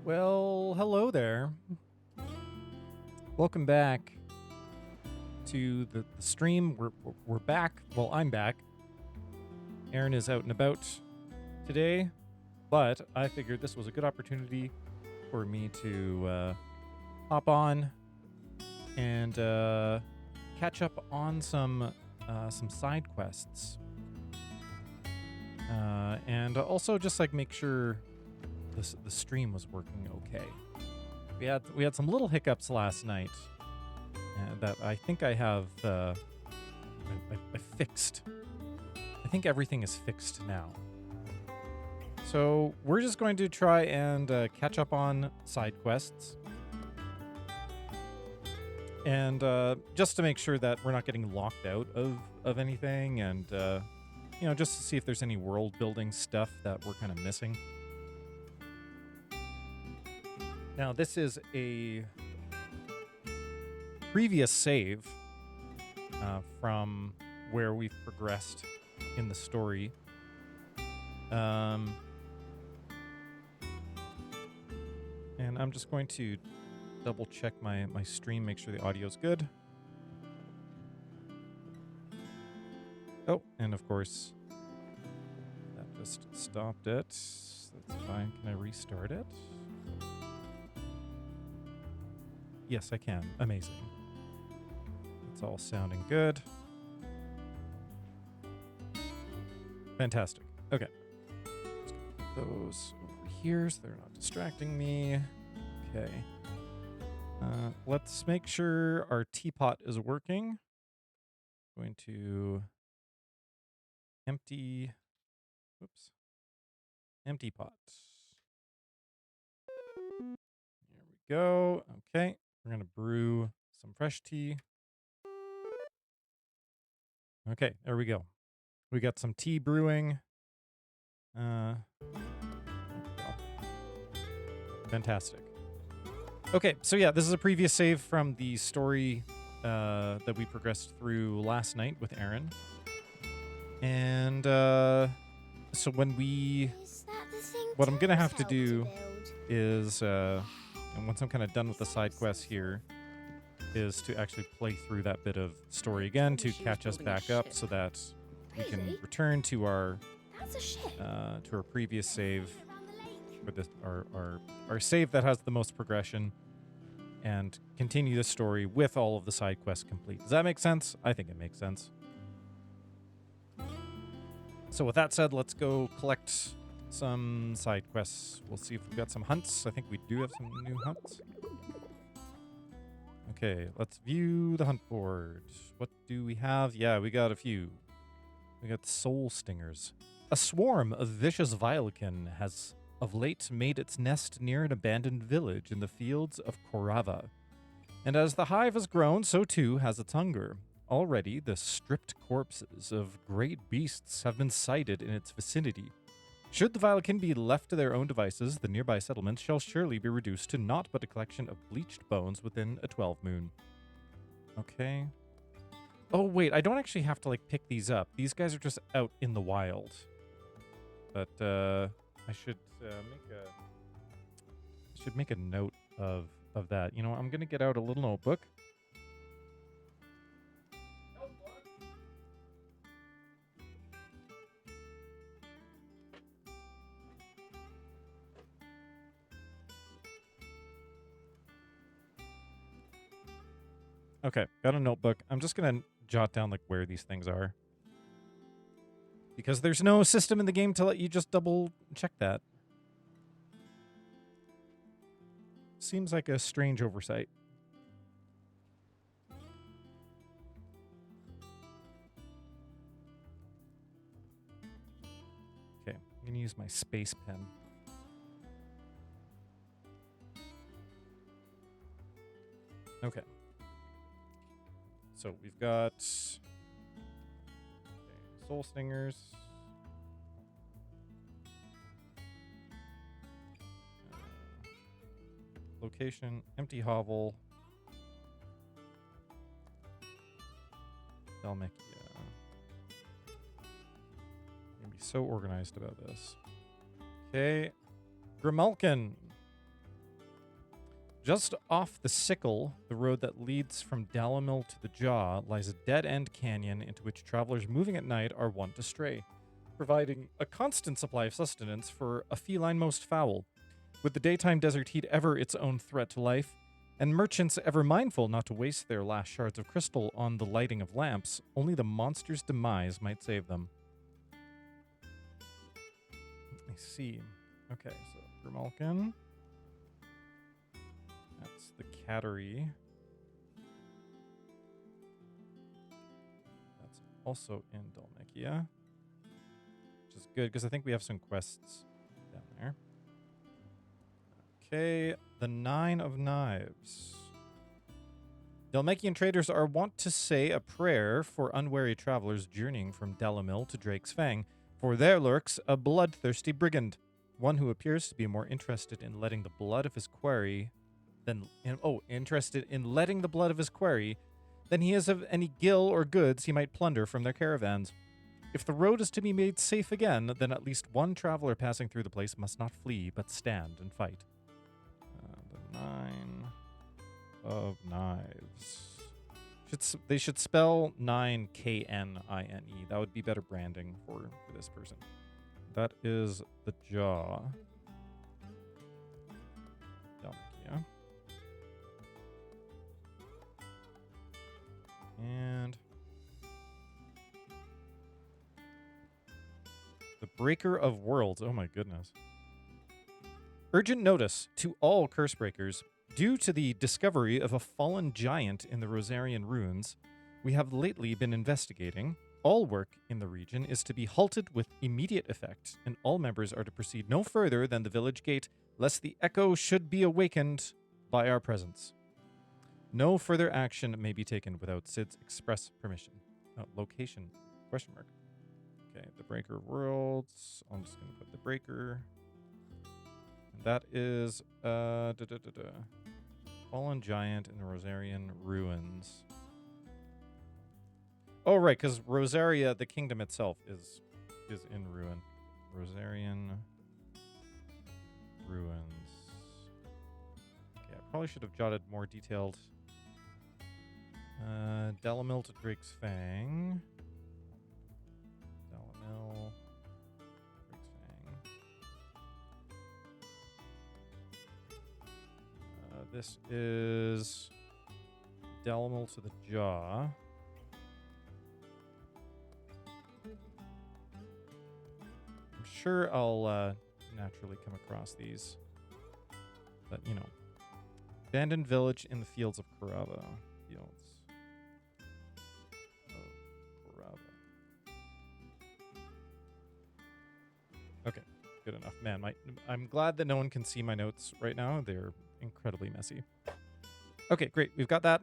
Well, hello there. Welcome back to the stream. We're back. Well, I'm back. Aaron is out and about today, but I figured this was a good opportunity for me to hop on and catch up on some side quests, and also just like make sure the stream was working okay. We had some little hiccups last night that I think I have I fixed. I think everything is fixed now. So we're just going to try and catch up on side quests, and just to make sure that we're not getting locked out of anything, and you know, just to see if there's any world building stuff that we're kind of missing. Now, this is a previous save from where we've progressed in the story. And I'm just going to double check my stream, make sure the audio's good. Oh, and of course, that just stopped it. That's fine. Can I restart it? Yes, I can. Amazing. It's all sounding good. Fantastic. Okay. Let's put those over here so they're not distracting me. Okay. Let's make sure our teapot is working. Going to empty pot. There we go. Okay. We're going to brew some fresh tea. Okay, there we go. We got some tea brewing. Fantastic. Okay, so yeah, this is a previous save from the story that we progressed through last night with Aaron. And so when what I'm going to have to do is, and once I'm kind of done with the side quests here, is to actually play through that bit of story again to catch us back up so that we can return to our previous save, with our save that has the most progression, and continue the story with all of the side quests complete. Does that make sense? I think it makes sense. So with that said, let's go collect some side quests. We'll see if we've got some hunts. I think we do have some new hunts. Okay, let's view the hunt board. What do we have? Yeah, we got a few. We got soul stingers. A swarm of vicious vilekin has of late made its nest near an abandoned village in the fields of Korava. And as the hive has grown, so too has its hunger. Already, the stripped corpses of great beasts have been sighted in its vicinity. Should the vilekin be left to their own devices, the nearby settlement shall surely be reduced to naught but a collection of bleached bones within a 12 moon. Okay. Oh, wait, I don't actually have to, like, pick these up. These guys are just out in the wild. But, I should make a note of that. You know, I'm going to get out a little notebook. Okay, got a notebook. I'm just going to jot down like where these things are, because there's no system in the game to let you just double check that. Seems like a strange oversight. Okay, I'm going to use my space pen. Okay. So we've got soul stingers. Location, empty hovel. Dalmechia. I'm gonna be so organized about this. Okay. Grimalkin. Just off the Sickle, the road that leads from Dalamil to the Jaw, lies a dead-end canyon into which travelers moving at night are wont to stray, providing a constant supply of sustenance for a feline most foul. With the daytime desert heat ever its own threat to life, and merchants ever mindful not to waste their last shards of crystal on the lighting of lamps, only the monster's demise might save them. I see. Okay, so Grimalkin. That's the Cattery. That's also in Dulmekia, which is good because I think we have some quests down there. Okay, the Nine of Knives. Dalmekian traders are wont to say a prayer for unwary travelers journeying from Dalamil to Drake's Fang, for there lurks a bloodthirsty brigand, one who appears to be more interested in letting the blood of his quarry than letting the blood of his quarry than he is of any gil or goods he might plunder from their caravans. If the road is to be made safe again, then at least one traveler passing through the place must not flee, but stand and fight. The Nine of Knives. They should spell 9 K-N-I-N-E. That would be better branding for this person. That is the Jaw. Dalmekia. And the Breaker of Worlds. Oh my goodness. Urgent notice to all Cursebreakers. Due to the discovery of a fallen giant in the Rosarian ruins we have lately been investigating, all work in the region is to be halted with immediate effect, and all members are to proceed no further than the village gate, lest the echo should be awakened by our presence. No further action may be taken without Sid's express permission. Location, question mark. Okay, the Breaker of Worlds. I'm just going to put the Breaker. And that is fallen giant in the Rosarian ruins. Oh, right, because Rosaria, the kingdom itself, is in ruin. Rosarian ruins. Okay, I probably should have jotted more detailed. Dalamil to Drake's Fang. Dalamil, Drake's Fang. This is Dalamil to the Jaw. I'm sure I'll naturally come across these. But, you know. Abandoned village in the fields of Carava. Fields of Carava. Okay, good enough. Man, I'm glad that no one can see my notes right now. They're incredibly messy. Okay, great. We've got that.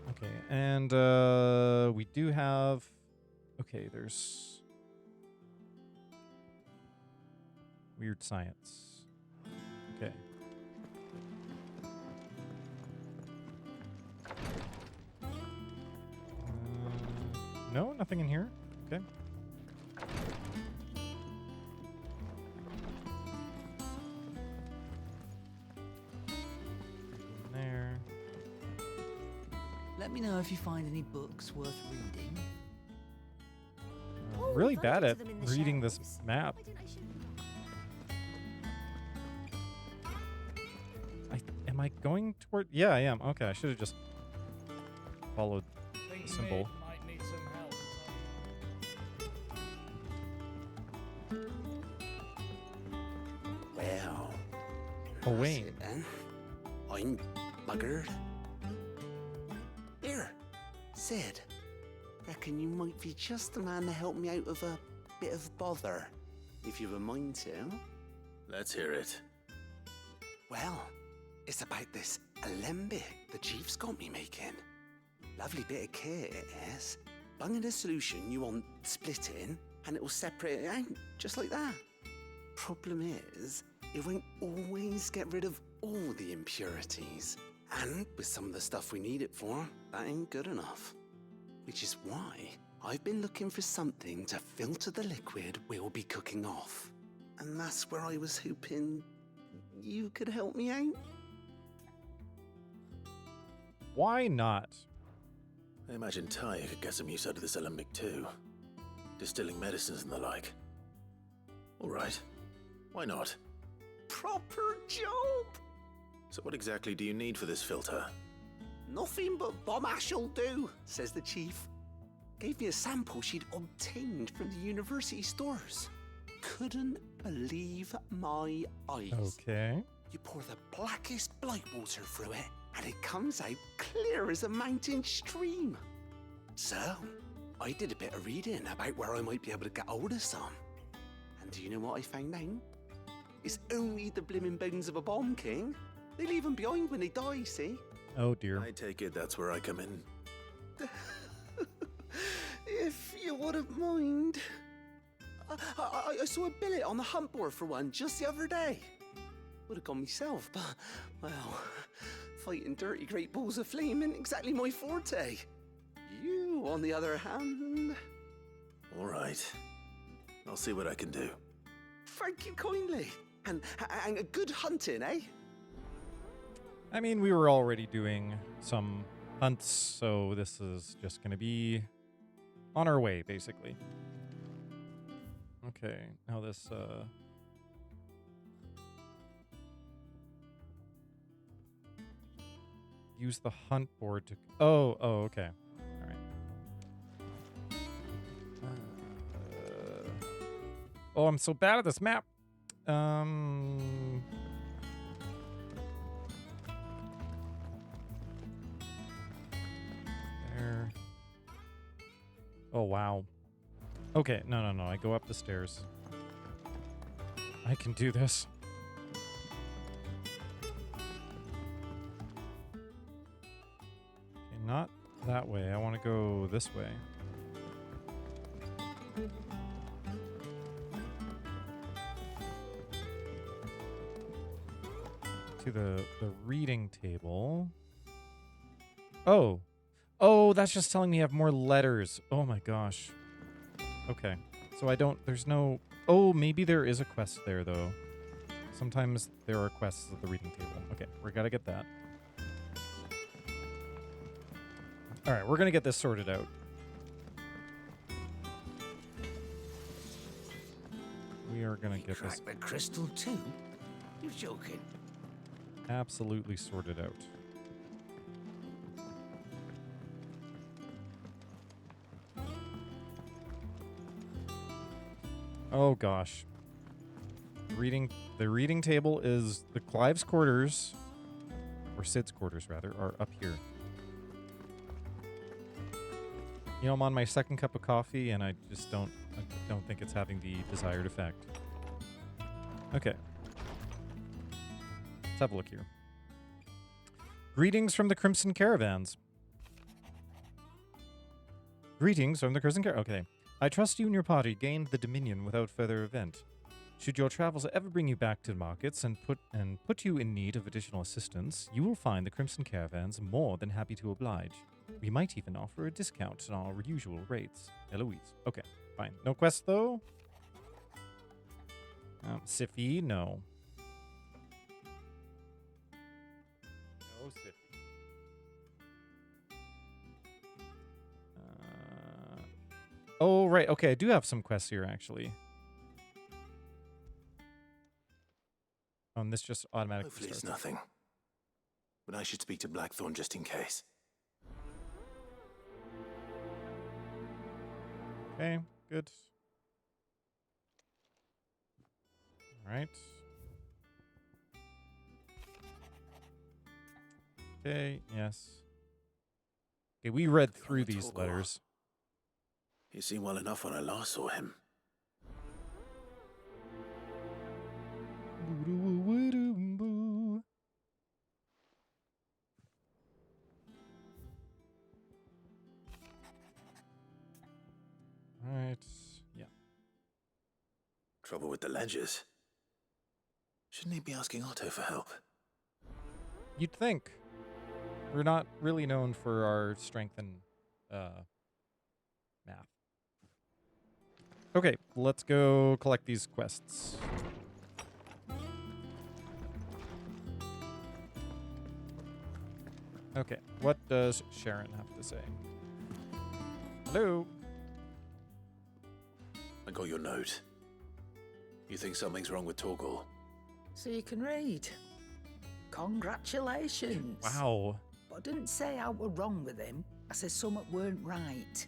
Okay, and we do have... Okay, there's... Weird science. Okay. No, nothing in here. Okay. There. Let me know if you find any books worth reading. I'm really bad at reading this map. Am I going toward... Yeah, I am. Okay, I should have just followed the symbol. Might need some help. Well, Oh, that's Wayne. it then. I'm buggered. Here, Sid. Reckon you might be just the man to help me out of a bit of bother, if you've a mind to. Let's hear it. Well, it's about this alembic the chief's got me making. Lovely bit of kit it is. Bunging a solution you want splitting, and it'll separate it out, just like that. Problem is, it won't always get rid of all the impurities. And with some of the stuff we need it for, that ain't good enough. Which is why I've been looking for something to filter the liquid we'll be cooking off. And that's where I was hoping you could help me out? Why not? I imagine Ty could get some use out of this alembic too. Distilling medicines and the like. Alright. Why not? Proper job! So what exactly do you need for this filter? Nothing but bomb ash'll do, says the chief. Gave me a sample she'd obtained from the university stores. Couldn't believe my eyes. Okay. You pour the blackest blight water through it, and it comes out clear as a mountain stream. So, I did a bit of reading about where I might be able to get hold of some. And do you know what I found out? It's only the blimmin' bones of a bomb king. They leave them behind when they die, see? Oh dear. I take it that's where I come in. If you wouldn't mind. I saw a billet on the hunt board for one just the other day. Would have gone myself, but, well, fighting dirty great balls of flame ain't exactly my forte. You, on the other hand... Alright. I'll see what I can do. Thank you kindly. And a good hunting, eh? I mean, we were already doing some hunts, so this is just going to be on our way, basically. Okay, now this, use the hunt board to... Oh, okay. All right. Oh, I'm so bad at this map. There. Oh, wow. Okay, no. I go up the stairs. I can do this. Okay, not that way. I want to go this way. To the reading table. Oh, that's just telling me I have more letters. Oh my gosh. Okay. So there's no... Oh, maybe there is a quest there, though. Sometimes there are quests at the reading table. Okay, we gotta get that. All right, we're gonna get this sorted out. We are gonna get this the crystal too? You're joking. absolutely sorted out. Oh gosh. The reading table is the Clive's quarters, or Sid's quarters rather, are up here. You know, I'm on my second cup of coffee and I don't think it's having the desired effect. Okay. Let's have a look here. Greetings from the Crimson Caravans. Greetings from the Crimson Okay. I trust you and your party gained the Dominion without further event. Should your travels ever bring you back to the markets and put you in need of additional assistance, you will find the Crimson Caravans more than happy to oblige. We might even offer a discount on our usual rates. Eloise. Okay, fine. No quest, though? Siffy, no. No Siffy. Oh, right. Okay, I do have some quests here, actually. This just automatically Hopefully it's starts. nothing. But I should speak to Blackthorn just in case. Okay, good. All right. Okay, yes. Okay, we read through these letters. He seemed well enough when I last saw him. All right, yeah. Trouble with the ledgers. Shouldn't he be asking Otto for help? You'd think. We're not really known for our strength in math. Okay, let's go collect these quests. Okay, what does Sharon have to say? Hello? I got your note. You think something's wrong with Torgal? So you can read. Congratulations. Wow. But I didn't say I were wrong with him. I said something weren't right.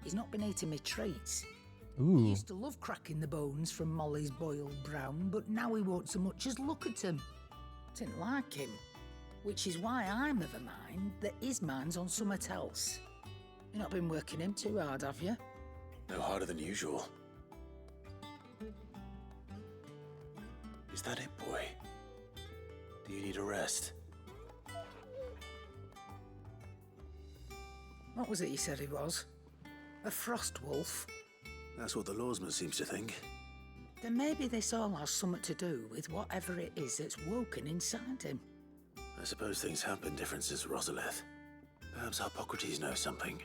He's not been eating me treats. He Ooh. used to love cracking the bones from Molly's boiled brown, but now he won't so much as look at them. Didn't like him. Which is why I'm of a mind that his mind's on something else. You've not been working him too hard, have you? No harder than usual. Is that it, boy? Do you need a rest? What was it you said he was? A frost wolf? That's what the lawsman seems to think. Then maybe this all has something to do with whatever it is that's woken inside him. I suppose things have been different since Rosalith. Perhaps Hippocrates knows something.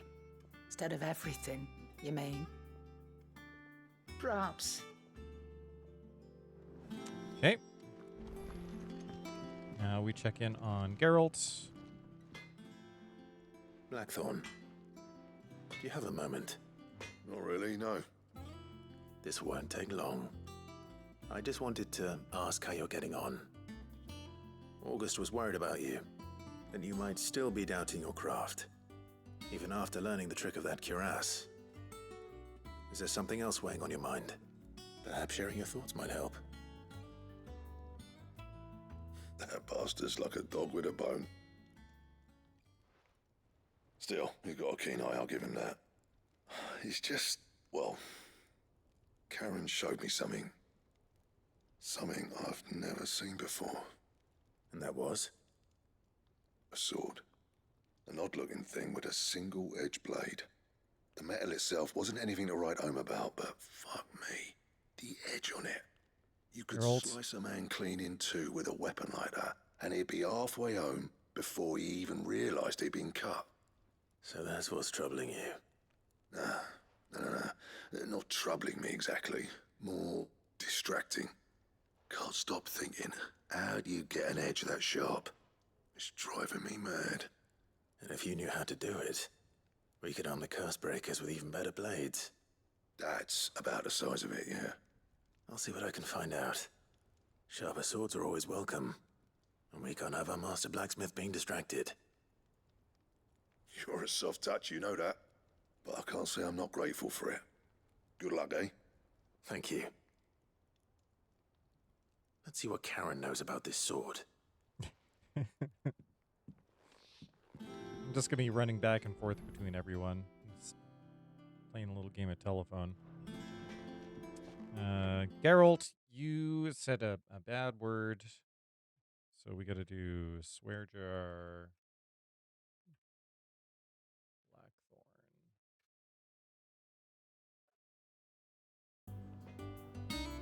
Instead of everything, you mean? Perhaps. Okay. Now we check in on Geralt. Blackthorn, do you have a moment? Not really, no. This won't take long. I just wanted to ask how you're getting on. August was worried about you, that you might still be doubting your craft, even after learning the trick of that cuirass. Is there something else weighing on your mind? Perhaps sharing your thoughts might help. That bastard's like a dog with a bone. Still, he's got a keen eye, I'll give him that. He's just, well, Karen showed me something. Something I've never seen before. And that was? A sword. An odd-looking thing with a single-edged blade. The metal itself wasn't anything to write home about, but fuck me, the edge on it. You could Geralt. slice a man clean in two with a weapon like that, and he'd be halfway home before he even realised he'd been cut. So that's what's troubling you. Nah. Not troubling me exactly. More distracting. Can't stop thinking, how do you get an edge that sharp? It's driving me mad. And if you knew how to do it, we could arm the curse breakers with even better blades. That's about the size of it, yeah. I'll see what I can find out. Sharper swords are always welcome, and we can't have our master blacksmith being distracted. You're a soft touch, you know that. But I can't say I'm not grateful for it. Good luck, eh? Thank you. Let's see what Karen knows about this sword. I'm just going to be running back and forth between everyone. Just playing a little game of telephone. Geralt, you said a bad word. So we got to do swear jar.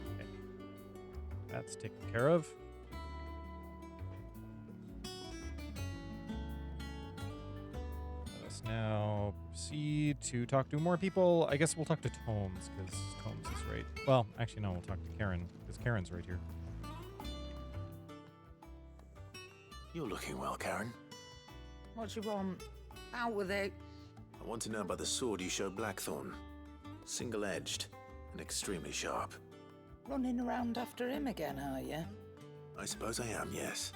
Okay. That's taken care of. Let us now proceed to talk to more people. I guess we'll talk to Tomes, because Tomes is right. Well, actually, no, we'll talk to Karen, because Karen's right here. You're looking well, Karen. What do you want? Out with it. I want to know about the sword you showed Blackthorn. Single-edged and extremely sharp. Running around after him again, are you? I suppose I am, yes.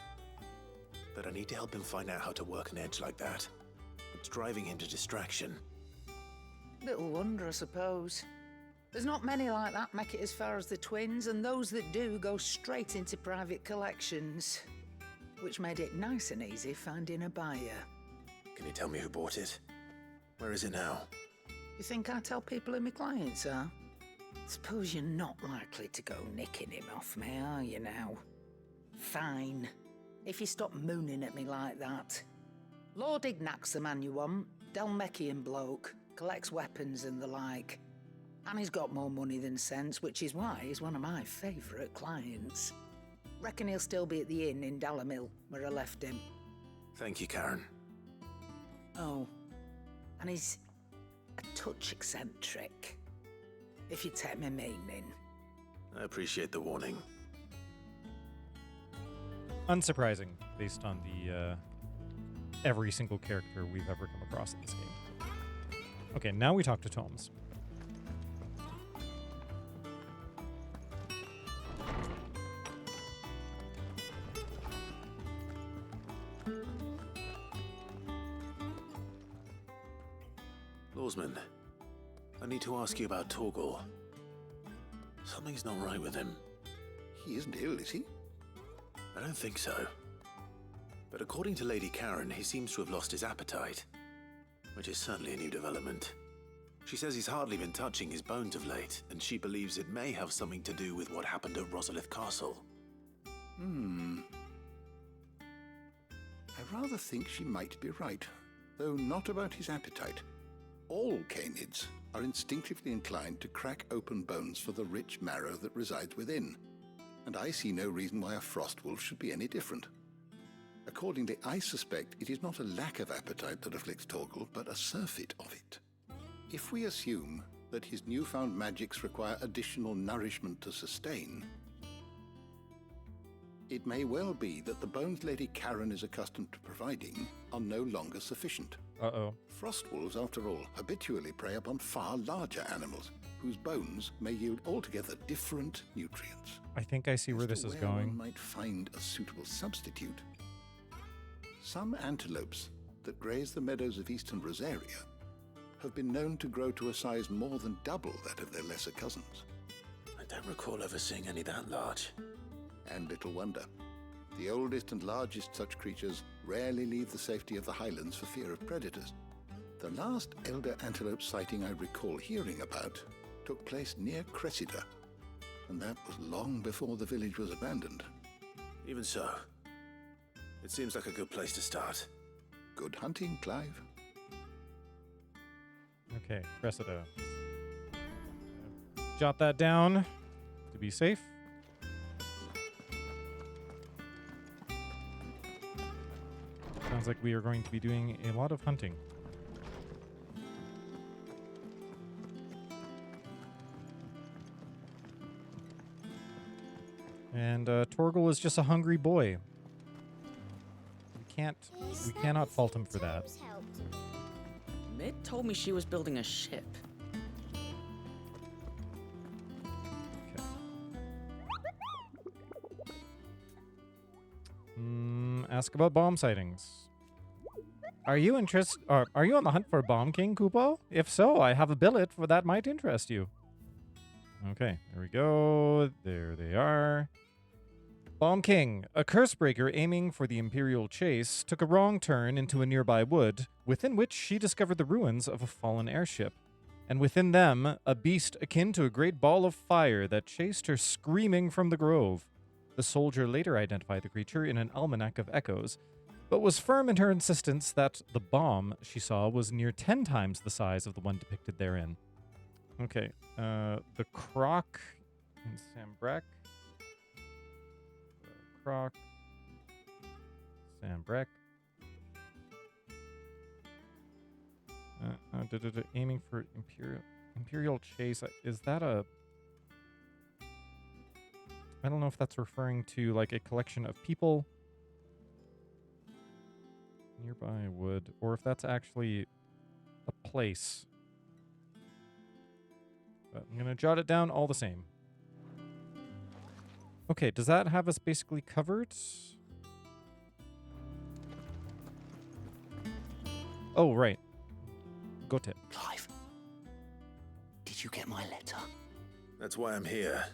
But I need to help him find out how to work an edge like that. It's driving him to distraction. Little wonder, I suppose. There's not many like that make it as far as the twins, and those that do go straight into private collections. Which made it nice and easy finding a buyer. Can you tell me who bought it? Where is it now? You think I tell people who my clients are? Suppose you're not likely to go nicking him off me, are you now? Fine. If you stop mooning at me like that. Lord Ignac's the man you want. Dalmekian bloke. Collects weapons and the like. And he's got more money than sense, which is why he's one of my favourite clients. Reckon he'll still be at the inn in Dalamil, where I left him. Thank you, Karen. Oh, and he's a touch eccentric, if you take my meaning. I appreciate the warning. Unsurprising, based on the every single character we've ever come across in this game. Okay, now we talk to Tomes. Lawsman, I need to ask you about Torgal. Something's not right with him. He isn't ill, is he? I don't think so. But according to Lady Karen, he seems to have lost his appetite, which is certainly a new development. She says he's hardly been touching his bones of late, and she believes it may have something to do with what happened at Rosalith Castle. I rather think she might be right, though not about his appetite. All canids are instinctively inclined to crack open bones for the rich marrow that resides within, and I see no reason why a frostwolf should be any different. Accordingly, I suspect it is not a lack of appetite that afflicts Torgal, but a surfeit of it. If we assume that his newfound magics require additional nourishment to sustain, it may well be that the bones Lady Karen is accustomed to providing are no longer sufficient. Uh-oh. Frostwolves, after all, habitually prey upon far larger animals, whose bones may yield altogether different nutrients. I think I see where As to this is where one going. might find a suitable substitute. Some antelopes that graze the meadows of eastern Rosaria have been known to grow to a size more than double that of their lesser cousins. I don't recall ever seeing any that large. And little wonder. The oldest and largest such creatures rarely leave the safety of the highlands for fear of predators. The last elder antelope sighting I recall hearing about took place near Cressida, and that was long before the village was abandoned. Even so, it seems like a good place to start. Good hunting, Clive. Okay, Cressida. Jot that down to be safe. Sounds like we are going to be doing a lot of hunting. And Torgal is just a hungry boy. We cannot fault him for that. Mid told me she was building a ship. Okay. Ask about bomb sightings. Are you on the hunt for a bomb king, Kupo? If so, I have a billet for that might interest you. Okay, there we go. There they are. Bomb King, a curse breaker aiming for the Imperial chase, took a wrong turn into a nearby wood, within which she discovered the ruins of a fallen airship, and within them, a beast akin to a great ball of fire that chased her screaming from the grove. The soldier later identified the creature in an almanac of echoes, but was firm in her insistence that the bomb she saw was near 10 times the size of the one depicted therein. Okay, the Croc in Sambrek. Croc. Sambrek. Aiming for Imperial chase. Is that a... I don't know if that's referring to like a collection of people nearby wood, or if that's actually a place. But I'm going to jot it down all the same. Okay, does that have us basically covered? Oh, right. Go to. Clive, did you get my letter? That's why I'm here.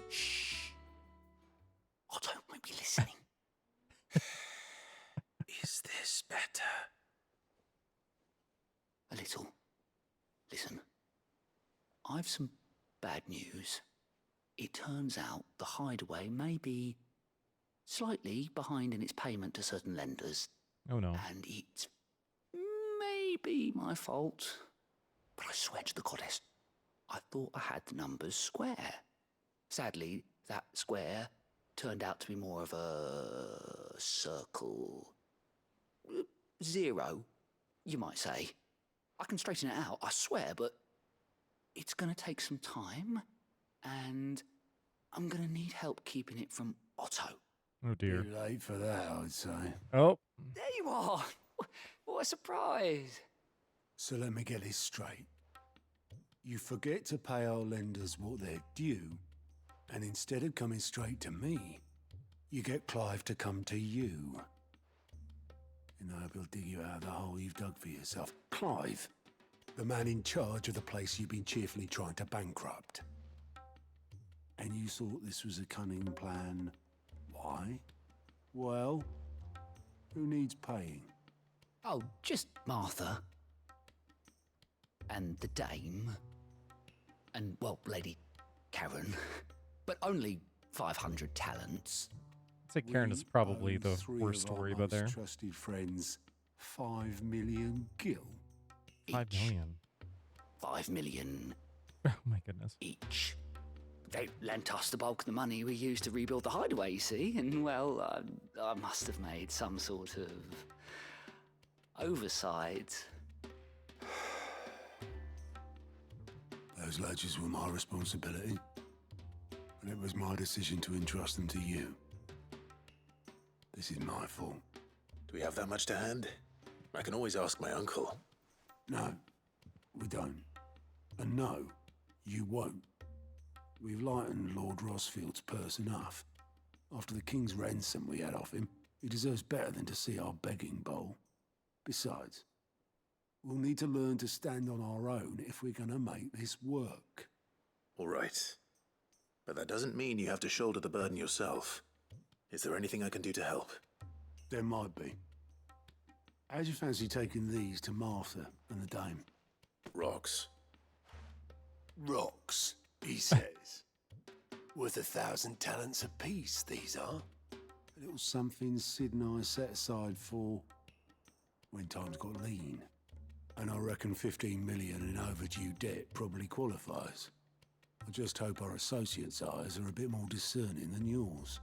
Shh. Otto might be listening. Is this better? A little. Listen, I've some bad news. It turns out the hideaway may be slightly behind in its payment to certain lenders. Oh, no. And it may be my fault. But I swear to the goddess, I thought I had the numbers square. Sadly, that square turned out to be more of a circle. 0, you might say. I can straighten it out, I swear, but it's going to take some time, and I'm going to need help keeping it from Otto. Oh, dear. Too late for that, I'd say. Oh, There you are. What a surprise. So let me get this straight. You forget to pay our lenders what they're due, and instead of coming straight to me, you get Clive to come to you. And I hope he'll dig you out of the hole you've dug for yourself. Clive, the man in charge of the place you've been cheerfully trying to bankrupt. And you thought this was a cunning plan. Why? Well, who needs paying? Oh, just Martha. And the dame. And, well, Lady Karen. But only 500 talents. I'd say Karen is probably owe the three worst of our story about most there. Trusted friends, 5 million gil. 5 Each. million. 5 million Oh my goodness. each. They lent us the bulk of the money we used to rebuild the hideaway, you see, and, well, I must have made some sort of oversight. Those ledgers were my responsibility, and it was my decision to entrust them to you. This is my fault. Do we have that much to hand? I can always ask my uncle. No, we don't. And no, you won't. We've lightened Lord Rosfield's purse enough. After the king's ransom we had off him, he deserves better than to see our begging bowl. Besides, we'll need to learn to stand on our own if we're gonna make this work. All right. But that doesn't mean you have to shoulder the burden yourself. Is there anything I can do to help? There might be. How'd you fancy taking these to Martha and the dame? Rocks. Rocks, he says. Worth 1,000 talents apiece, these are. A little something Sid and I set aside for when times got lean. And I reckon 15 million in overdue debt probably qualifies. I just hope our associates' eyes are a bit more discerning than yours.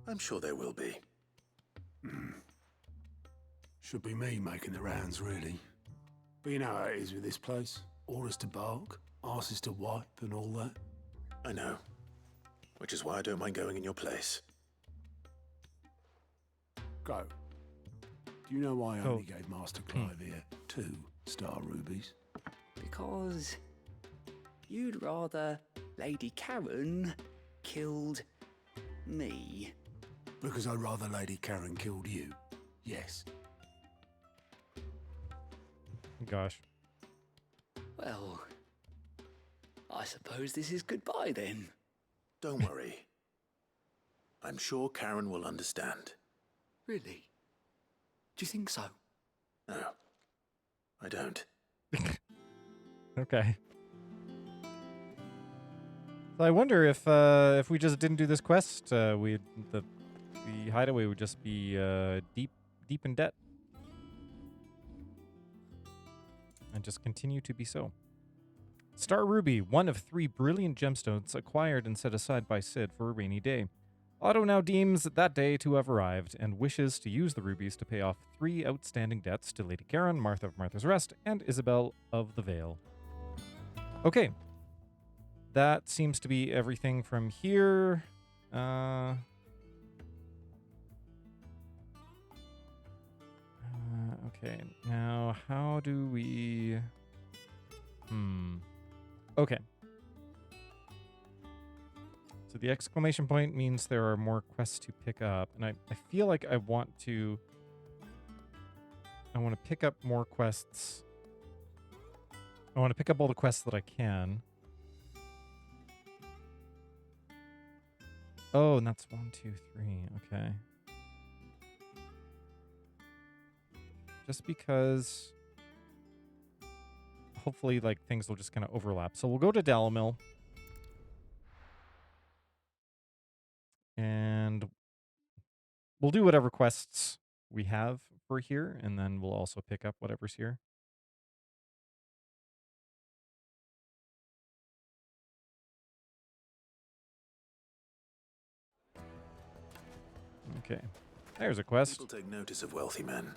I'm sure there will be. Should be me making the rounds, really. But you know how it is with this place. Orders to bark, arses to wipe, and all that. I know. Which is why I don't mind going in your place. Go. Do you know why I Go. only gave Master Clive here 2 star rubies? Because you'd rather Lady Karen killed me. Because I'd rather Lady Karen killed you. Yes. Gosh. Well, I suppose this is goodbye then. Don't worry. I'm sure Karen will understand. Really? Do you think so? No, I don't. Okay. So I wonder if we just didn't do this quest, the hideaway would just be deep in debt, and just continue to be so. Star Ruby, one of 3 brilliant gemstones acquired and set aside by Sid for a rainy day. Otto now deems that day to have arrived and wishes to use the rubies to pay off 3 outstanding debts to Lady Karen, Martha of Martha's Rest, and Isabel of the Vale. Okay. That seems to be everything from here. Okay, now how do we... Okay. So the exclamation point means there are more quests to pick up, and I feel like I want to pick up more quests. I want to pick up all the quests that I can. Oh, and that's 1, 2, 3. Okay. Just because hopefully like things will just kind of overlap. So we'll go to Dalamil. And we'll do whatever quests we have for here, and then we'll also pick up whatever's here. Okay. There's a quest. People take notice of wealthy men.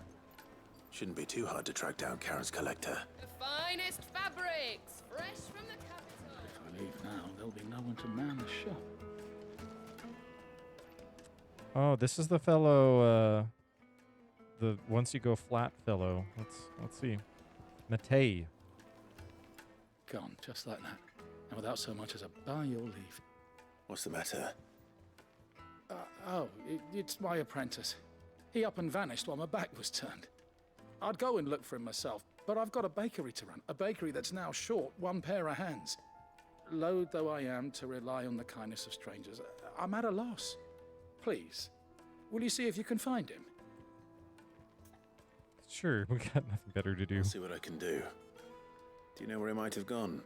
Shouldn't be too hard to track down Karen's collector. The finest fabrics, fresh from the capital. If I leave now, there'll be no one to man the shop. Oh, this is the fellow the once you go flat, fellow. Let's see. Matei. Gone, just like that. And without so much as a by your leave. What's the matter? It's my apprentice. He up and vanished while my back was turned. I'd go and look for him myself, but I've got a bakery to run. A bakery that's now short one pair of hands. Loath though I am to rely on the kindness of strangers, I'm at a loss. Please, will you see if you can find him? Sure, we got nothing better to do. I'll see what I can do. Do you know where he might have gone?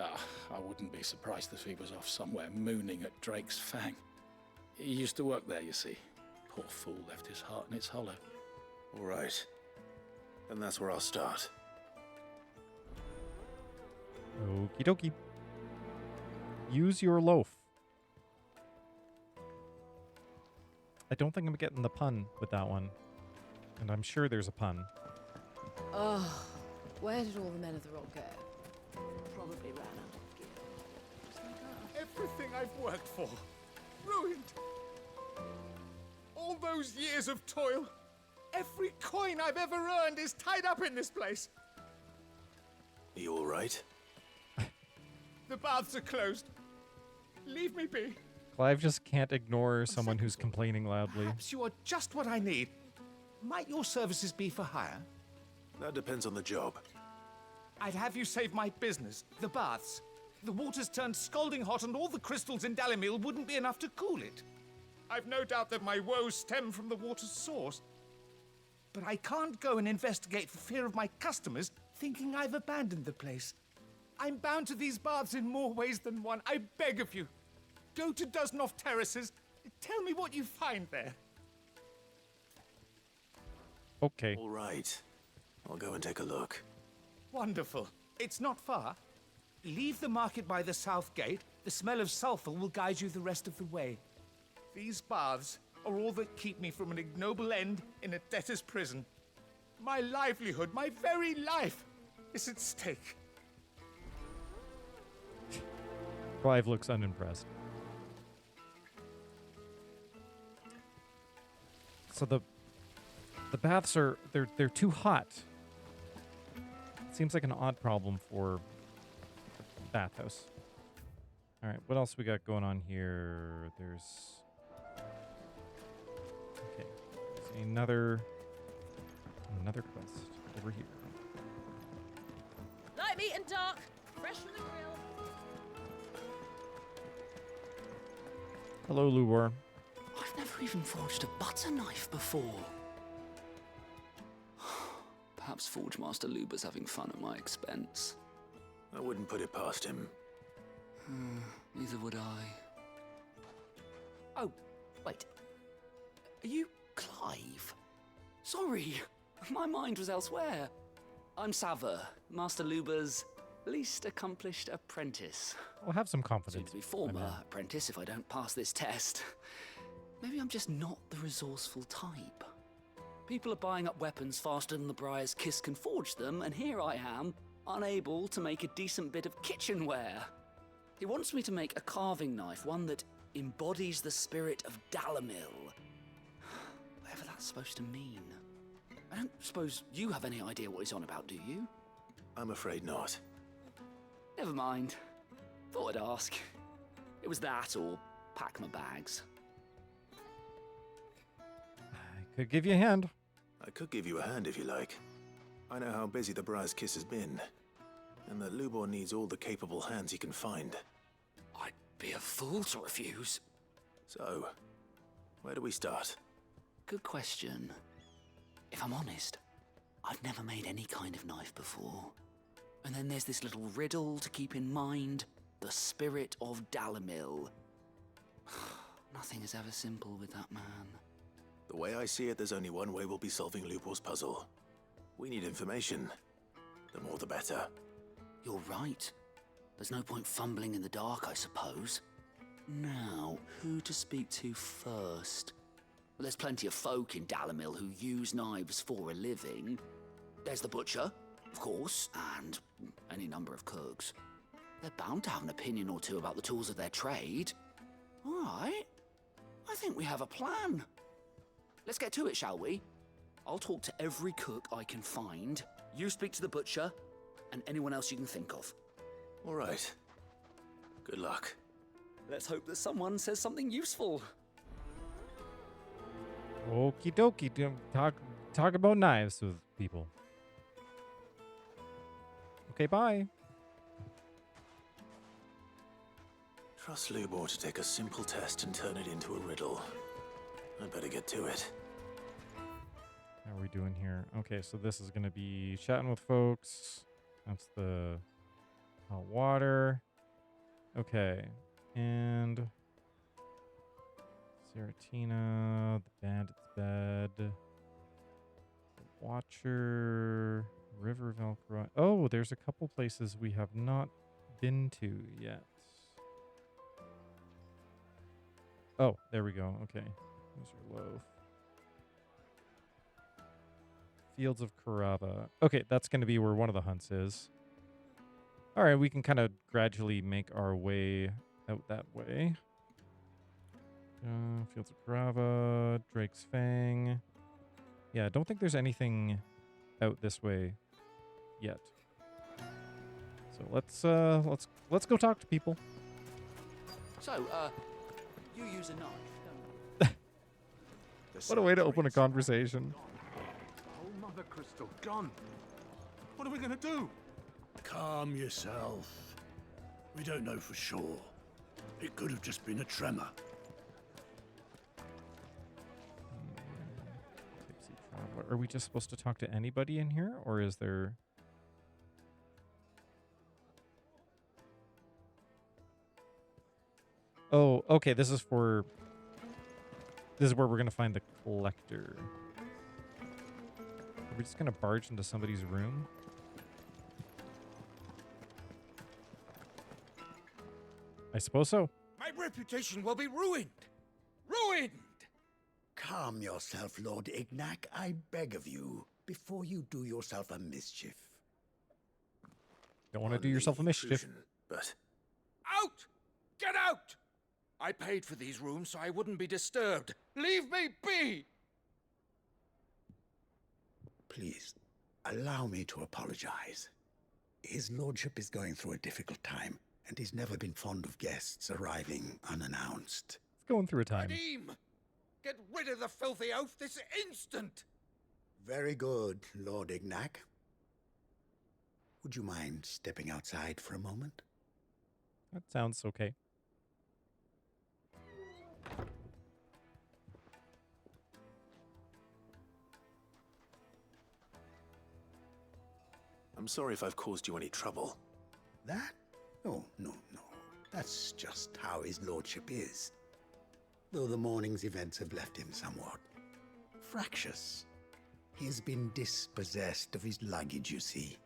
I wouldn't be surprised if he was off somewhere mooning at Drake's Fang. He used to work there, you see. Poor fool left his heart in its hollow. All right. Then that's where I'll start. Okie dokie. Use your loaf. I don't think I'm getting the pun with that one. And I'm sure there's a pun. Oh, where did all the men of the rock go? Probably ran out of gear. Everything I've worked for, ruined. All those years of toil, every coin I've ever earned is tied up in this place. Are you all right? The baths are closed. Leave me be. Clive just can't ignore someone who's complaining loudly. Perhaps you are just what I need. Might your services be for hire? That depends on the job. I'd have you save my business, the baths. The water's turned scalding hot and all the crystals in Dalimil wouldn't be enough to cool it. I've no doubt that my woes stem from the water's source. But I can't go and investigate for fear of my customers thinking I've abandoned the place. I'm bound to these baths in more ways than one. I beg of you. Go to Dusnoff Terraces. Tell me what you find there. Okay. All right. I'll go and take a look. Wonderful. It's not far. Leave the market by the south gate. The smell of sulfur will guide you the rest of the way. These baths are all that keep me from an ignoble end in a debtor's prison. My livelihood, my very life, is at stake. Clive looks unimpressed. So the baths are they're too hot. Seems like an odd problem for bathhouse. All right, what else we got going on here? There's another quest over here. Light meat and dark, fresh from the grill. Hello, Lubor. I've never even forged a butter knife before. Perhaps Forge Master Luber's having fun at my expense. I wouldn't put it past him. Neither would I. Oh, wait. Are you Clive? Sorry, my mind was elsewhere. I'm Sava, Master Luber's least accomplished apprentice. I'll have some Soon confidence. to be former apprentice if I don't pass this test. Maybe I'm just not the resourceful type. People are buying up weapons faster than the Briar's Kiss can forge them, and here I am, unable to make a decent bit of kitchenware. He wants me to make a carving knife, one that embodies the spirit of Dalimil. Whatever that's supposed to mean. I don't suppose you have any idea what he's on about, do you? I'm afraid not. Never mind. Thought I'd ask. It was that or pack my bags. I could give you a hand. I could give you a hand if you like. I know how busy the Briar's Kiss has been, and that Lubor needs all the capable hands he can find. I'd be a fool to refuse. So, where do we start? Good question. If I'm honest, I've never made any kind of knife before. And then there's this little riddle to keep in mind. The spirit of Dalimil. Nothing is ever simple with that man. The way I see it, there's only one way we'll be solving Lubor's puzzle. We need information. The more the better. You're right. There's no point fumbling in the dark, I suppose. Now, who to speak to first? Well, there's plenty of folk in Dalimil who use knives for a living. There's the butcher, of course, and any number of cooks. They're bound to have an opinion or two about the tools of their trade. All right. I think we have a plan. let's get to it, shall we? I'll talk to every cook I can find. You speak to the butcher, and anyone else you can think of. All right. Good luck. Let's hope that someone says something useful. Okie dokie. Talk about knives with people. Okay, bye. Trust Lubor to take a simple test and turn it into a riddle. I'd better get to it. How are we doing here? Okay, so this is going to be chatting with folks. That's the hot water. Okay, and Seratina, the bandit's bed, the Watcher, River Velcro. Oh, there's a couple places we have not been to yet. Oh, there we go. Okay, there's your loaf. Fields of Carava. Okay, that's going to be where one of the hunts is. All right, we can kind of gradually make our way out that way. Fields of Carava, Drake's Fang. Yeah, I don't think there's anything out this way yet. So let's go talk to people. So, you use a knife, don't you? What a way to open a conversation. Whole mother crystal gone. What are we gonna do? Calm yourself. We don't know for sure. It could have just been a tremor. Are we just supposed to talk to anybody in here, or is there... Oh, okay, this is where we're going to find the collector. Are we just going to barge into somebody's room? I suppose so. My reputation will be ruined. Ruined! Calm yourself, Lord Ignac, I beg of you, before you do yourself a mischief. Don't want to do yourself a mischief. But Out! Get out! I paid for these rooms so I wouldn't be disturbed. Leave me be! Please, allow me to apologize. His lordship is going through a difficult time, and he's never been fond of guests arriving unannounced. It's going through a time. Nadim! Get rid of the filthy oaf this instant! Very good, Lord Ignac. Would you mind stepping outside for a moment? That sounds okay. I'm sorry if I've caused you any trouble. That? Oh, no. That's just how his lordship is. Though the morning's events have left him somewhat fractious. He has been dispossessed of his luggage, you see.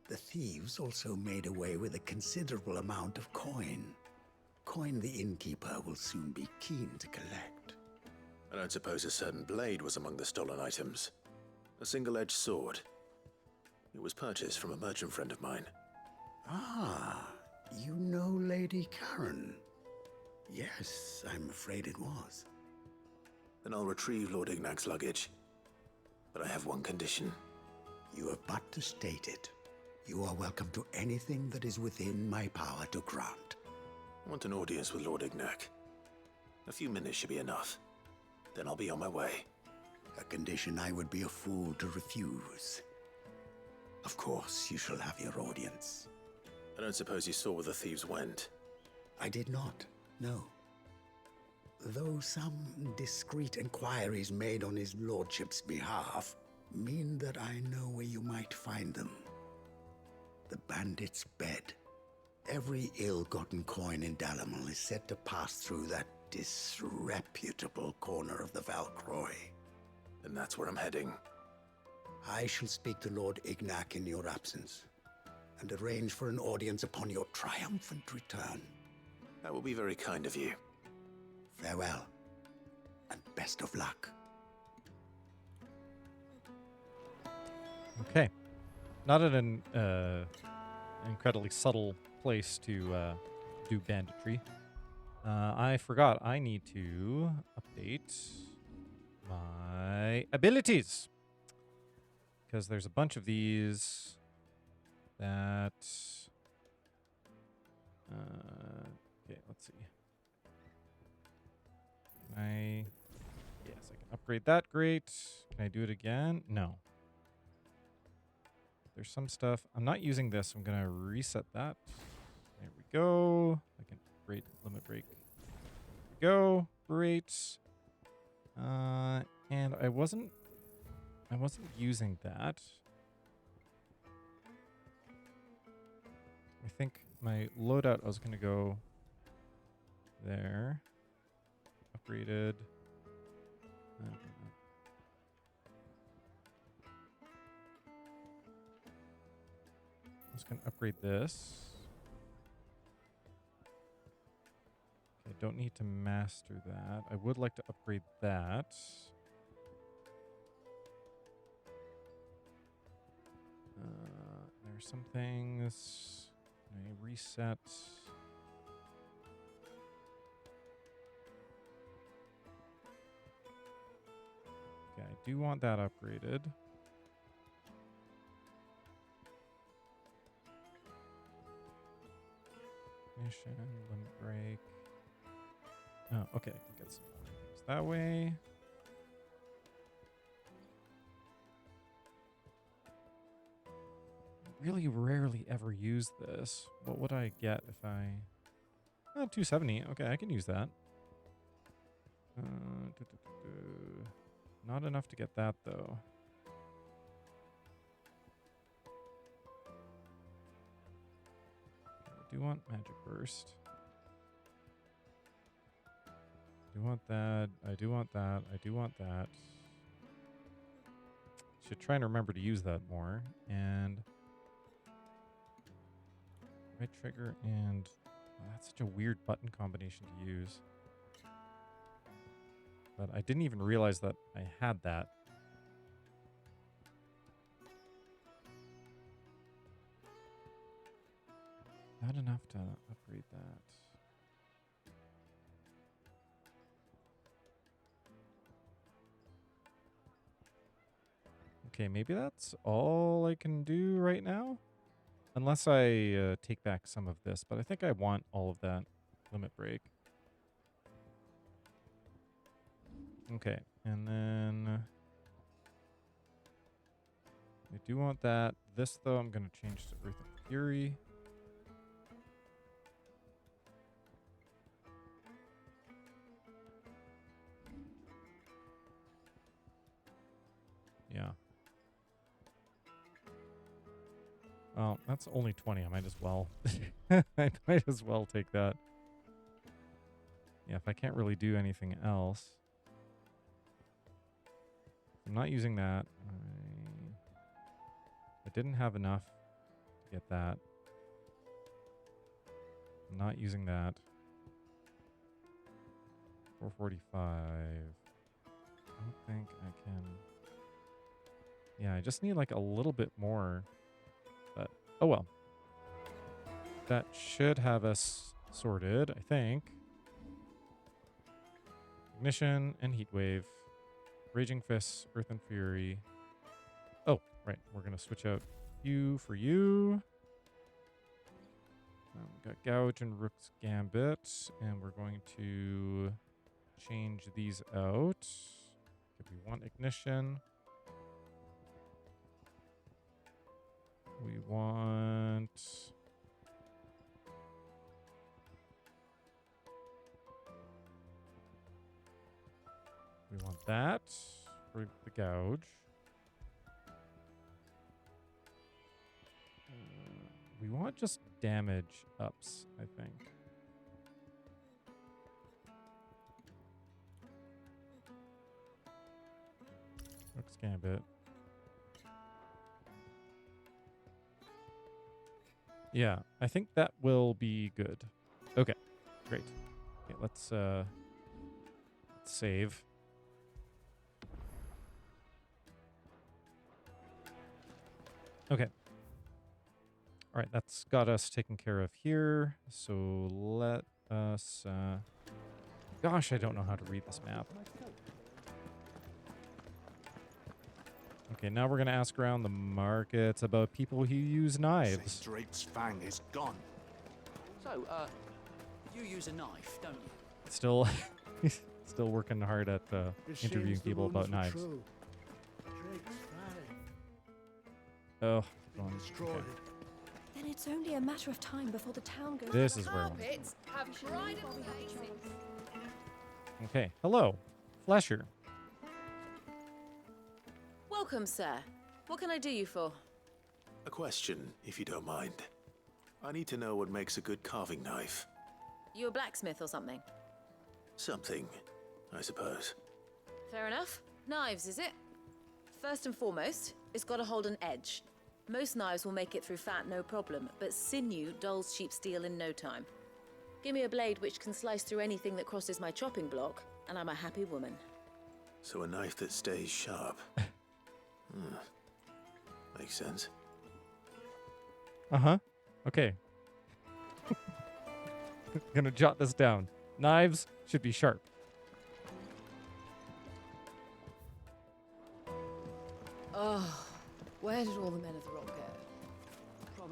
The thieves also made away with a considerable amount of coin. Coin the innkeeper will soon be keen to collect. I don't suppose a certain blade was among the stolen items. A single-edged sword. It was purchased from a merchant friend of mine. Ah, you know Lady Karen. Yes, I'm afraid it was. Then I'll retrieve Lord Ignac's luggage. But I have one condition. You have but to state it. You are welcome to anything that is within my power to grant. I want an audience with Lord Ignac. A few minutes should be enough. Then I'll be on my way. A condition I would be a fool to refuse. Of course, you shall have your audience. I don't suppose you saw where the thieves went. I did not, no. Though some discreet inquiries made on his lordship's behalf mean that I know where you might find them. The bandit's bed. Every ill-gotten coin in Dalamil is said to pass through that disreputable corner of the Valcroy. And that's where I'm heading. I shall speak to Lord Ignac in your absence, and arrange for an audience upon your triumphant return. That will be very kind of you. Farewell, and best of luck. Okay. Not an incredibly subtle place to do banditry. I forgot I need to update my abilities. Because there's a bunch of these that... okay, let's see. Yes, I can upgrade that. Great. Can I do it again? No. There's some stuff. I'm not using this. I'm going to reset that. There we go. I can upgrade limit break. There we go. Great. And I wasn't using that. I think my loadout, I was going to go there. Upgraded. I was going to upgrade this. Okay, don't need to master that. I would like to upgrade that. There's some things. Can I reset? Okay, I do want that upgraded. Mission, limit break. Oh, okay, I can get some more things that way. Really rarely ever use this. What would I get if I... 270. Okay, I can use that. Not enough to get that, though. I do want Magic Burst. I do want that. I do want that. I do want that. Should try and remember to use that more. And... right trigger and... oh, that's such a weird button combination to use. But I didn't even realize that I had that. Not enough to upgrade that. Okay, maybe that's all I can do right now? Unless I take back some of this, but I think I want all of that limit break. Okay, and then I do want that. This, though, I'm going to change to Earth and Fury. Yeah. Well, that's only 20. I might as well. I might as well take that. Yeah, if I can't really do anything else. I'm not using that. I didn't have enough to get that. I'm not using that. 445. I don't think I can. Yeah, I just need like a little bit more. But, oh well. That should have us sorted, I think. Ignition and Heatwave. Raging Fists, Earth and Fury. Oh, right. We're going to switch out you for you. We've got Gouge and Rook's Gambit. And we're going to change these out. Okay, we want Ignition. We want... we want that for the Gouge. We want just damage ups, I think. Rook's Gambit. Yeah, I think that will be good. Okay, great. Okay, let's save. Okay. All right, that's got us taken care of here. So let us... gosh, I don't know how to read this map. Okay, now we're gonna ask around the markets about people who use knives. St. Drake's Fang is gone. So, you use a knife, don't you? Still, he's still working hard at interviewing people about knives. Oh, going, okay. Then it's only a matter of time before the town goes. This is where I want to Carpets have bridal places. go. Okay, hello, Flesher. Welcome, sir. What can I do you for? A question, if you don't mind. I need to know what makes a good carving knife. You a blacksmith or something? Something, I suppose. Fair enough. Knives, is it? First and foremost, it's got to hold an edge. Most knives will make it through fat, no problem, but sinew dulls cheap steel in no time. Give me a blade which can slice through anything that crosses my chopping block, and I'm a happy woman. So a knife that stays sharp. Makes sense. Uh-huh. Okay. Gonna jot this down. Knives should be sharp. Oh, where did all the men of the rock go?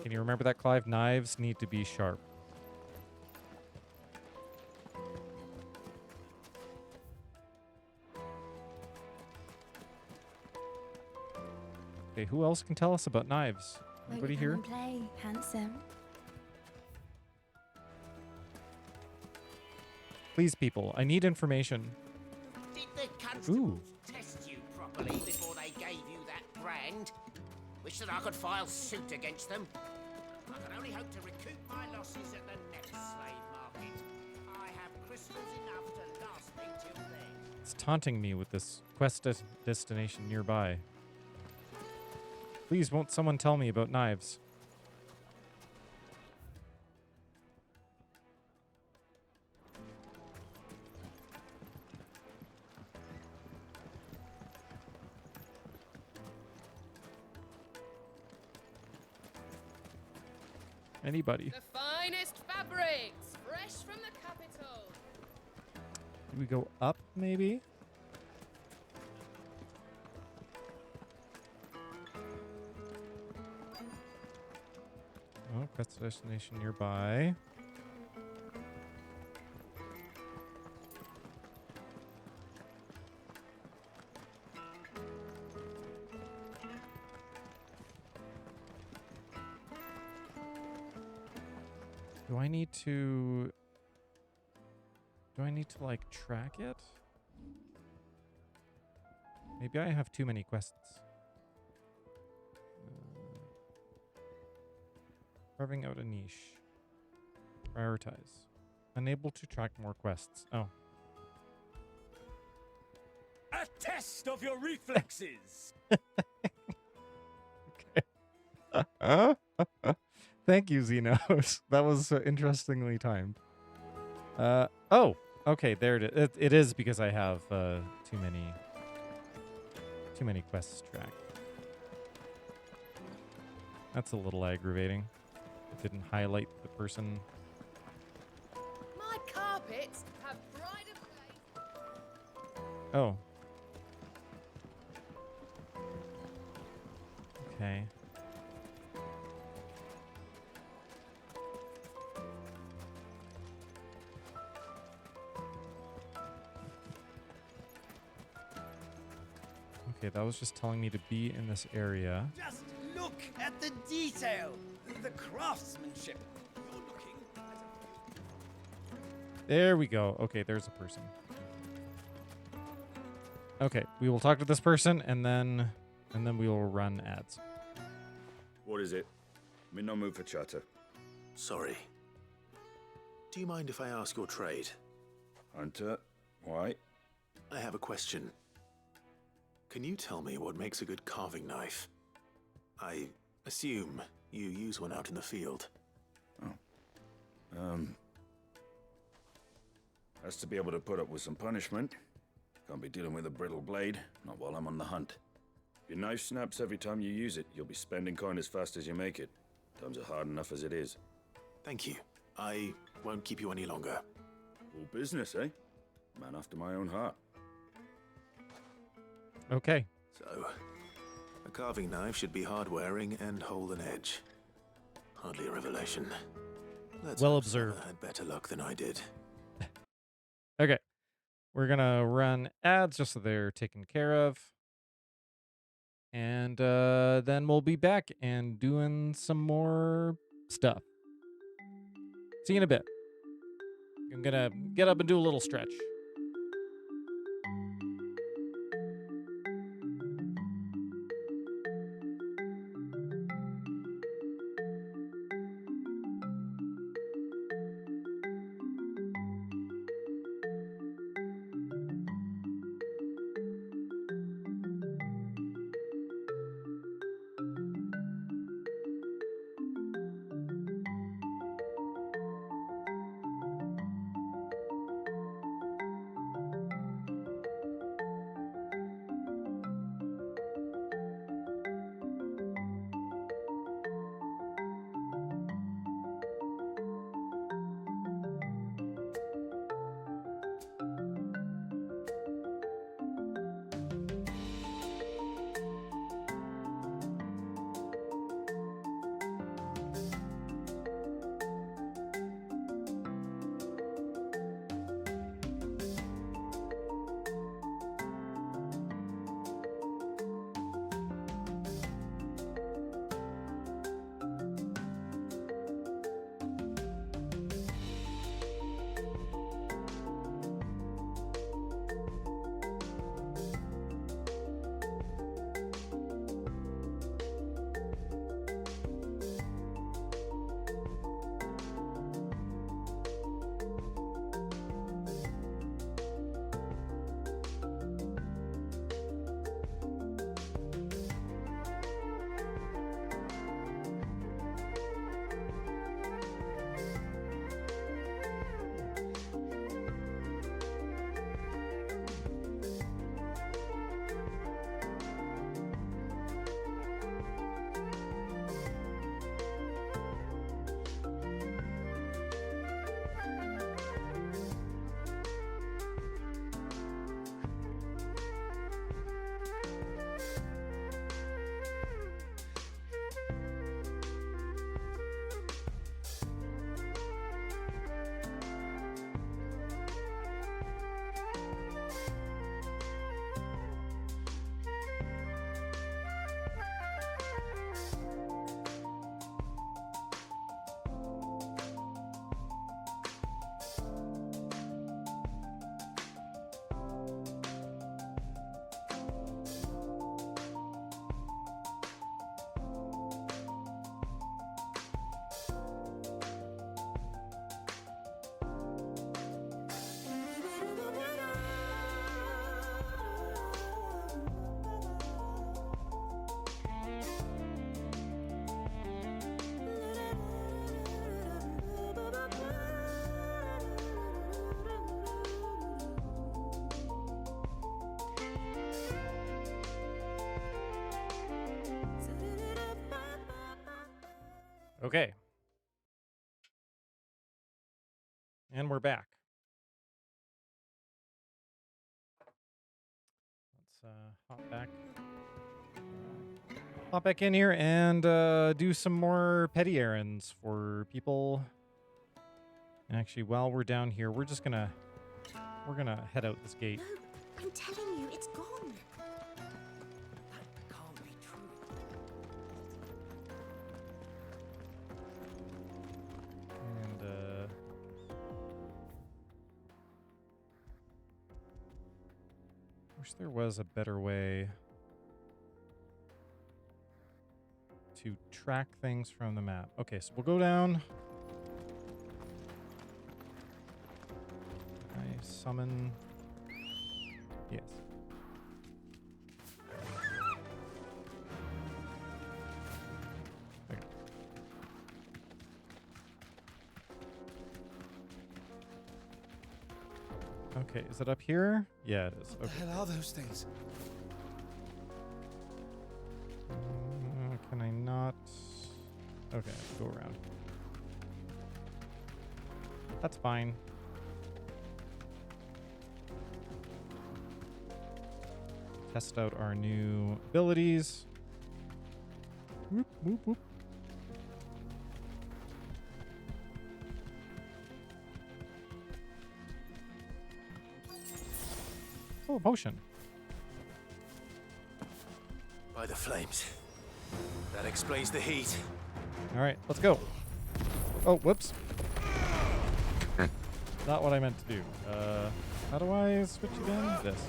Can you remember that, Clive? Knives need to be sharp. Okay, who else can tell us about knives? Anybody here? Play, handsome. Please, people, I need information. Did the constables Ooh. test you properly before they gave you that brand? Wish that I could file suit against them. I can only hope to recoup my losses at the next slave market. I have crystals enough to last me till then. It's taunting me with this quest destination nearby. Please, won't someone tell me about knives? Anybody? The finest fabrics, fresh from the capital. Do we go up, maybe? Oh, quest destination nearby. Do I need to like track it? Maybe I have too many quests. Carving out a niche. Prioritize. Unable to track more quests. Oh. A test of your reflexes. Okay. Thank you, Xenos. That was interestingly timed. Oh, okay, there it is. It is because I have too many quests tracked. That's a little aggravating. It didn't highlight the person. My carpets have bridal places. Oh. Okay. Okay, that was just telling me to be in this area. Just look at the detail, the craftsmanship. You're looking at There we go. Okay, there's a person. Okay, we will talk to this person and then we will run ads. What is it? I'm in no mood for chatter. Sorry. Do you mind if I ask your trade? Hunter, why? I have a question. Can you tell me what makes a good carving knife? I assume you use one out in the field. Has to be able to put up with some punishment. Can't be dealing with a brittle blade, not while I'm on the hunt. If your knife snaps every time you use it, you'll be spending coin as fast as you make it. Times are hard enough as it is. Thank you. I won't keep you any longer. All business, eh? Man after my own heart. Okay. So, A carving knife should be hard-wearing and hold an edge. Hardly a revelation. Let's Well hope Summer observed. had better luck than I did. Okay. We're going to run ads just so they're taken care of. And then we'll be back and doing some more stuff. See you in a bit. I'm going to get up and do a little stretch. Okay. And we're back. Let's hop back in here and do some more petty errands for people. And actually, while we're down here, we're gonna head out this gate. No, I'm telling you, it's gone. That can't be true. And wish there was a better way to track things from the map. Okay, so we'll go down. I summon. Yes. Okay. Okay, is it up here? Yeah, it is. What the hell are those things? Can I not? Okay, go around. That's fine. Test out our new abilities. Whoop, whoop, whoop. Oh, a potion. By the flames. That explains the heat. All right, let's go. Oh, whoops. Not what I meant to do. How do I switch again? This.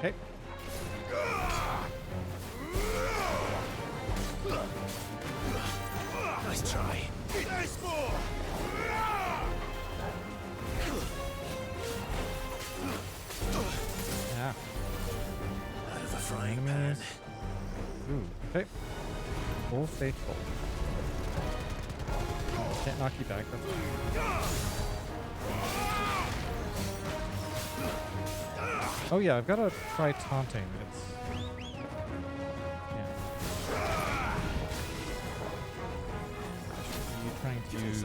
Okay. Nice try. Nice more! Yeah. Out of the frying pan. Ooh, okay. Full faithful. Can't knock you back. That's fine. Oh yeah, I've got to try taunting. It's you trying to use.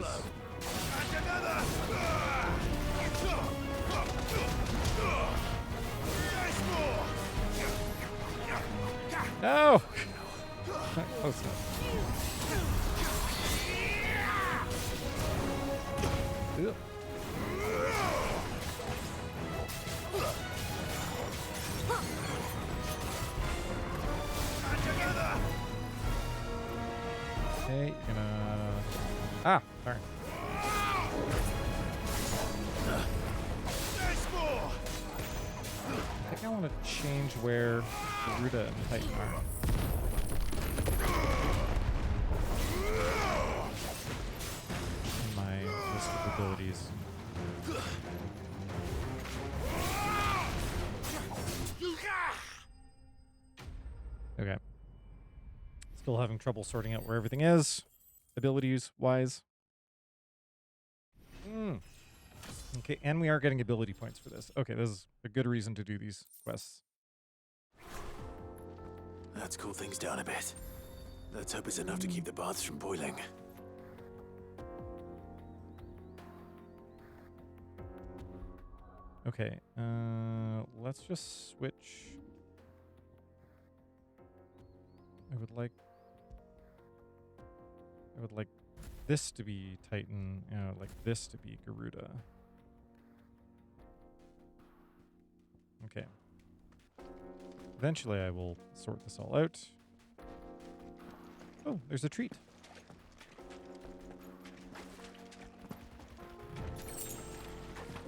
No. Not close enough. Ugh. Okay, you're gonna. Ah, darn. I think I want to change where Garuda and Titan are. In my list of abilities. Okay. Still having trouble sorting out where everything is, abilities wise. Okay, and we are getting ability points for this. Okay, this is a good reason to do these quests. Let's cool things down a bit. Let's hope it's enough to keep the baths from boiling. Okay, let's just switch. I would like this to be Titan, like this to be Garuda. Okay. Eventually I will sort this all out. Oh, there's a treat.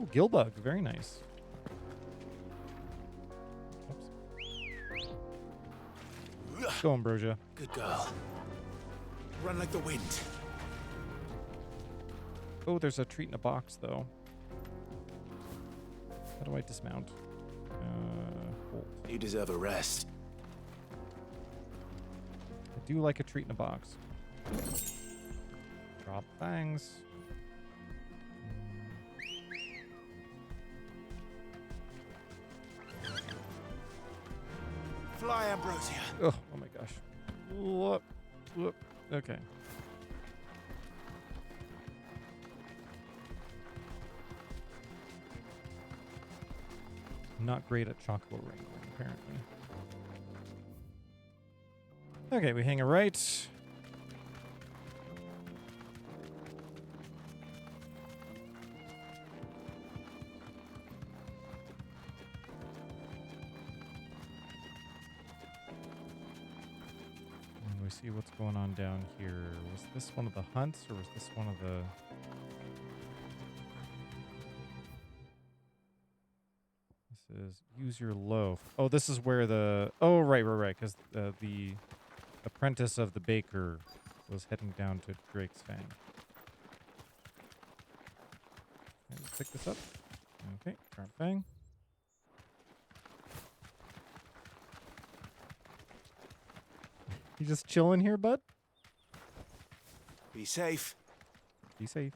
Oh, Gilbug, very nice. Oops. Go, Ambrosia. Good girl. Run like the wind. Oh, there's a treat in a box, though. How do I dismount? Hold. You deserve a rest. I do like a treat in a box. Drop fangs. Fly, Ambrosia. Oh my gosh. Whoop. Whoop. Okay. Not great at chocolate wrangling, apparently. Okay, we hang a right. And we see what's going on down here. Was this one of the hunts, or was this one of the... Is use your loaf. Oh, this is where the... Oh, right, because the apprentice of the baker was heading down to Drake's Fang. Okay, let's pick this up. Okay, Sharp Fang. You just chilling here, bud? Be safe. Be safe.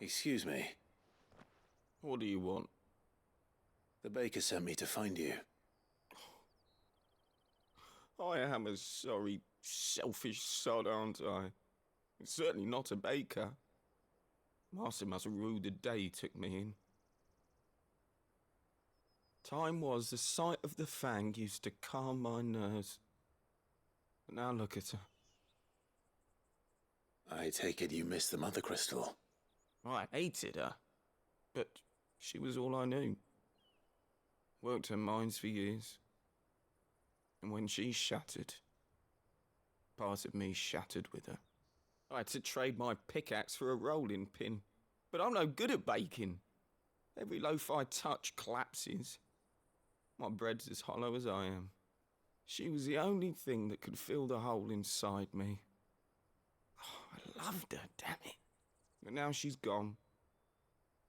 Excuse me. What do you want? The baker sent me to find you. I am a sorry, selfish sod, aren't I? Certainly not a baker. Master must rue the day he took me in. Time was the sight of the fang used to calm my nerves. But now look at her. I take it you missed the mother crystal. I hated her, but she was all I knew. Worked her mines for years. And when she shattered, part of me shattered with her. I had to trade my pickaxe for a rolling pin, but I'm no good at baking. Every loaf I touch collapses. My bread's as hollow as I am. She was the only thing that could fill the hole inside me. Oh, I loved her, damn it. But now she's gone.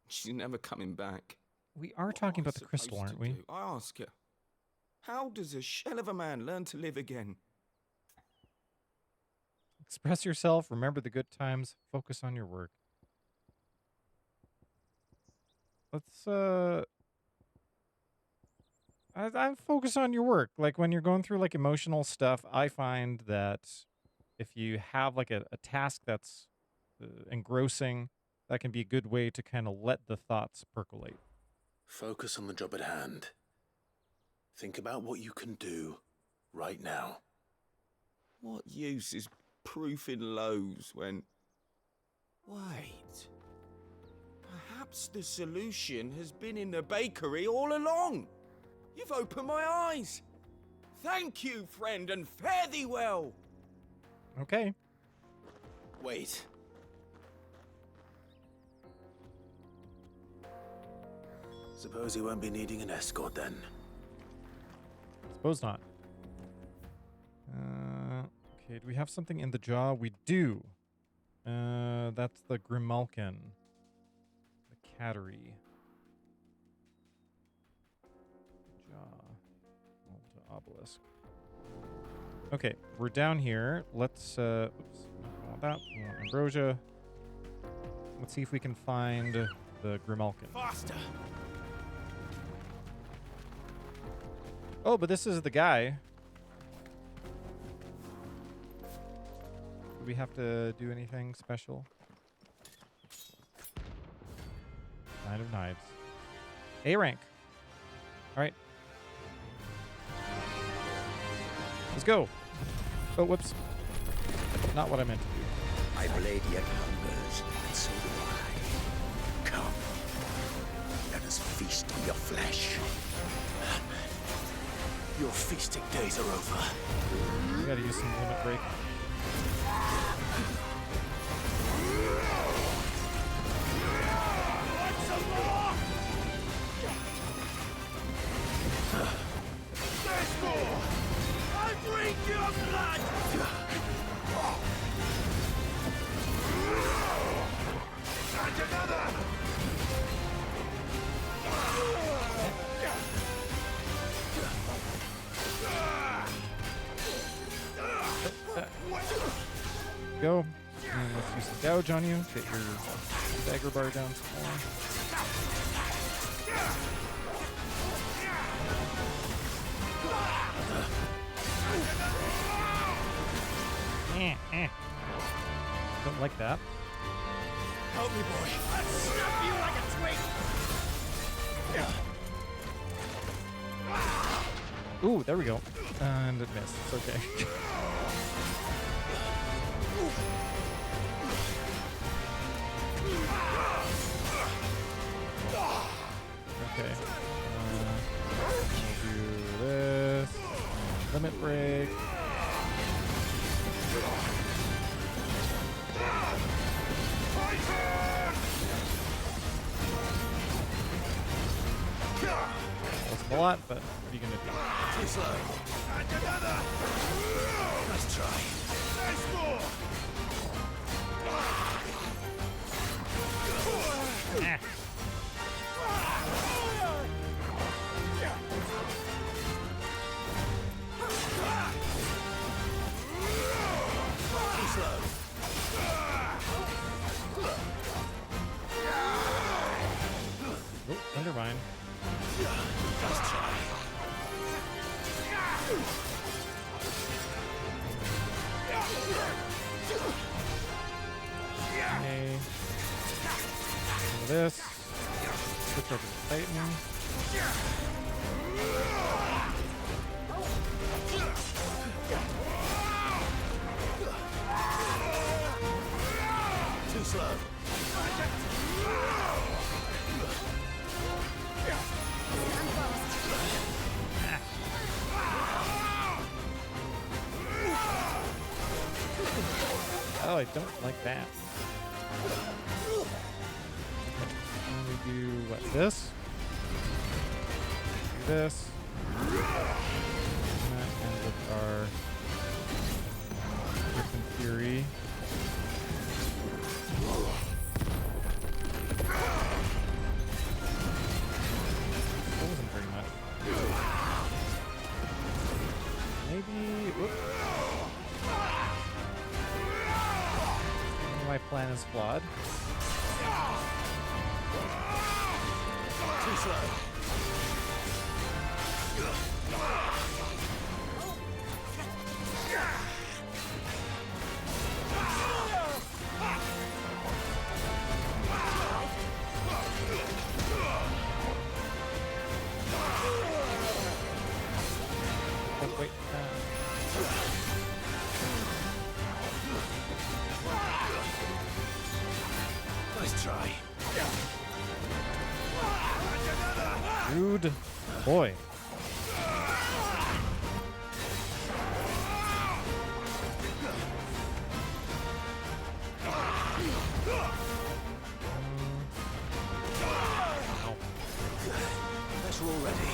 She's never coming back. We are talking about the crystal, aren't we? I ask her, how does a shell of a man learn to live again? Express yourself, remember the good times, focus on your work. Let's, I'm focused on your work. Like, when you're going through, like, emotional stuff, I find that if you have, like, a task that's engrossing, that can be a good way to kind of let the thoughts percolate. Focus on the job at hand. Think about what you can do right now. What use is proofing loaves when... Wait. Perhaps the solution has been in the bakery all along. You've opened my eyes. Thank you, friend, and fare thee well. Okay. Wait. Suppose you won't be needing an escort then. Suppose not. Okay, do we have something in the jaw? We do. That's the Grimalkin. The cattery. Jaw. Old obelisk. Okay, we're down here. Let's, oops, not want that. We want ambrosia. Let's see if we can find the Grimalkin. Faster! Oh, but this is the guy. Do we have to do anything special? Knight of Knives. A rank. All right. Let's go. Oh, whoops. Not what I meant to do. My blade yet hungers, and so do I. Come, let us feast on your flesh. Your feasting days are over. We gotta use some limit break. There's more! I drink your blood! And another! Go. And let's use the gouge on you. Get your dagger bar down some more. Don't like that. Help me, boy. I'll snap you like a twig! Ooh, there we go. And it missed. It's okay. Okay. We'll do this. Limit break. Wasn't a lot, but what are you gonna do? Too slow. And another! Nice try. Nice more! Too slow. Never mind. Let's try. Okay. Some of this. Switch over to Titan. Too slow. Oh, I don't like that. Let me do what? This? Do this. And that ends with our Griffin Fury. That wasn't very much. Maybe. Whoop. My plan is flawed. Too slow. Oh, wait. Nice try. Rude boy. Guess we're all ready.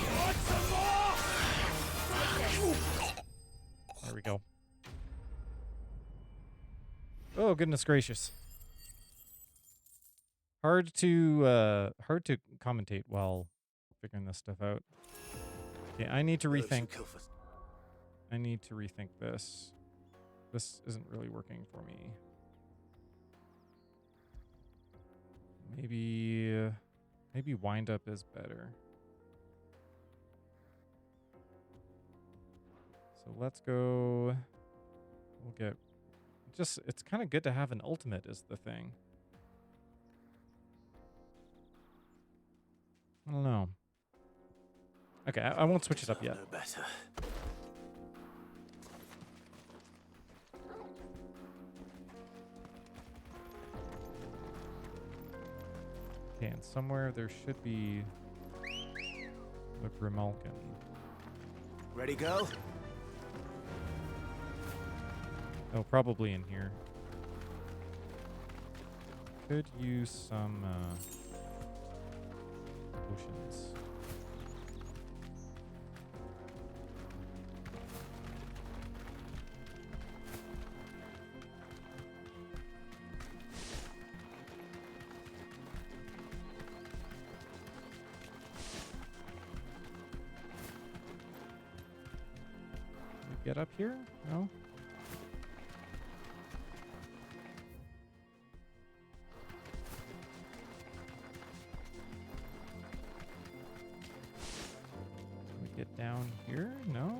There we go. Oh, goodness gracious. Hard to commentate while figuring this stuff out. Okay, I need to rethink. I need to rethink this. This isn't really working for me. Maybe wind up is better. So let's go. We'll get. It's kind of good to have an ultimate is the thing. I don't know. Okay, I won't switch it up yet. No better. Okay, and somewhere there should be the Grimalkin. Ready, go? Oh, probably in here. Could use some potions. Can we get up here? No? Get down here? No?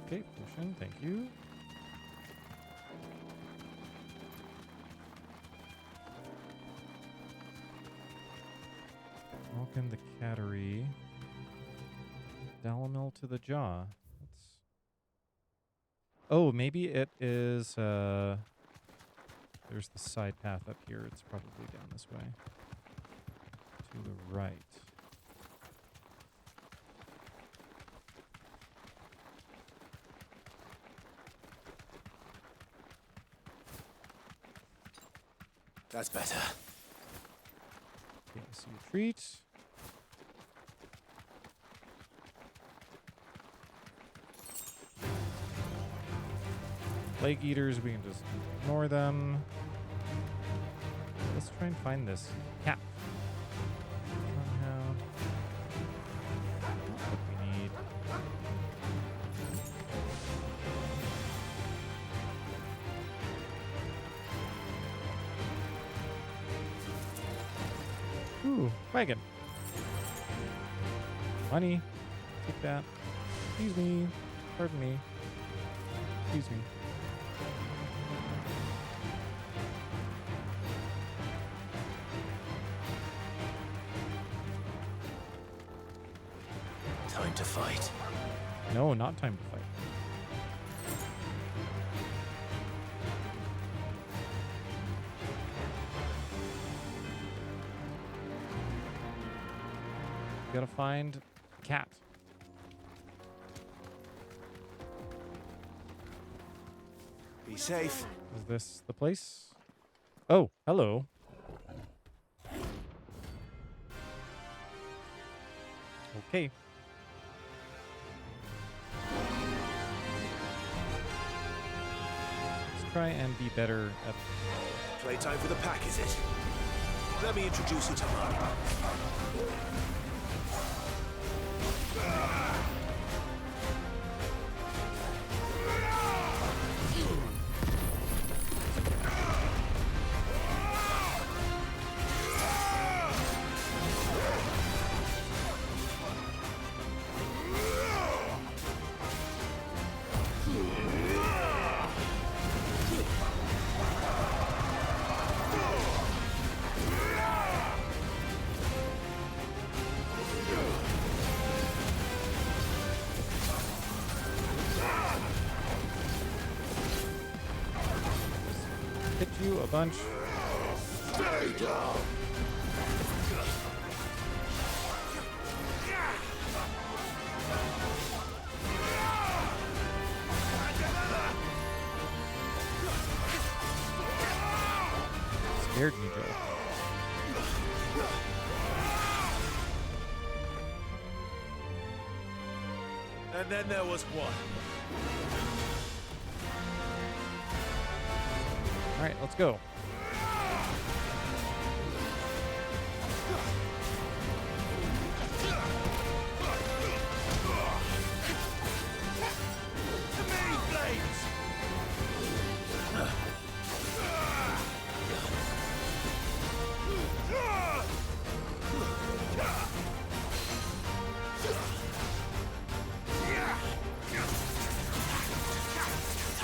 Okay, potion, thank you. Welcome the Cattery. Dalamil to the jaw. Oh, maybe it is, there's the side path up here. It's probably down this way. To the right. That's better. Okay, so you treat. Plague eaters, we can just ignore them. Let's try and find this cap. Somehow. Not what we need. Wagon. Money. Take that. Excuse me. Pardon me. Excuse me. Time to fight. No, not time to fight. Gotta find cat. Be safe. Is this the place? Oh, hello. Okay. Let's try and be better at... Playtime for the pack, is it? Let me introduce you to mine. Hit you a bunch. Stay down. Scared me, Joe. And then there was one. All right, let's go.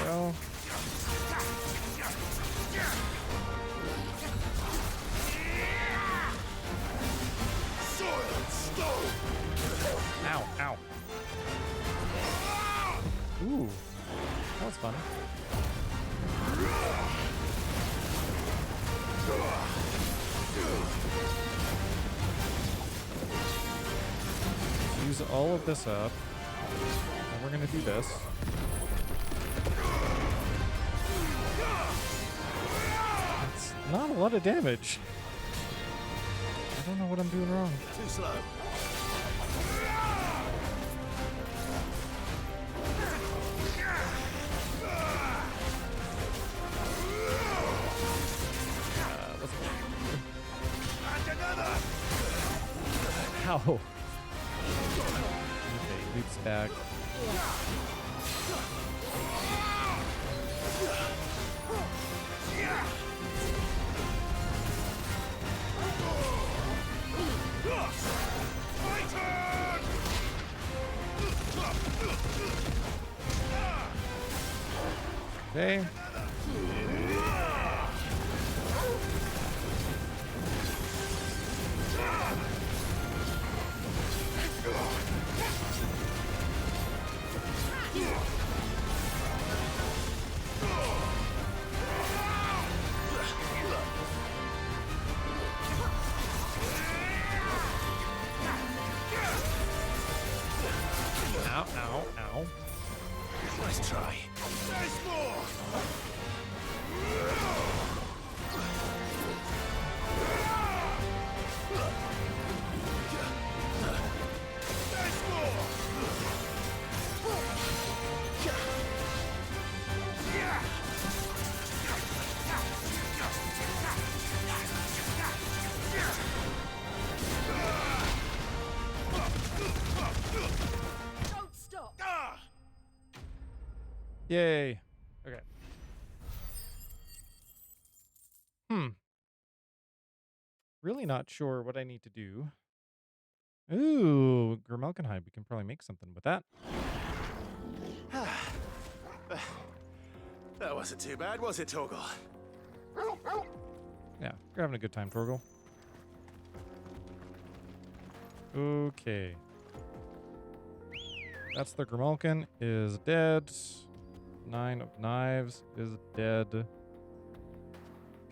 Go. Ow, ow. Ooh, that was fun. Use all of this up. And we're gonna do this. It's not a lot of damage. I don't know what I'm doing wrong. Too slow. Ow. Okay, leaps back. Okay. Ow, ow, ow. Nice try. There's more. Don't stop! Yay. Okay. Really not sure what I need to do. Ooh, Grimelkenhide. We can probably make something with that. That wasn't too bad, was it, Torgal? Yeah, you're having a good time, Torgal. Okay. That's the Grimalkin is dead. 9 of Knives is dead.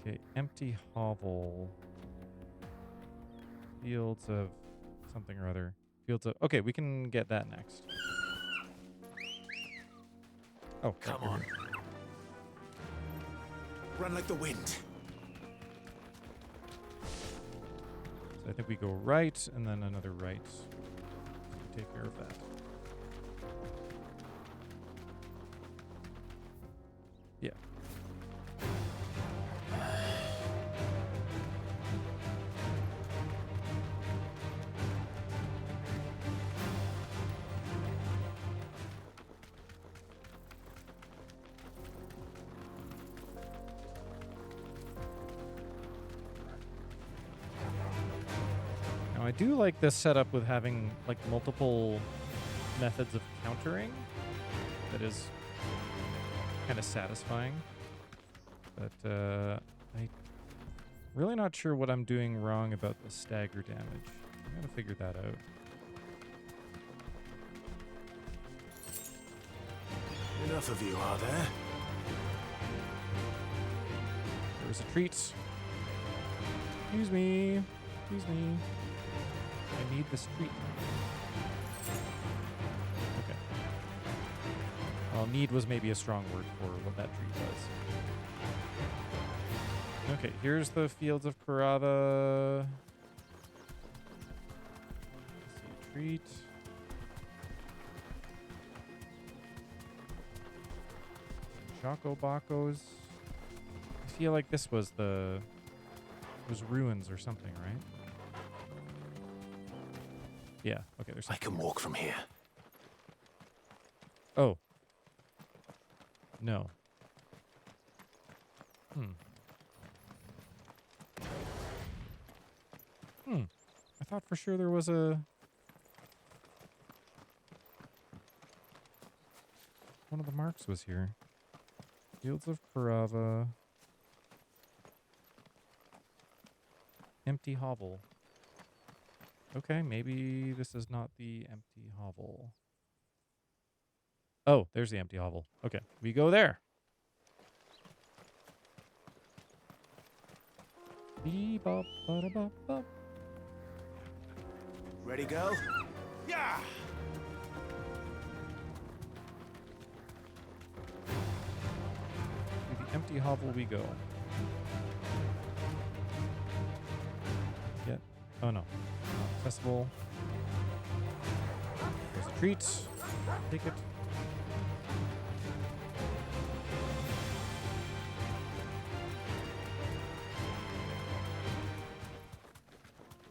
Okay, Empty Hovel. Fields of something or other. Fields of... Okay, we can get that next. Oh, come on. Run like the wind. So I think we go right and then another right. Take care of that. Yeah. Now I do like this setup with having like multiple methods of countering. That is kind of satisfying. But I'm really not sure what I'm doing wrong about the stagger damage. I gotta figure that out. Enough of you, are there? There's a treat. Excuse me. Excuse me. I need this treat. Okay. Well, need was maybe a strong word for what that treat was. Okay, here's the Fields of Karava. Let's see, treat. Choco Bacos. I feel like this was was ruins or something, right? Yeah, okay, there's I can walk from here. Oh. No. I thought for sure there was one of the marks was here. Fields of Karava. Empty hovel. Okay, maybe this is not the empty hovel. Oh, there's the empty hovel. Okay, we go there. Bee-bop, ba-da-bop-bop. Ready, go? Yeah! To the empty hovel we go. Get. Oh no. Festival. There's a treat. Take it.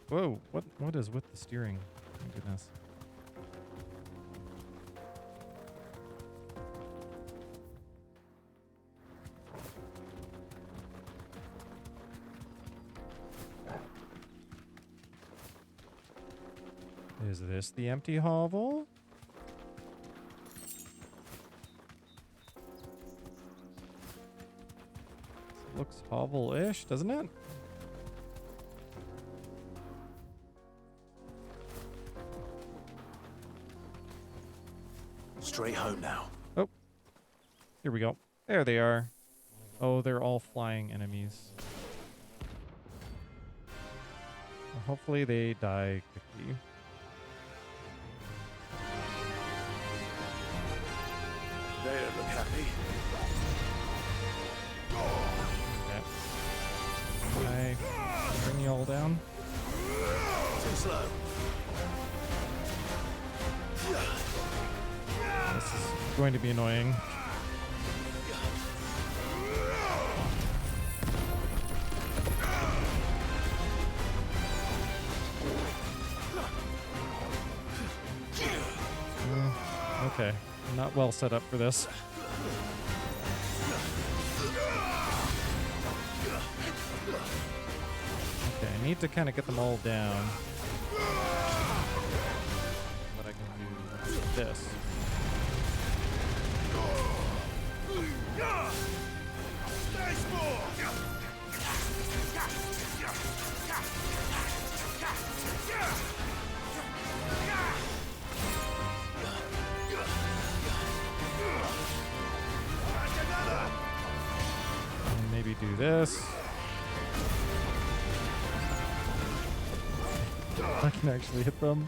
Whoa, what is with the steering? My goodness. Is this the empty hovel? Looks hovel-ish, doesn't it? Straight home now. Oh. Here we go. There they are. Oh, they're all flying enemies. Well, hopefully they die quickly. They don't look happy. Okay. I bring you all down. Too slow. This is going to be annoying. Okay, I'm not well set up for this. Okay, I need to kind of get them all down. But I can do this. And maybe do this. I can actually hit them.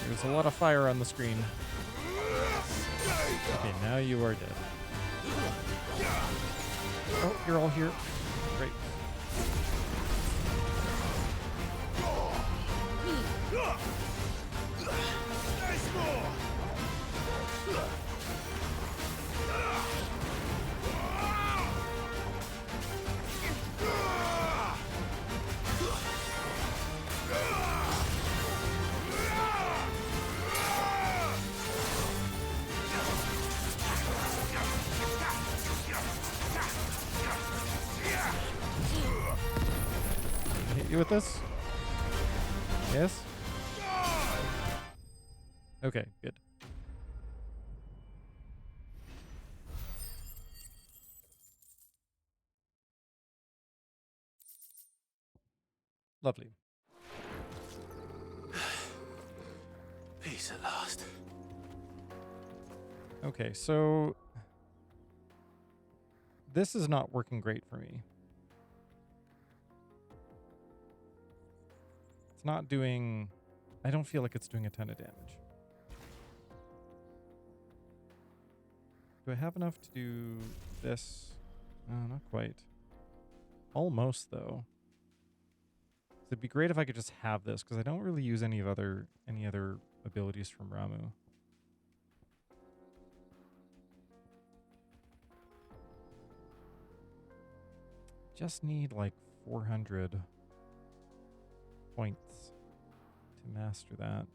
There's a lot of fire on the screen. Okay, now you are dead. Oh, you're all here. Great. Hit you with this? Yes? Okay, good. Lovely. Peace at last. Okay, so this is not working great for me. It's not doing... I don't feel like it's doing a ton of damage. Do I have enough to do this? Not quite. Almost, though. It'd be great if I could just have this, because I don't really use any other abilities from Ramu. Just need like 400 points to master that.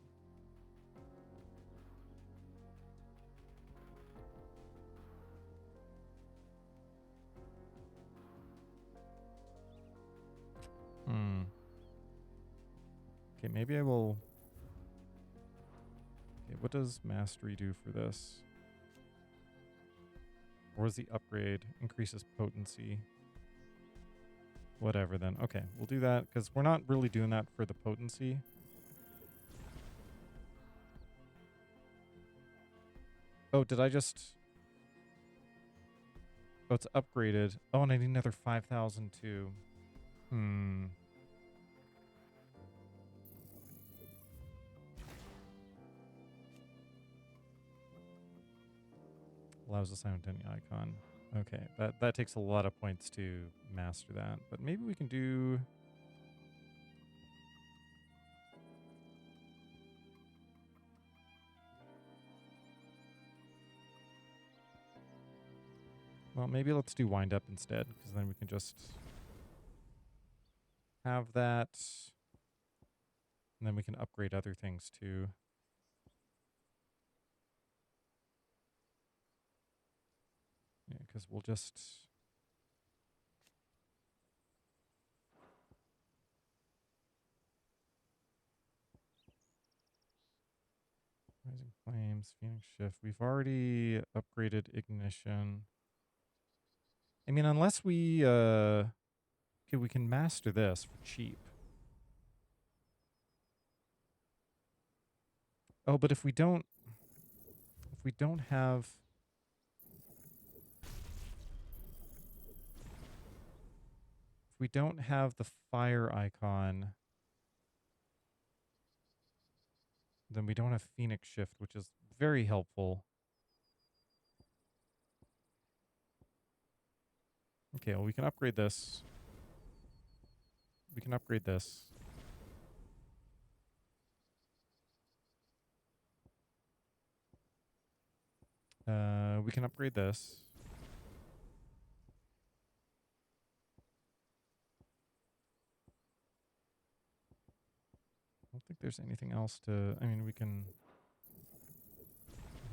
Okay, maybe I will... Okay, what does mastery do for this? Or is the upgrade increases potency? Whatever then. Okay, we'll do that because we're not really doing that for the potency. Oh, did I just... Oh, it's upgraded. Oh, and I need another 5,000 too. Allows a simultaneous icon. Okay, that takes a lot of points to master that. But maybe we can do... Well, maybe let's do wind up instead, because then we can just have that. And then we can upgrade other things too. Yeah, because we'll just... Rising Flames, Phoenix Shift. We've already upgraded Ignition. I mean, unless we... okay, we can master this for cheap. Oh, but if we don't... If we don't have... If we don't have the fire icon... Then we don't have Phoenix Shift, which is very helpful. Okay, well, we can upgrade this. We can upgrade this. We can upgrade this. there's anything else to... I mean, we can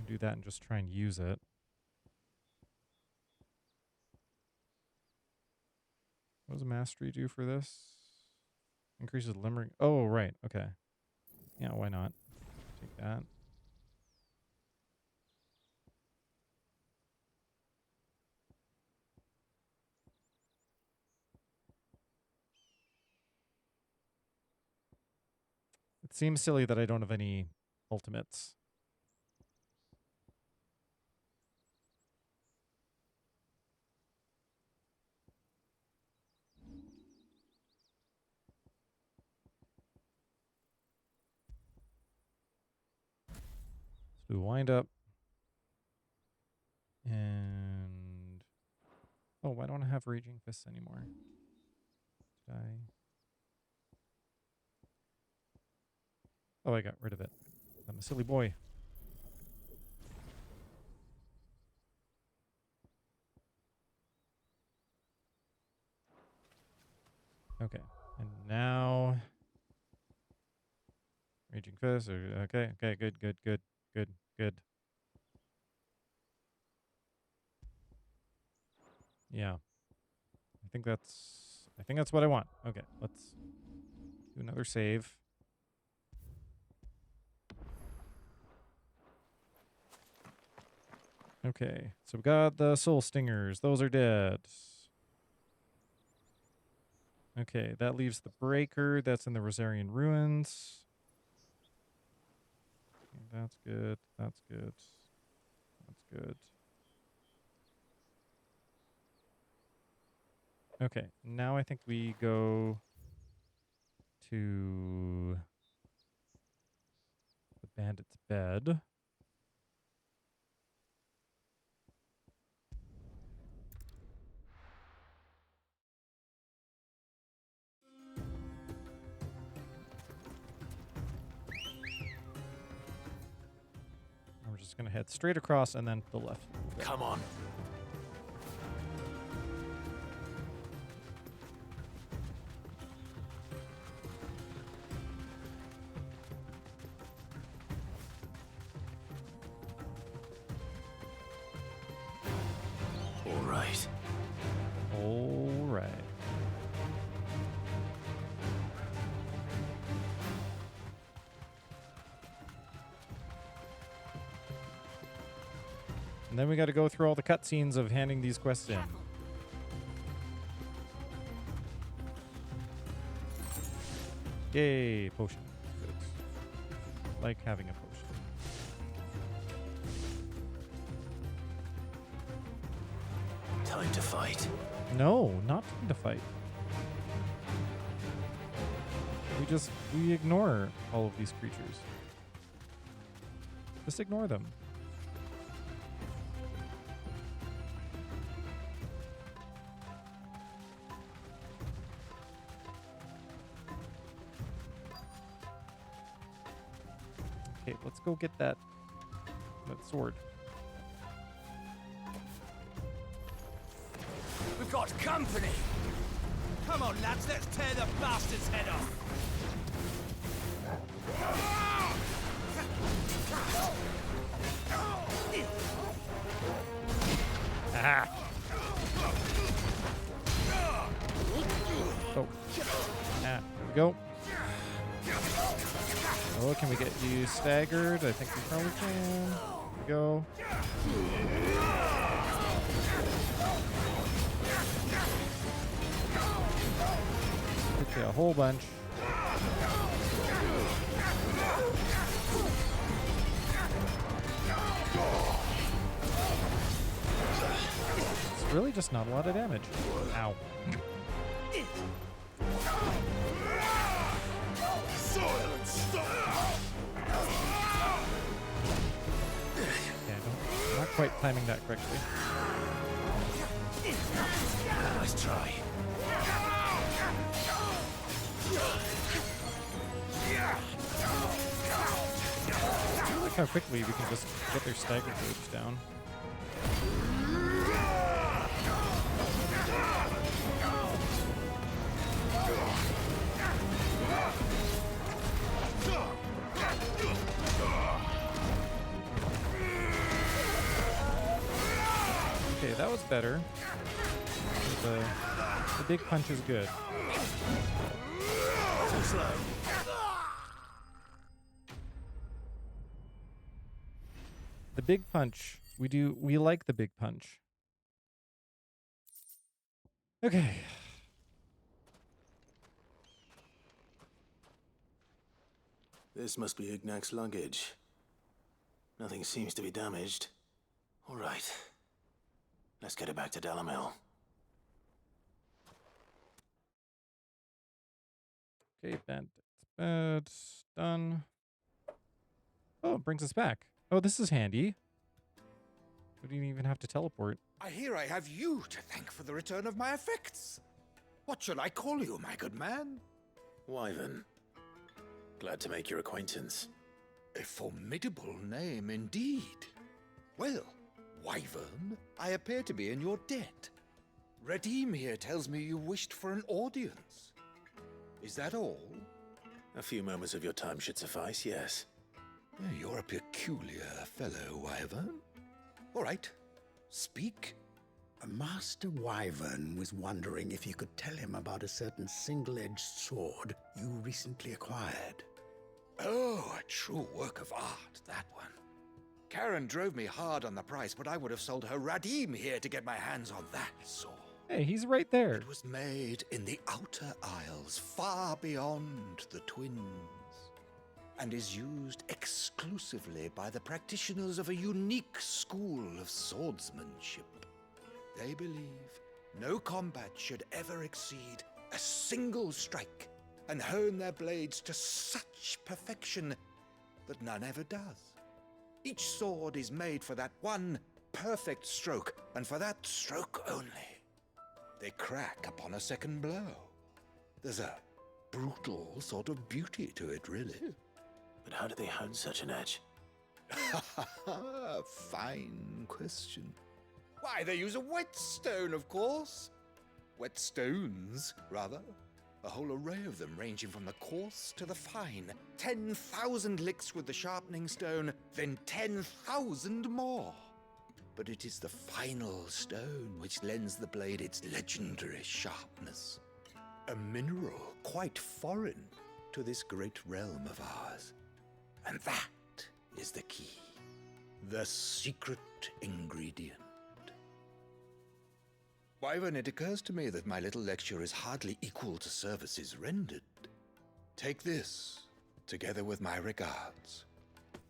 do that and just try and use it. What does mastery do for this? Increases limbering. Oh, right. Okay. Yeah, why not? Take that. It seems silly that I don't have any ultimates. So we wind up. And... Oh, why don't I have Raging Fists anymore? Did I... Oh, I got rid of it. I'm a silly boy. Okay. And now... Raging Fist. Okay, okay, good. Yeah. I think that's what I want. Okay, let's do another save. Okay, so we got the soul stingers. Those are dead. Okay, that leaves the breaker. That's in the Rosarian ruins. Okay, that's good. That's good. That's good. Okay, now I think we go to the bandit's bed. And we're just going to head straight across and then to the left. Okay. Come on. All right. And then we got to go through all the cutscenes of handing these quests in. Yay, potion. Good. Like having a potion. Time to fight. No, not time to fight. We ignore all of these creatures. Just ignore them. Okay, let's go get that sword. We've got company! Come on, lads, let's tear the bastard's head off! Aha! Oh. There we go. Oh, can we get you staggered? I think we probably can. There we go. Okay, a whole bunch. It's really just not a lot of damage. Ow. I'm not quite timing that correctly. Nice try. Look how quickly we can just get their stagger gauge down. that was better. The big punch is good. Too slow. The big punch. We like the big punch. Okay. This must be Ignac's luggage. Nothing seems to be damaged. All right. Let's get it back to Dalamil. Okay, bad. Done. Oh, it brings us back. Oh, this is handy. We didn't even have to teleport. I hear I have you to thank for the return of my effects. What shall I call you, my good man? Wyvern. Glad to make your acquaintance. A formidable name indeed. Well, Wyvern, I appear to be in your debt. Redeem here tells me you wished for an audience. Is that all? A few moments of your time should suffice, yes. You're a peculiar fellow, Wyvern. All right, speak. Master Wyvern was wondering if you could tell him about a certain single-edged sword you recently acquired. Oh, a true work of art, that one. Karen drove me hard on the price, but I would have sold her Radim here to get my hands on that sword. Hey, he's right there. It was made in the Outer Isles, far beyond the Twins, and is used exclusively by the practitioners of a unique school of swordsmanship. They believe no combat should ever exceed a single strike, and hone their blades to such perfection that none ever does. Each sword is made for that one perfect stroke, and for that stroke only. They crack upon a second blow. There's a brutal sort of beauty to it, really. But how do they hone such an edge? Fine question. Why, they use a whetstone, of course. Whetstones, rather. A whole array of them, ranging from the coarse to the fine. 10,000 licks with the sharpening stone, then 10,000 more. But it is the final stone which lends the blade its legendary sharpness. A mineral quite foreign to this great realm of ours. And that is the key. The secret ingredient. Wyvern, it occurs to me that my little lecture is hardly equal to services rendered. Take this, together with my regards.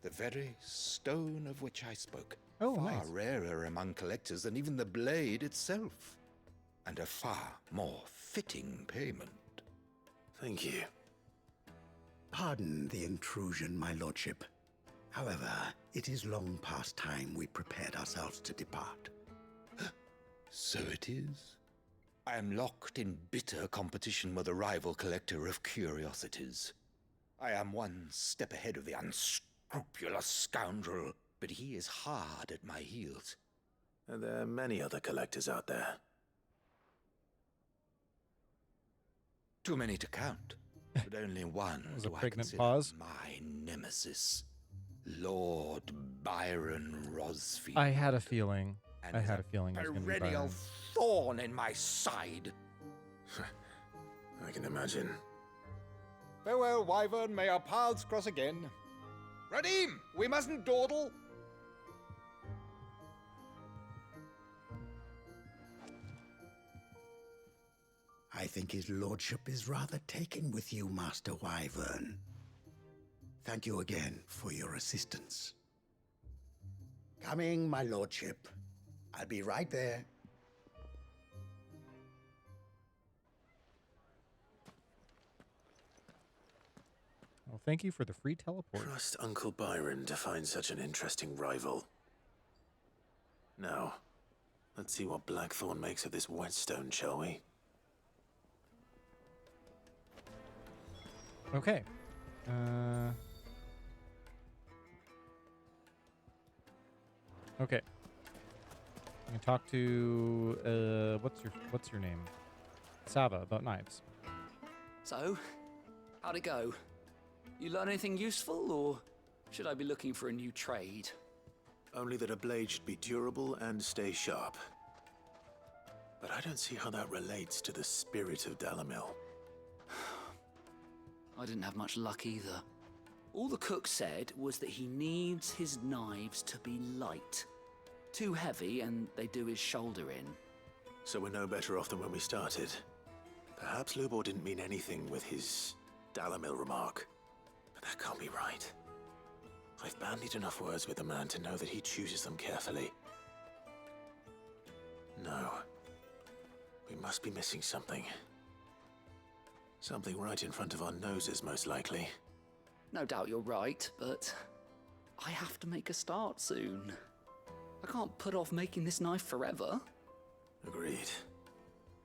The very stone of which I spoke. Oh, far nice. rarer among collectors than even the blade itself. And a far more fitting payment. Thank you. Pardon the intrusion, my lordship. However, it is long past time we prepared ourselves to depart. So it is. I am locked in bitter competition with a rival collector of curiosities. I am one step ahead of the unscrupulous scoundrel, but he is hard at my heels. And there are many other collectors out there. Too many to count, but only one was a do I pregnant consider pause. my nemesis, Lord Byron Rosfield. I had a feeling. And I is had a feeling it was going to be perennial Byron. thorn in my side. I can imagine. Farewell, Wyvern. May our paths cross again. Radim, we mustn't dawdle. I think his lordship is rather taken with you, Master Wyvern. Thank you again for your assistance. Coming, my lordship. I'll be right there. Well, thank you for the free teleport. Trust Uncle Byron to find such an interesting rival. Now, let's see what Blackthorn makes of this whetstone, shall we? Okay. Okay. I can talk to what's your name? Saba about knives. So, how'd it go? You learn anything useful, or should I be looking for a new trade? Only that a blade should be durable and stay sharp. But I don't see how that relates to the spirit of Dalamil. I didn't have much luck either. All the cook said was that he needs his knives to be light. Too heavy and they do his shoulder in. So we're no better off than when we started. Perhaps Lubor didn't mean anything with his Dalamil remark. But that can't be right. I've bandied enough words with the man to know that he chooses them carefully. No. We must be missing something. Something right in front of our noses, most likely. No doubt you're right, but I have to make a start soon. I can't put off making this knife forever. Agreed.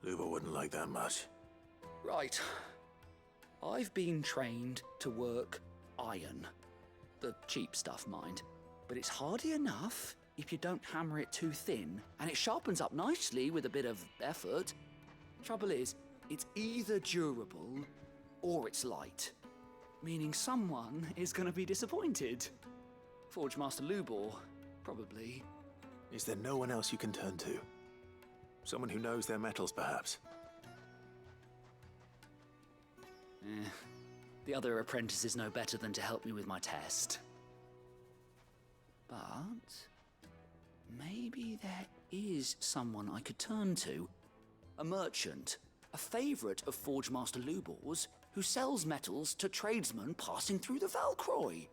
Lubor wouldn't like that much. Right. I've been trained to work iron. The cheap stuff, mind. But it's hardy enough if you don't hammer it too thin, and it sharpens up nicely with a bit of effort. Trouble is, it's either durable or it's light. Meaning someone is going to be disappointed. Forge Master Lubor, probably. Is there no one else you can turn to? Someone who knows their metals, perhaps? The other apprentices know better than to help me with my test. But maybe there is someone I could turn to. A merchant, a favourite of Forge Master Lubor's, who sells metals to tradesmen passing through the Valcroy.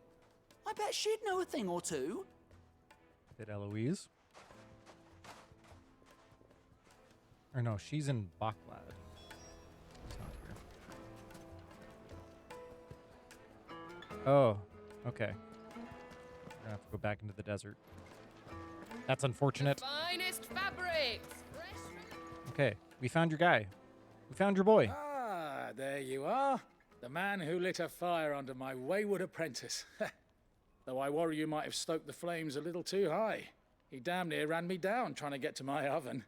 I bet she'd know a thing or two. Did Eloise? Or no, she's in Baklad. It's not here. Oh, okay. We're gonna have to go back into the desert. That's unfortunate. Finest fabrics. Okay, we found your guy. We found your boy. Ah, there you are. The man who lit a fire under my wayward apprentice. Though I worry you might have stoked the flames a little too high. He damn near ran me down trying to get to my oven.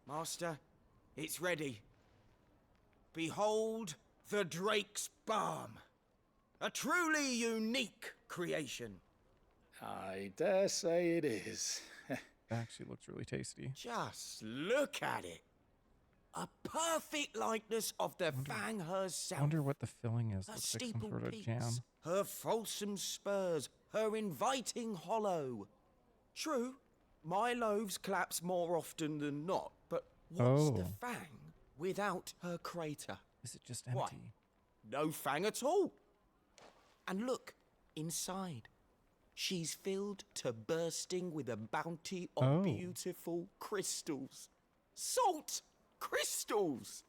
Master, it's ready. Behold the Drake's Balm. A truly unique creation. I dare say it is. Actually looks really tasty. Just look at it. A perfect likeness of the Fang herself. I wonder what the filling is. Her Looks like some steeple sort of peaks, jam. her fulsome spurs, her inviting hollow. True, my loaves collapse more often than not, but what's the Fang without her crater? Is it just empty? Why, no Fang at all. And look, inside. She's filled to bursting with a bounty of beautiful crystals. Salt crystals!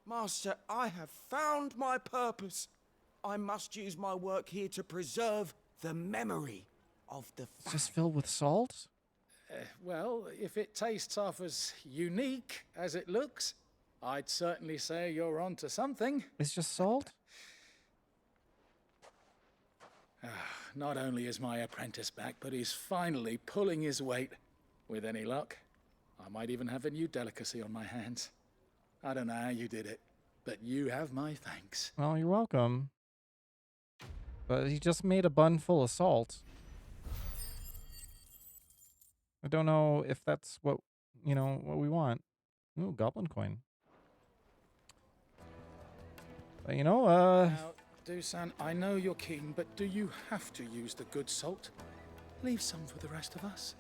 Master, I have found my purpose. I must use my work here to preserve the memory of the Fang. It's just filled with salt? Well, if it tastes half as unique as it looks, I'd certainly say you're onto something. It's just salt? Not only is my apprentice back, but he's finally pulling his weight. With any luck, I might even have a new delicacy on my hands. I don't know how you did it, but you have my thanks. Well, you're welcome. But he just made a bun full of salt. I don't know if that's what, what we want. Ooh, goblin coin. But Now, Dusan, I know you're keen, but do you have to use the good salt? Leave some for the rest of us.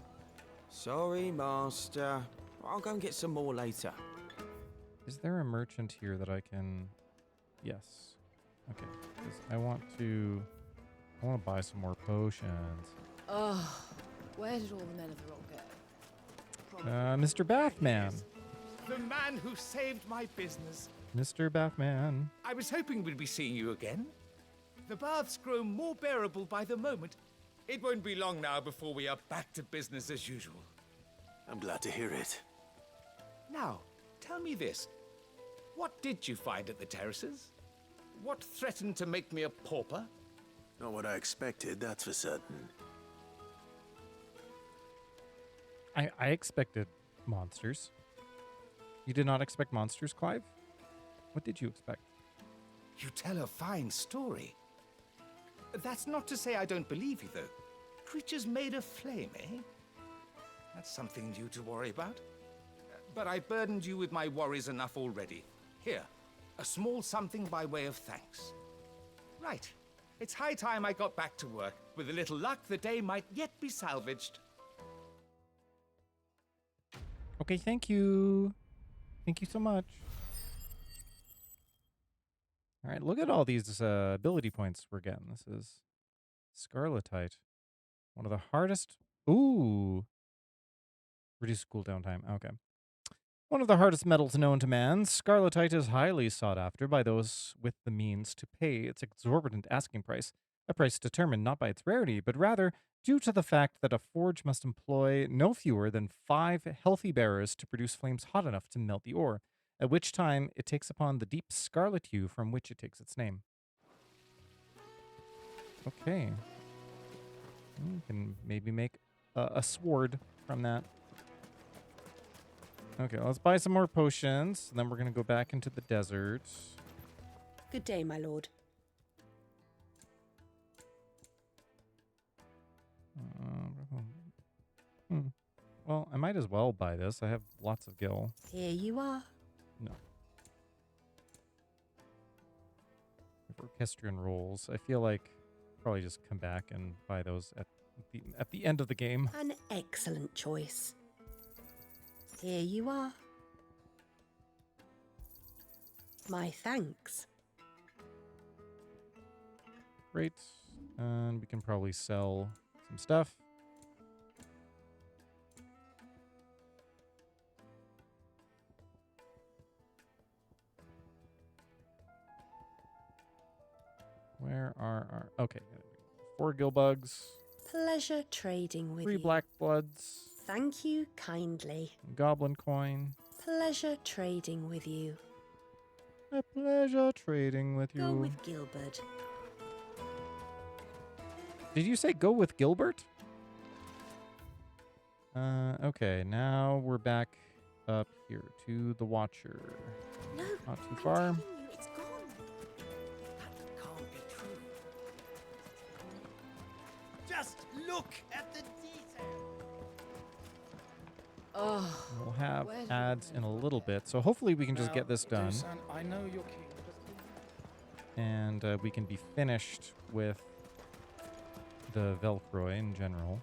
Sorry, Master. I'll go and get some more later. Is there a merchant here that I can... Yes. Okay. 'Cause I want to buy some more potions. Oh, where did all the men of the rock go? Mr. Bathman. The man who saved my business. Mr. Bathman. I was hoping we'd be seeing you again. The baths grow more bearable by the moment. It won't be long now before we are back to business as usual. I'm glad to hear it. Now, tell me this. What did you find at the terraces? What threatened to make me a pauper? Not what I expected, that's for certain. I expected monsters. You did not expect monsters, Clive? What did you expect? You tell a fine story. That's not to say I don't believe you, though. Creatures made of flame, eh? That's something new to worry about. but I burdened you with my worries enough already. Here, a small something by way of thanks. Right. It's high time I got back to work. With a little luck, the day might yet be salvaged. Okay, thank you. Thank you so much. All right, look at all these ability points we're getting. This is Scarletite. One of the hardest... Ooh. Reduce cooldown time. Okay. One of the hardest metals known to man, Scarletite is highly sought after by those with the means to pay its exorbitant asking price, a price determined not by its rarity, but rather due to the fact that a forge must employ no fewer than 5 healthy bearers to produce flames hot enough to melt the ore, at which time it takes upon the deep scarlet hue from which it takes its name. Okay. You can maybe make a sword from that. Okay, let's buy some more potions, and then we're going to go back into the desert. Good day, my lord. Well, I might as well buy this. I have lots of gil. Here you are. No. For orchestrion rolls, I feel like probably just come back and buy those at the end of the game. An excellent choice. Here you are. My thanks. Great. And we can probably sell some stuff. Where are our... Okay. 4 gil bugs. Pleasure trading with 3 you. black bloods. Thank you kindly. Goblin coin. Pleasure trading with you. A pleasure trading with you. Go with Gilbert. Did you say go with Gilbert? Okay, now we're back up here to the Watcher. No, not too far. You, it's gone. That can't be true. Just look at the detail. Oh. We'll have ads in a little bit, so hopefully we can just get this done. Dusan, I know you're keen. And we can be finished with the Velcroy in general.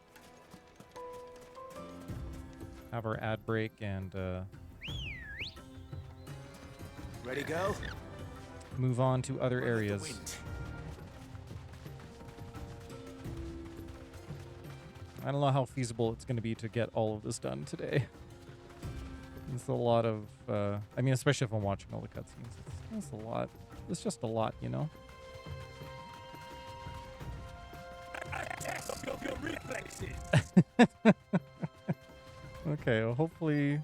Have our ad break and Ready, go? move on to other areas. I don't know how feasible it's going to be to get all of this done today. It's a lot of, I mean, especially if I'm watching all the cutscenes. It's a lot. It's just a lot, you know? Okay, well, hopefully...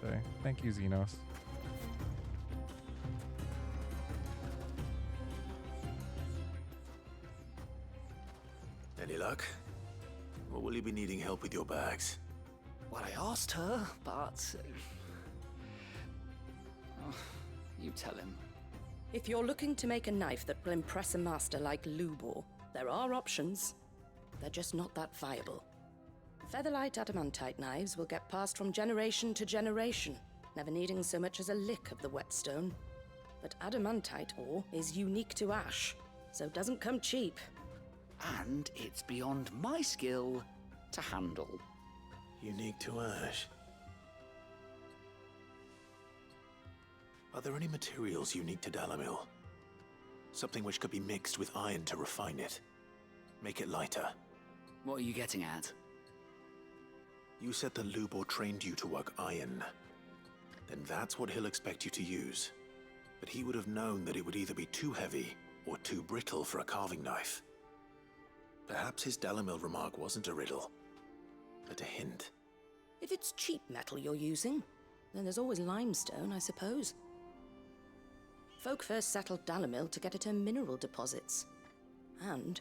Okay, thank you, Xenos. Any luck? Or will you be needing help with your bags? Well, I asked her, but... Oh, you tell him. If you're looking to make a knife that will impress a master like Lubor, there are options. They're just not that viable. Featherlight adamantite knives will get passed from generation to generation, never needing so much as a lick of the whetstone. But adamantite ore is unique to ash, so doesn't come cheap. And it's beyond my skill to handle. Unique to ash. Are there any materials unique to Dalamil? Something which could be mixed with iron to refine it. Make it lighter. What are you getting at? You said that Lubor trained you to work iron. Then that's what he'll expect you to use. But he would have known that it would either be too heavy or too brittle for a carving knife. Perhaps his Dalamil remark wasn't a riddle, but a hint. If it's cheap metal you're using, then there's always limestone, I suppose. Folk first settled Dalamil to get at her mineral deposits. And,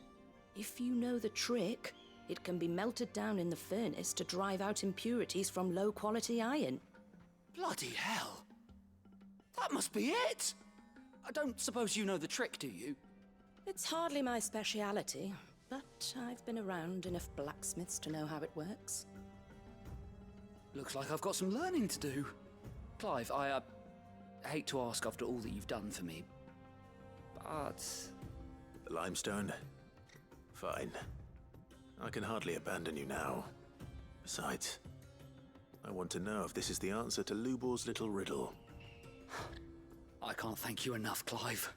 if you know the trick, it can be melted down in the furnace to drive out impurities from low-quality iron. Bloody hell! That must be it! I don't suppose you know the trick, do you? It's hardly my speciality, but I've been around enough blacksmiths to know how it works. Looks like I've got some learning to do. Clive, I hate to ask after all that you've done for me, but... The limestone? Fine. I can hardly abandon you now. Besides, I want to know if this is the answer to Lubor's little riddle. I can't thank you enough, Clive.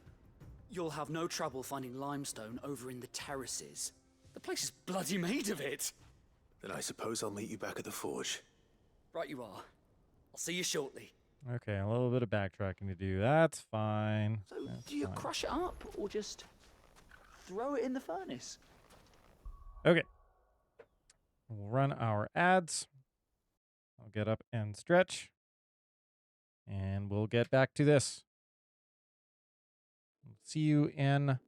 You'll have no trouble finding limestone over in the terraces. The place is bloody made of it. Then I suppose I'll meet you back at the forge. Right you are. I'll see you shortly. Okay, a little bit of backtracking to do. That's fine. So, That's do you fine. crush it up, or just throw it in the furnace? Okay. We'll run our ads. I'll get up and stretch. And we'll get back to this. See you in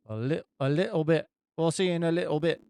a little bit. We'll see you in a little bit.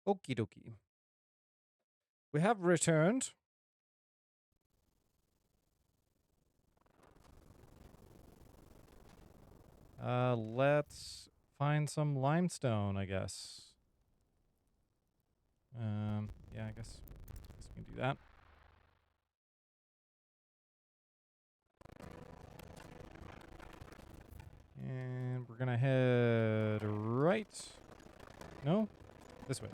Okie dokie. We have returned. Let's find some limestone, I guess. Yeah, I guess we can do that. And we're gonna head right. No? This way.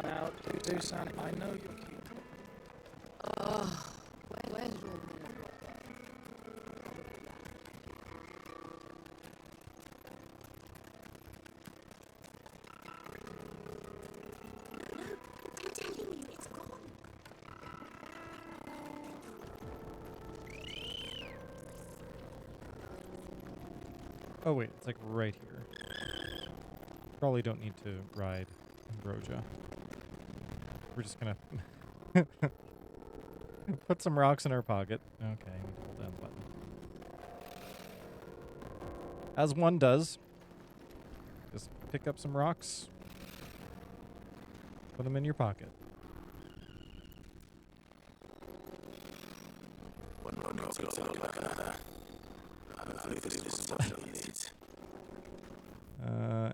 Now, do son, I know you're keen. Oh, where's your Oh wait, it's like right here. Probably don't need to ride Ambrosia. We're just gonna put some rocks in our pocket. Okay, hold down the button. As one does. Just pick up some rocks. Put them in your pocket. One rock needs to look like another. Hopefully this is what he needs.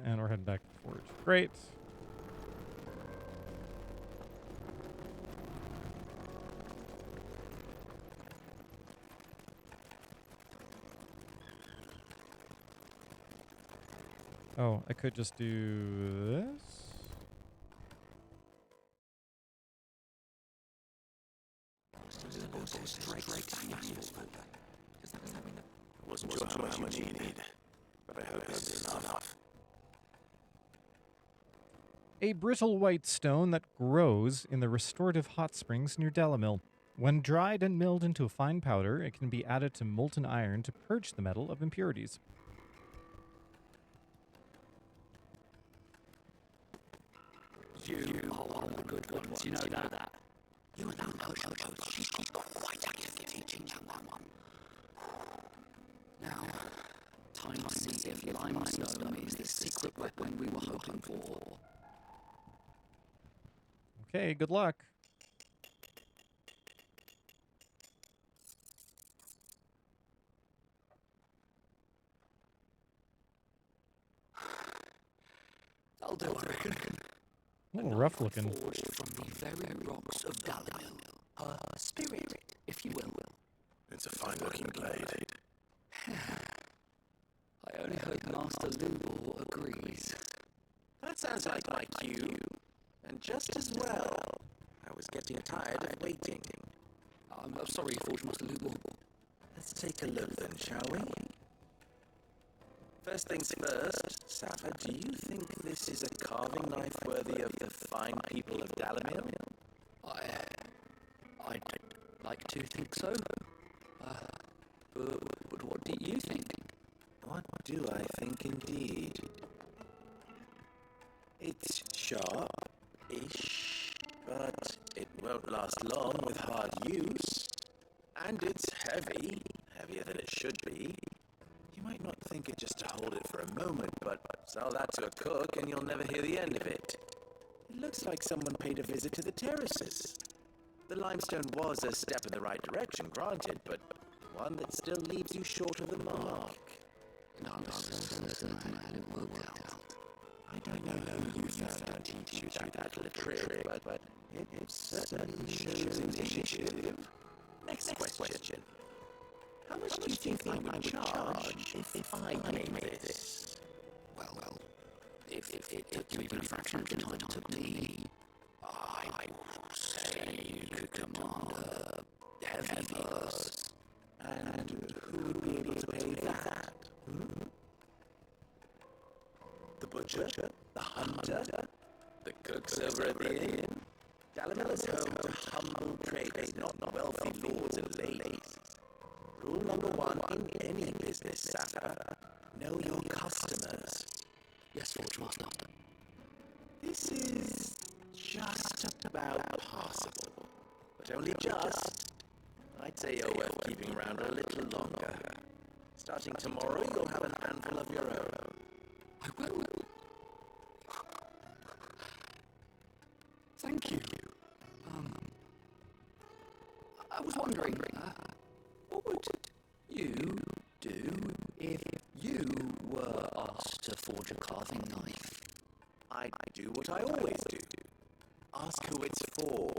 And we're heading back to the forge. Great. Oh, I could just do this. I wasn't sure how much you need, but I hope this is enough. A brittle white stone that grows in the restorative hot springs near Delamil. When dried and milled into a fine powder, it can be added to molten iron to purge the metal of impurities. You are one of the good ones, you know that. You and that potion coach, she's got quite actively teaching that one. Now, time to see if limestone is the secret weapon we were hoping for. Okay, good luck. I'll do, I reckon. Oh, rough looking. Forged from the very rocks of Dalamil. Her spirit, if you will. It's a fine-looking blade. I only hope Master Lubor agrees. That sounds like my cue. And just as well. I was getting tired of waiting. I'm sorry, Forge Master Lubor. Let's take a look then, shall we? First things first, Safa, do you think this is a carving knife worthy of the fine people of Dalamil? I'd like to think so. But what do you think? What do I think indeed? It's sharp-ish, but it won't last long with hard use. And it's heavy, heavier than it should be. You might not think it just to hold it for a moment, but sell that to a cook and you'll never hear the end of it. It looks like someone paid a visit to the terraces. The limestone was a step in the right direction, granted, but one that still leaves you short of the mark. I don't know who you found to teach you that little trick, but it certainly shows initiative. Next question. How much do you think I would charge if I made this? Well, if it took you even a fraction of the time it took me, I would say you could command a heavy purse. And who would be able to pay that? The butcher? The hunter? The cooks over at the inn? Dalamil is home to humble traders, not wealthy lords and ladies. Rule number one in any business, Safa, know your customers. Yes, Forge Master. This is just about possible, but only just. I'd say you're worth keeping around a little longer. Starting tomorrow, you'll have an handful of your own. I will. Thank you. I was wondering, what would you do if you were asked to forge a carving knife? I'd do what I always do. Ask who it's for.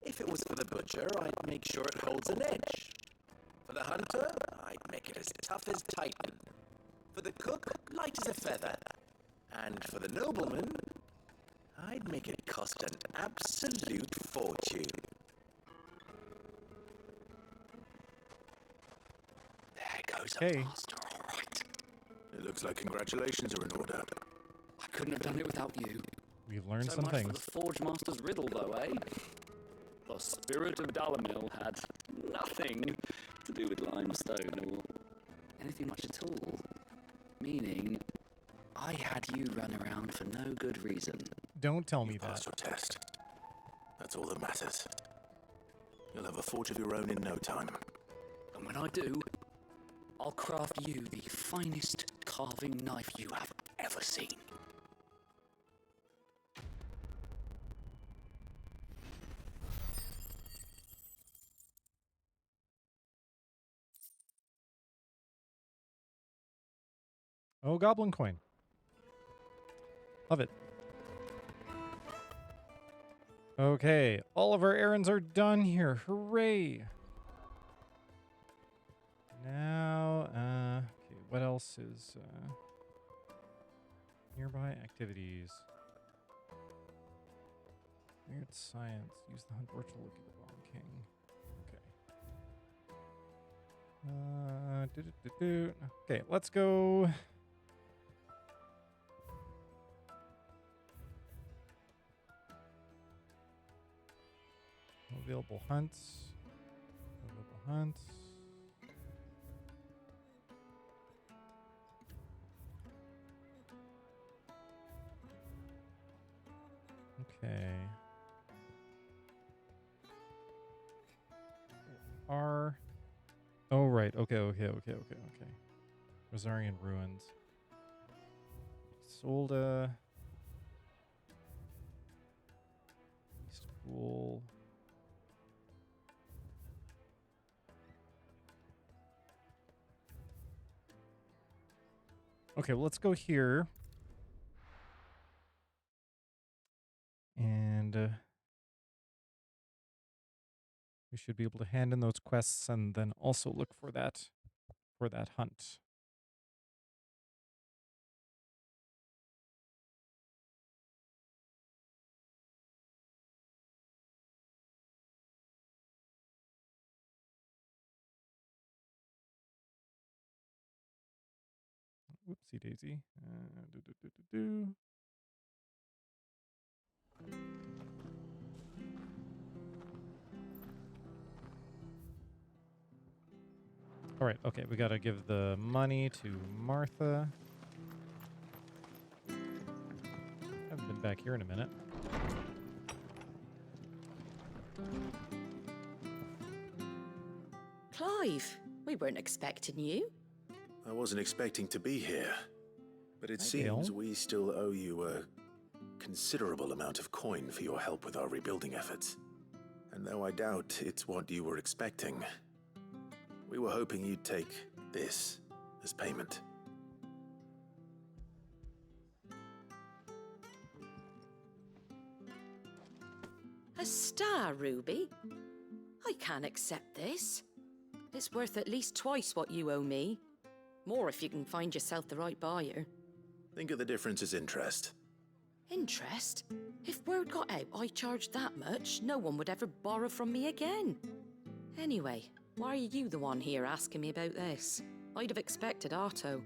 If it was for the butcher, I'd make sure it holds an edge. For the hunter, I'd make it as tough as Titan. For the cook, light as a feather. And for the nobleman, I'd make it cost an absolute fortune. There goes Okay. a master, all right. It looks like congratulations are in order. I couldn't have done it without you. We've learned So some much things. for the Forge Master's riddle, though, eh? The spirit of Dalamil had nothing to do with limestone or anything much at all. Meaning, I had you run around for no good reason. Don't tell me Passed that. your test. That's all that matters. You'll have a forge of your own in no time. And when I do, I'll craft you the finest carving knife you have ever seen. Oh, goblin coin. Love it. Okay, all of our errands are done here. Hooray! Now, okay, what else is nearby activities? Weird science. Use the hunt torch to look at the Bomb King. Okay. Okay, let's go. Available hunts. Available hunts. Okay. R. Oh, right. Okay. Rosarian Ruins. Solda. East Pool. Okay, well, let's go here. And we should be able to hand in those quests and then also look for that hunt. Whoopsie daisy. All right, okay, we gotta give the money to Martha. Haven't been back here in a minute. Clive, we weren't expecting you. I wasn't expecting to be here, but it seems we still owe you a considerable amount of coin for your help with our rebuilding efforts. And though I doubt it's what you were expecting, we were hoping you'd take this as payment. A star ruby? I can't accept this. It's worth at least twice what you owe me. More if you can find yourself the right buyer. Think of the difference as interest. Interest? If word got out I charged that much, no one would ever borrow from me again. Anyway, why are you the one here asking me about this? I'd have expected Otto.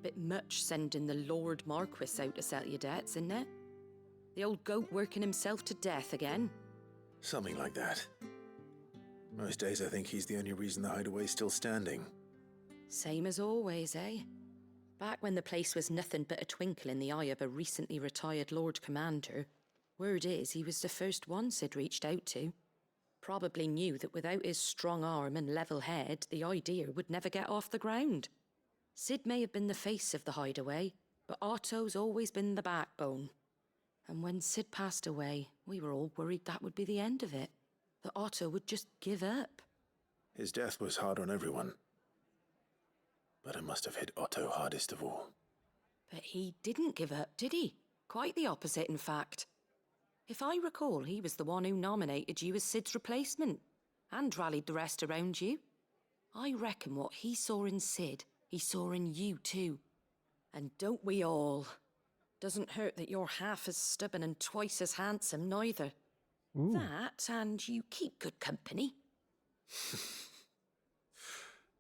Bit much sending the Lord Marquis out to settle your debts, isn't it? The old goat working himself to death again? Something like that. Most days I think he's the only reason the hideaway's still standing. Same as always, eh? Back when the place was nothing but a twinkle in the eye of a recently retired Lord Commander, word is he was the first one Sid reached out to. Probably knew that without his strong arm and level head, the idea would never get off the ground. Sid may have been the face of the hideaway, but Otto's always been the backbone. And when Sid passed away, we were all worried that would be the end of it. That Otto would just give up. His death was hard on everyone. But it must have hit Otto hardest of all. But he didn't give up, did he? Quite the opposite, in fact. If I recall, he was the one who nominated you as Sid's replacement, and rallied the rest around you. I reckon what he saw in Sid, he saw in you too. And don't we all? Doesn't hurt that you're half as stubborn and twice as handsome, neither. Ooh. That, and you keep good company.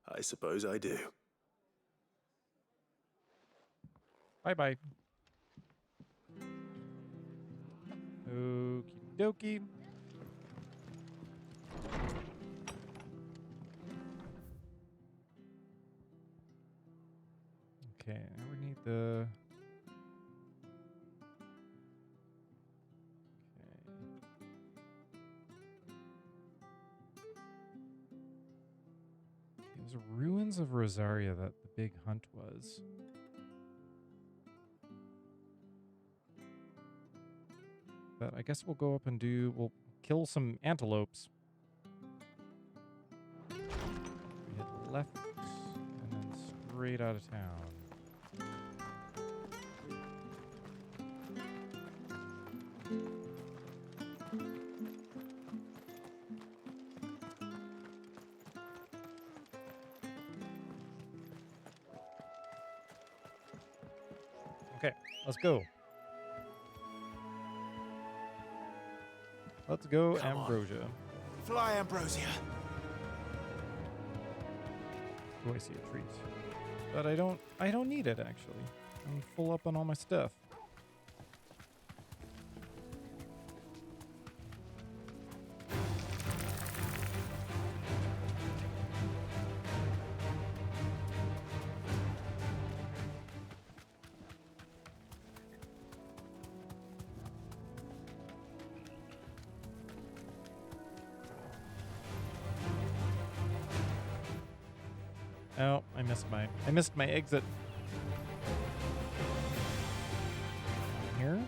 I suppose I do. Bye-bye. Okie dokie. Okay, now we need the... Okay. It was ruins of Rosaria that the big hunt was. But I guess we'll go up and we'll kill some antelopes. We hit left and then straight out of town. Okay, let's go. Let's go, Come on. Ambrosia. Fly, Ambrosia. Oh, I see a treat. But I don't need it, actually. I'm full up on all my stuff. Oh, I missed my exit. Here?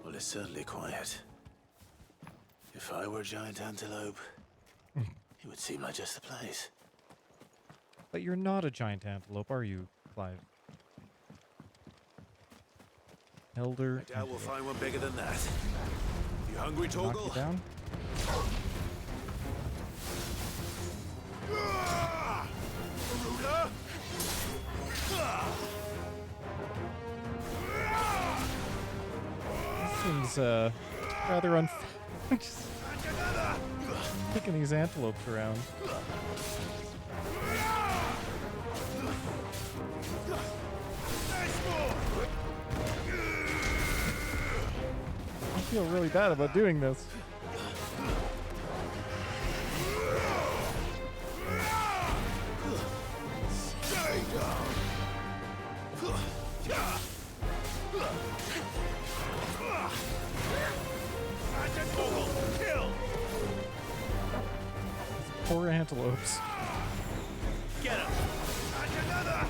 Well, it's certainly quiet. If I were a giant antelope, it would seem like just the place. But you're not a giant antelope, are you, Clive? Elder. I doubt we'll find one bigger than that. You hungry, Knock Torgal? you down. Ruler? This seems rather unfair. Just kicking these antelopes around. I feel really bad about doing this. Poor antelopes. Get him! Another!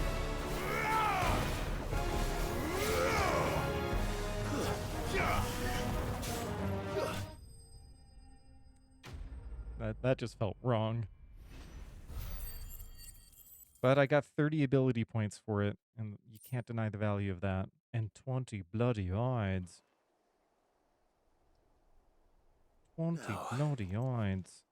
That just felt wrong. But I got 30 ability points for it, and you can't deny the value of that. And 20 bloody hides. 20 bloody hides.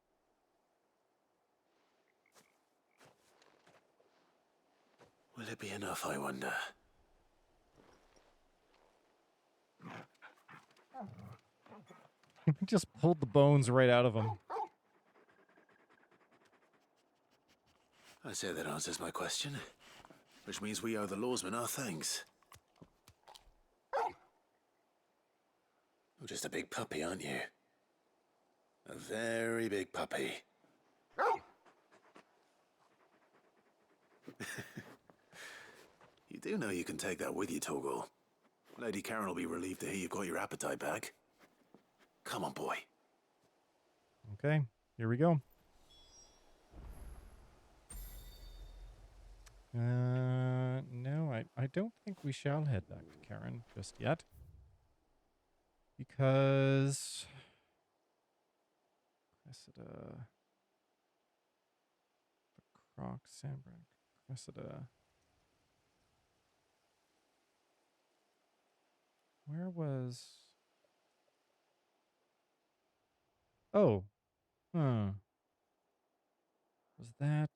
Will it be enough, I wonder? Just pulled the bones right out of him. I say that answers my question. Which means we owe the lawsman our thanks. You're just a big puppy, aren't you? A very big puppy. You do know you can take that with you, Torgal. Lady Karen will be relieved to hear you've got your appetite back. Come on, boy. Okay, here we go. No, I don't think we shall head back to Karen just yet. Because... Cressida... The Croc, Sandbranch, Cressida... Where was... Oh. Huh. Was that...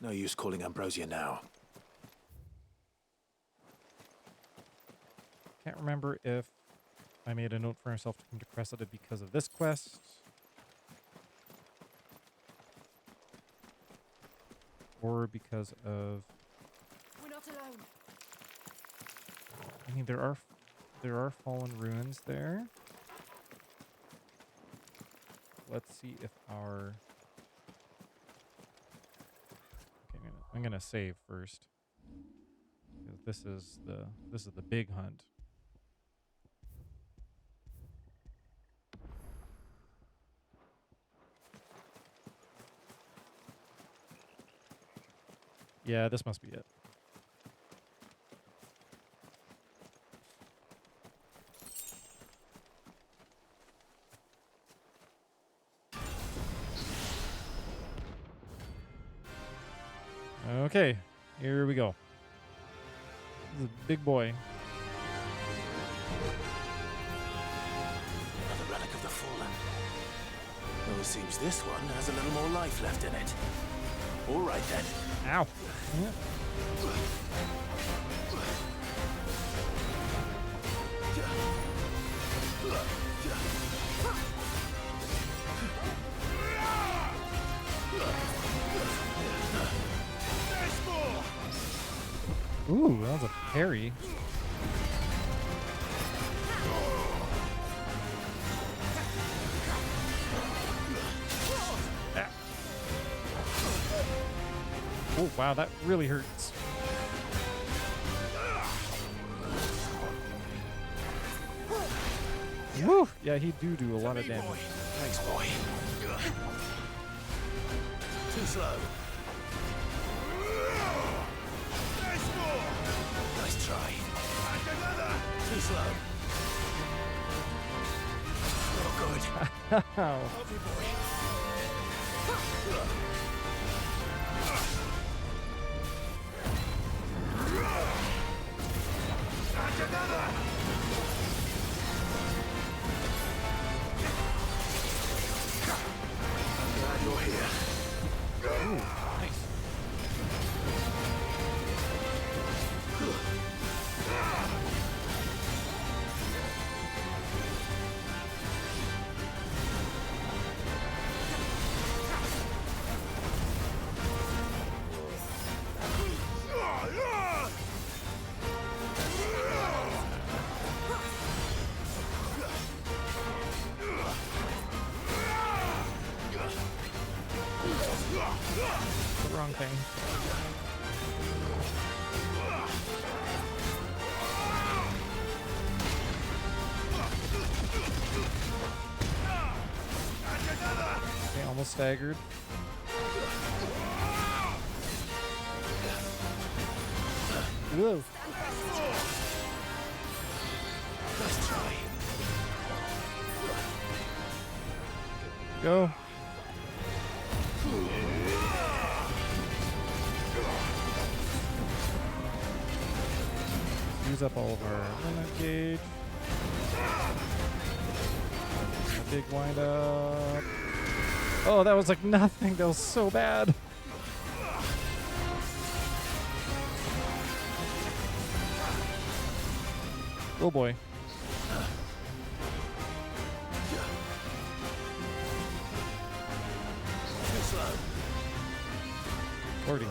No use calling Ambrosia now. Can't remember if I made a note for myself to come to Cressida because of this quest. or because of... We're not alone. I mean, there are fallen ruins there. Let's see if our... Okay, I'm gonna save first. 'Cause this is the big hunt. Yeah, this must be it. Okay, here we go. This is a big boy. Another relic of the fallen. Well, it seems this one has a little more life left in it. All right then. Ow. Ooh, that was a parry. Ah. Oh, wow, that really hurts. Woo! Yeah, he do a lot of damage. Thanks, boy. Too slow. Nice try. Too slow. Oh, good. Ow. Glad you're here. Ooh, nice. The wrong thing. Okay, almost staggered. Whoa. Nice try. Go. Use up all of our limit gauge. A big wind up. Oh, that was like nothing. That was so bad. Oh boy. Too slow. 40.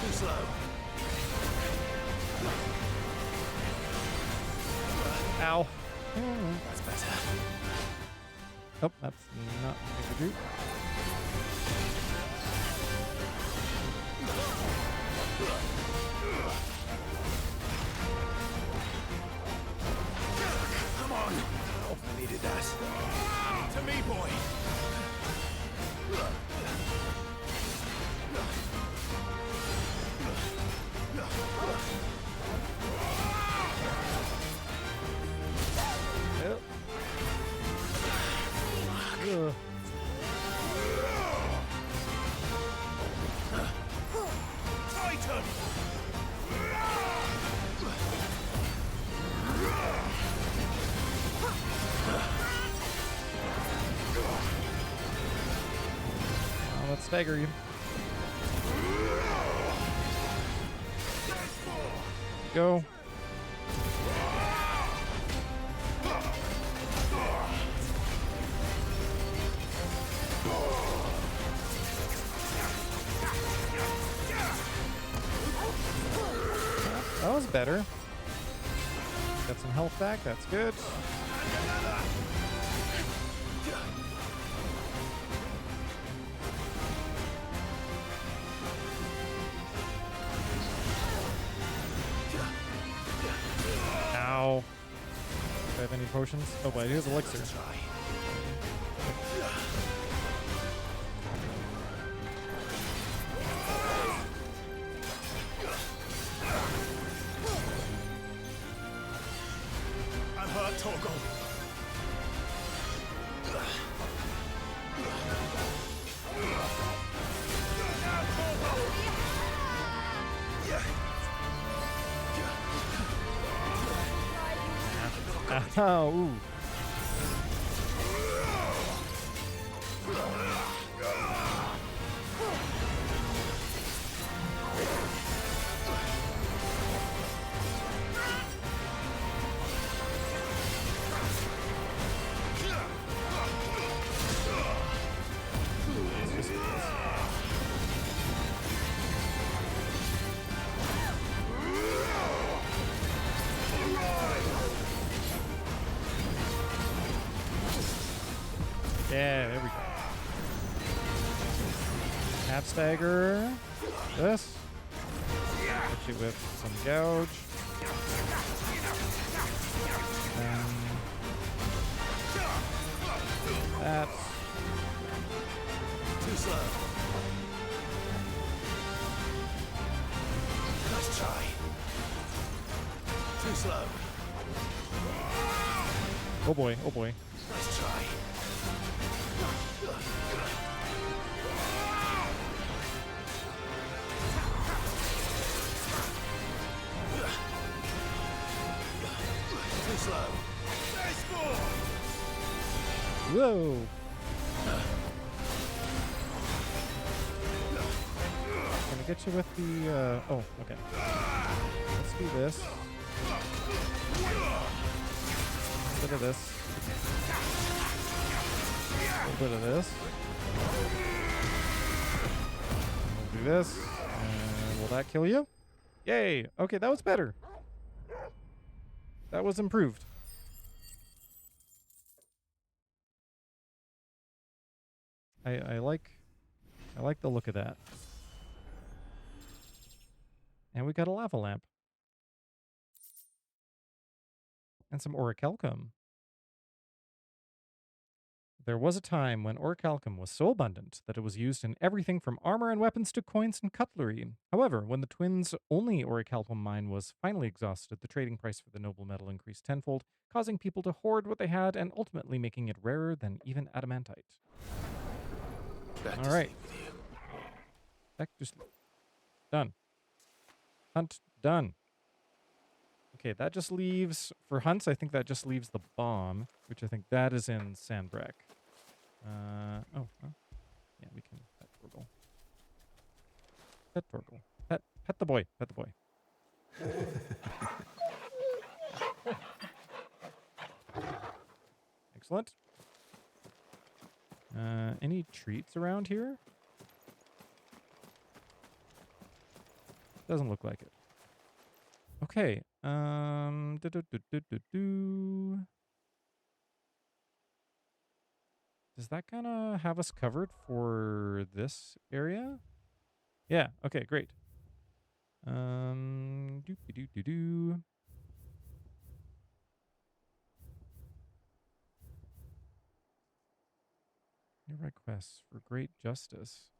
Too slow. Ow. That's better. Oh, that's not what we do. Come on. Oh, I needed that. To me, boy. Titan! Let's stagger you. Go. That was better. Got some health back. That's good. Ow. Do I have any potions? Oh, but I do have elixir. I'm hurt, Torgal. Oh, ooh. Yeah, there we go. Half stagger. This. Hit you with some gouge. That. Too slow. Nice try. Too slow. Oh boy, oh boy. Nice try. Too slow. Whoa. Gonna get you with the, oh, okay. Let's do this. A bit of this. A little bit of this. We'll do this. And will that kill you? Yay. Okay, that was better. That was improved. I like the look of that. And we got a lava lamp. And some orichalcum. There was a time when orichalcum was so abundant that it was used in everything from armor and weapons to coins and cutlery. However, when the twins' only orichalcum mine was finally exhausted, the trading price for the noble metal increased tenfold, causing people to hoard what they had and ultimately making it rarer than even adamantite. All right. Heck, just done. Hunt done. Okay, that just leaves, for hunts, I think that just leaves the bomb, which I think that is in Sandbrack. Oh, well, yeah, we can pet Torgal. Pet Torgal. Pet the boy. Pet the boy. Excellent. Any treats around here? Doesn't look like it. Okay. Does that kind of have us covered for this area? Yeah. Okay. Great. Doop-de-doo-doo-doo. New requests for great justice.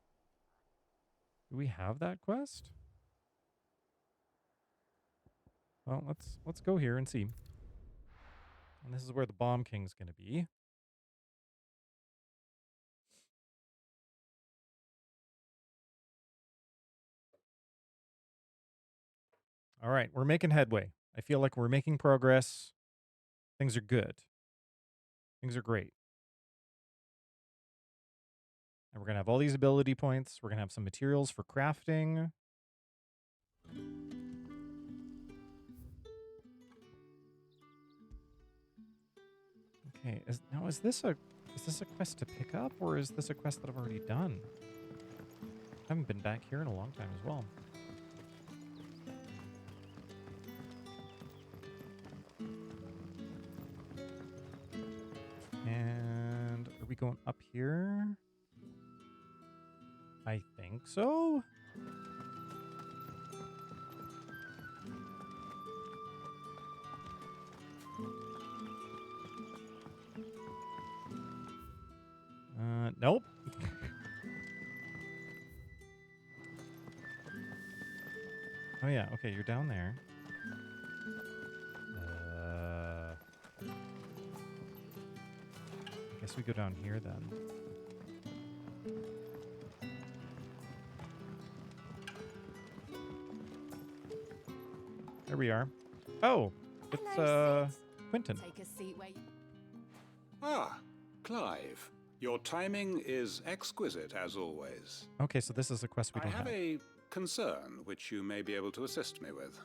Do we have that quest? Well, let's go here and see. And this is where the Bomb King's going to be. All right, we're making headway. I feel like we're making progress. Things are good. Things are great. And we're going to have all these ability points. We're going to have some materials for crafting. Okay, is this a quest to pick up, or is this a quest that I've already done? I haven't been back here in a long time as well. And are we going up here? I think so. Nope. Oh yeah, okay, you're down there. I guess we go down here then. There we are. Oh, it's Quentin. Take a seat where you... Ah, Clive. Your timing is exquisite, as always. Okay, so this is a quest we don't I have a concern which you may be able to assist me with.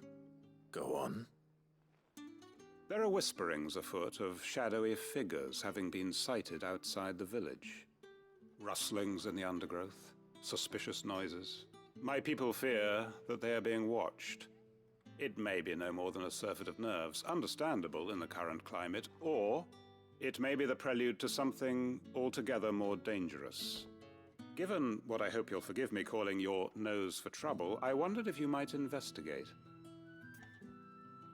Go on. There are whisperings afoot of shadowy figures having been sighted outside the village. Rustlings in the undergrowth, suspicious noises. My people fear that they are being watched. It may be no more than a surfeit of nerves, understandable in the current climate, or it may be the prelude to something altogether more dangerous. Given what I hope you'll forgive me calling your nose for trouble, I wondered if you might investigate.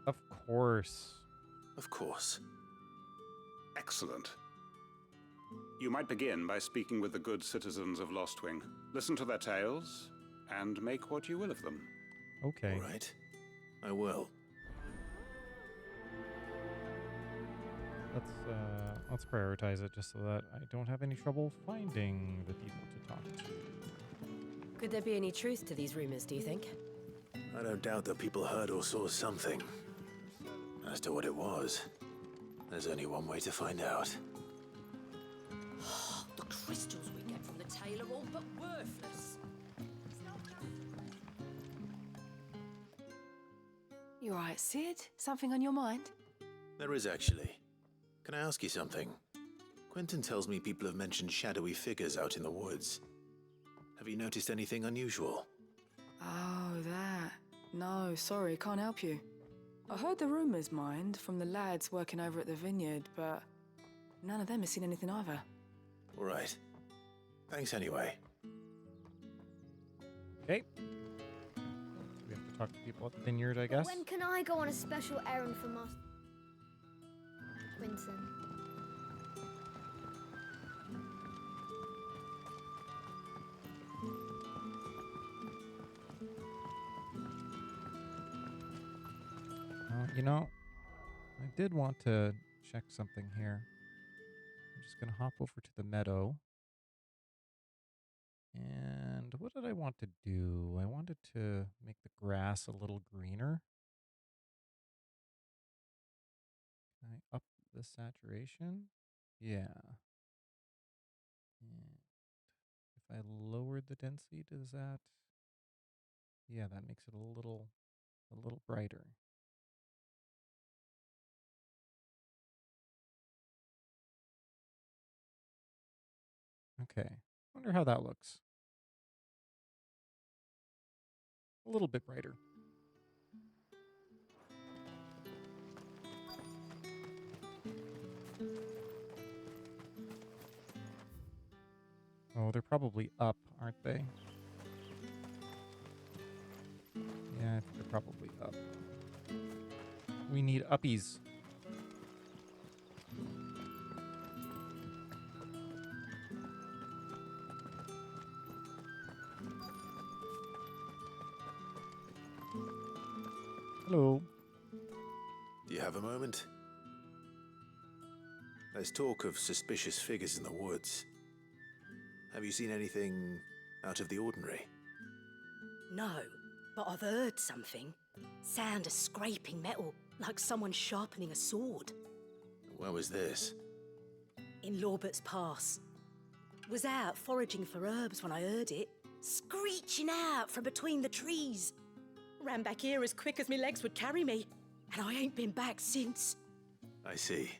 Of course. Of course. Excellent. You might begin by speaking with the good citizens of Lostwing. Listen to their tales, and make what you will of them. Okay. All right. I will. Let's prioritize it just so that I don't have any trouble finding the people to talk to. Could there be any truth to these rumors, do you think? I don't doubt that people heard or saw something. As to what it was, there's only one way to find out. The crystals we get from the tail are all but worthless. You all right, Sid? Something on your mind? There is actually. Can I ask you something? Quentin tells me people have mentioned shadowy figures out in the woods. Have you noticed anything unusual? Oh, that. No, sorry, can't help you. I heard the rumors, mind, from the lads working over at the vineyard, but none of them has seen anything either. All right. Thanks anyway. Okay. We have to talk to people at the vineyard, I guess. When can I go on a special errand for Master Quentin? You know, I did want to check something here. I'm just going to hop over to the meadow. And what did I want to do? I wanted to make the grass a little greener. Can I up the saturation? Yeah. And if I lowered the density, does that? Yeah, that makes it a little brighter. Okay. Wonder how that looks. A little bit brighter. Oh, they're probably up, aren't they? Yeah, I think they're probably up. We need uppies. Hello. Do you have a moment? There's talk of suspicious figures in the woods. Have you seen anything out of the ordinary? No, but I've heard something. Sound of scraping metal, like someone sharpening a sword. Where was this? In Lorbert's Pass. Was out foraging for herbs when I heard it, screeching out from between the trees. Ran back here as quick as my legs would carry me, and I ain't been back since. I see.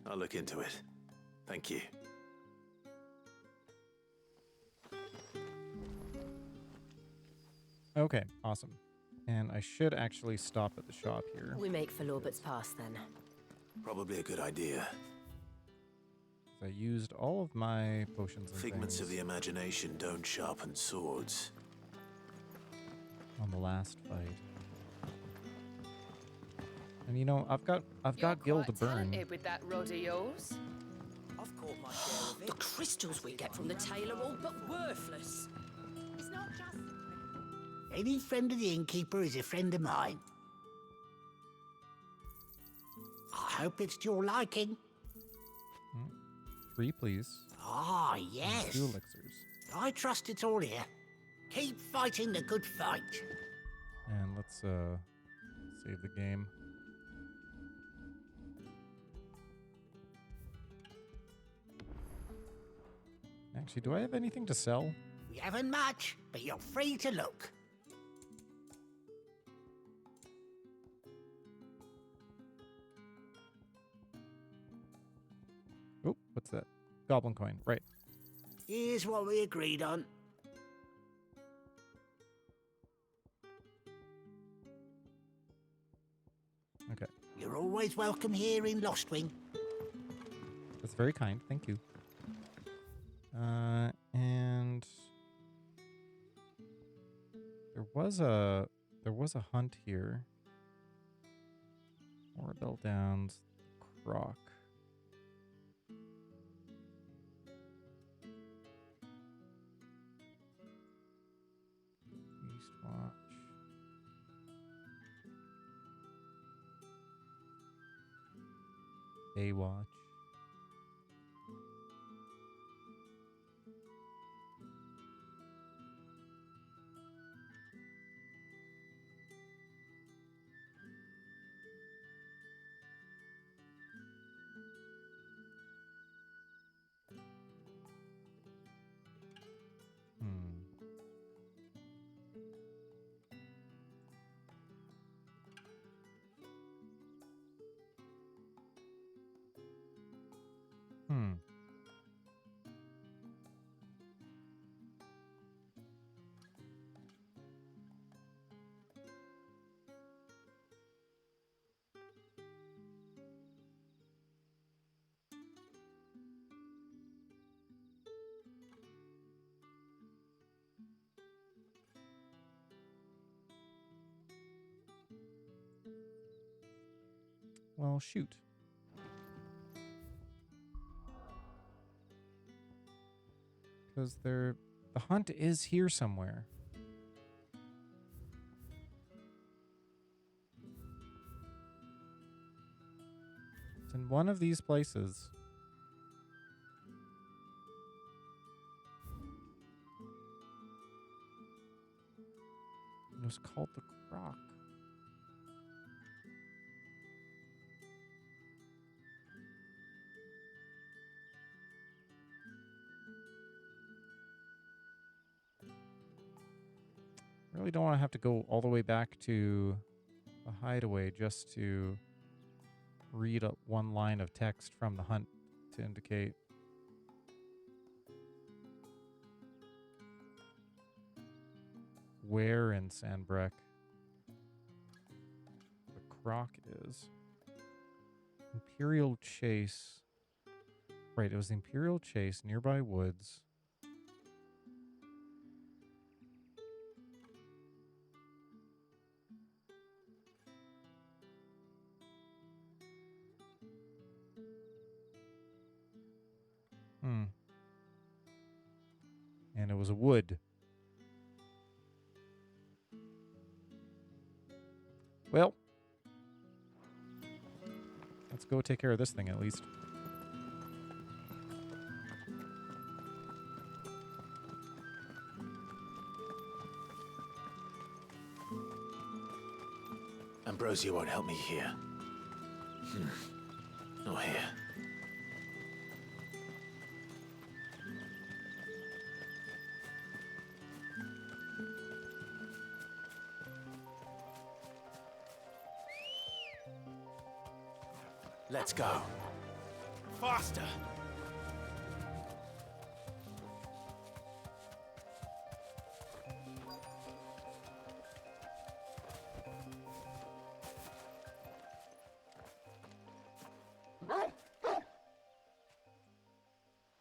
I'll look into it. Thank you. Okay, awesome. And I should actually stop at the shop here. We make for Lorbert's Pass then. Probably a good idea. I used all of my potions and Figments of things the imagination don't sharpen swords. on the last fight. And you know, I've got gil to burn. With that rod of yours. I've caught my share of it. The crystals we get from the tailor are all but worthless. It's not just... Any friend of the innkeeper is a friend of mine. I hope it's to your liking. 3, please. Ah, And yes. 2 elixirs. I trust it's all here. Keep fighting the good fight. And let's save the game. Actually, do I have anything to sell? We haven't much, but you're free to look. Oh, what's that? Goblin coin, right. Here's what we agreed on. Okay. You're always welcome here in Lostwing. That's very kind. Thank you. And there was a hunt here. Orbell Downs, Croc. Eastwatch. Baywatch. Well, shoot. Because the hunt is here somewhere. It's in one of these places. It was called the Croc. Really don't want to have to go all the way back to the hideaway just to read one line of text from the hunt to indicate. Where in Sandbreck the Croc is. Imperial Chase. Right, it was the Imperial Chase, nearby woods. And it was a wood. Well, let's go take care of this thing at least. Ambrosia won't help me here. Not here. Let's go. Faster!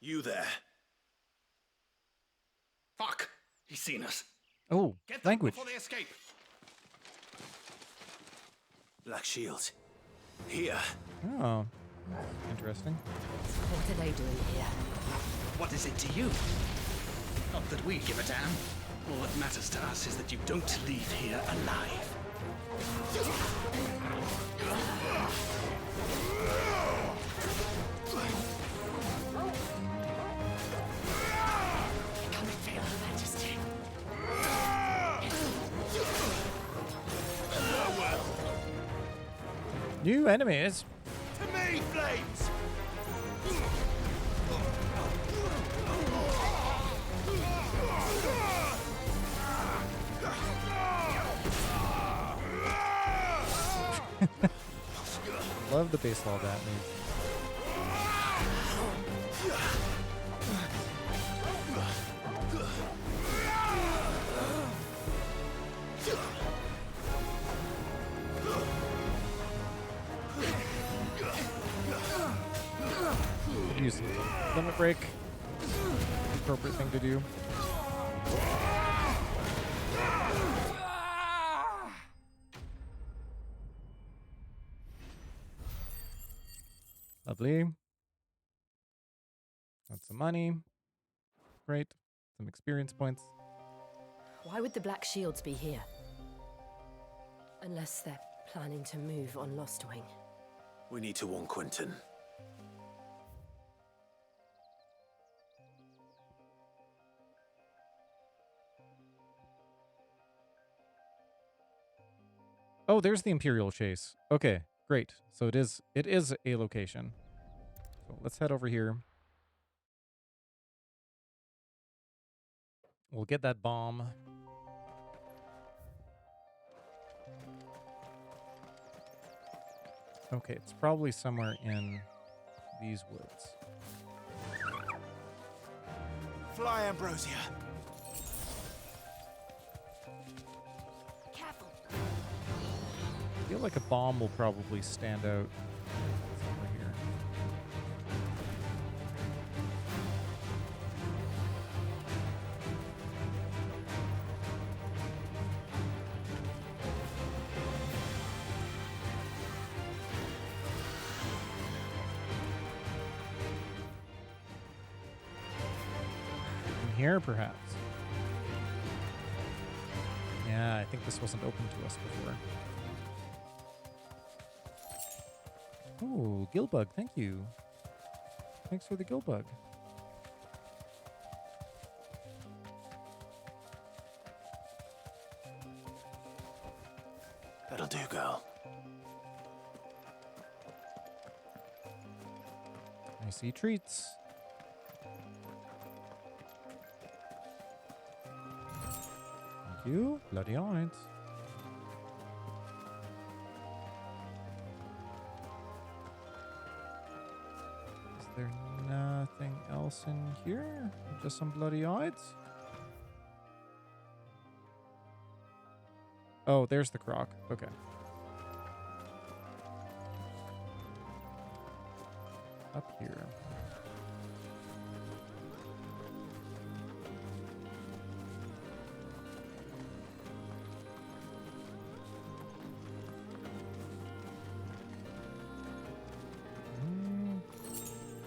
You there. Fuck! He's seen us. Oh, Get them language. before they escape. Black Shield. Here. Oh, interesting. What are they doing here? What is it to you? Not that we give a damn. All that matters to us is that you don't leave here alive. Come fail, Majesty. New enemies. To me, flames! Love the baseball bat move. Use limit break. The appropriate thing to do. Lovely. Got some money. Great. Some experience points. Why would the Black Shields be here? Unless they're planning to move on Lostwing. We need to warn Quentin. Oh, there's the Imperial Chase. Okay, great. So it is a location. So let's head over here. We'll get that bomb. Okay, it's probably somewhere in these woods. Fly, Ambrosia. Careful. I feel like a bomb will probably stand out somewhere here. In here, perhaps. Yeah, I think this wasn't open to us before. Oh, Gillbug, thank you. Thanks for the Gillbug. That'll do, girl. I see treats. Thank you. Bloody eyes. Is there nothing else in here? Just some bloody eyes? Oh, there's the croc. Okay. Up here.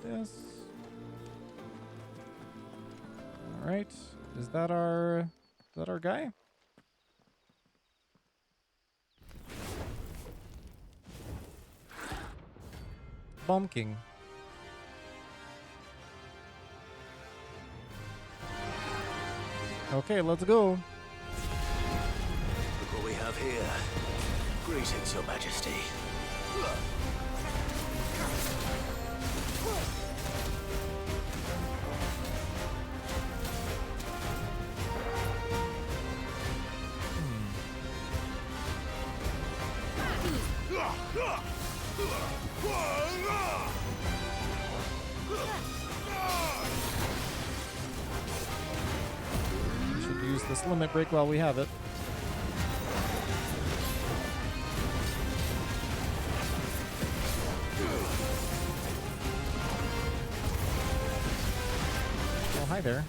This. All right. Is that our guy? Bomb King. Okay, let's go. Look what we have here. Greetings, Your Majesty. Should use this limit break while we have it. Well, hi there.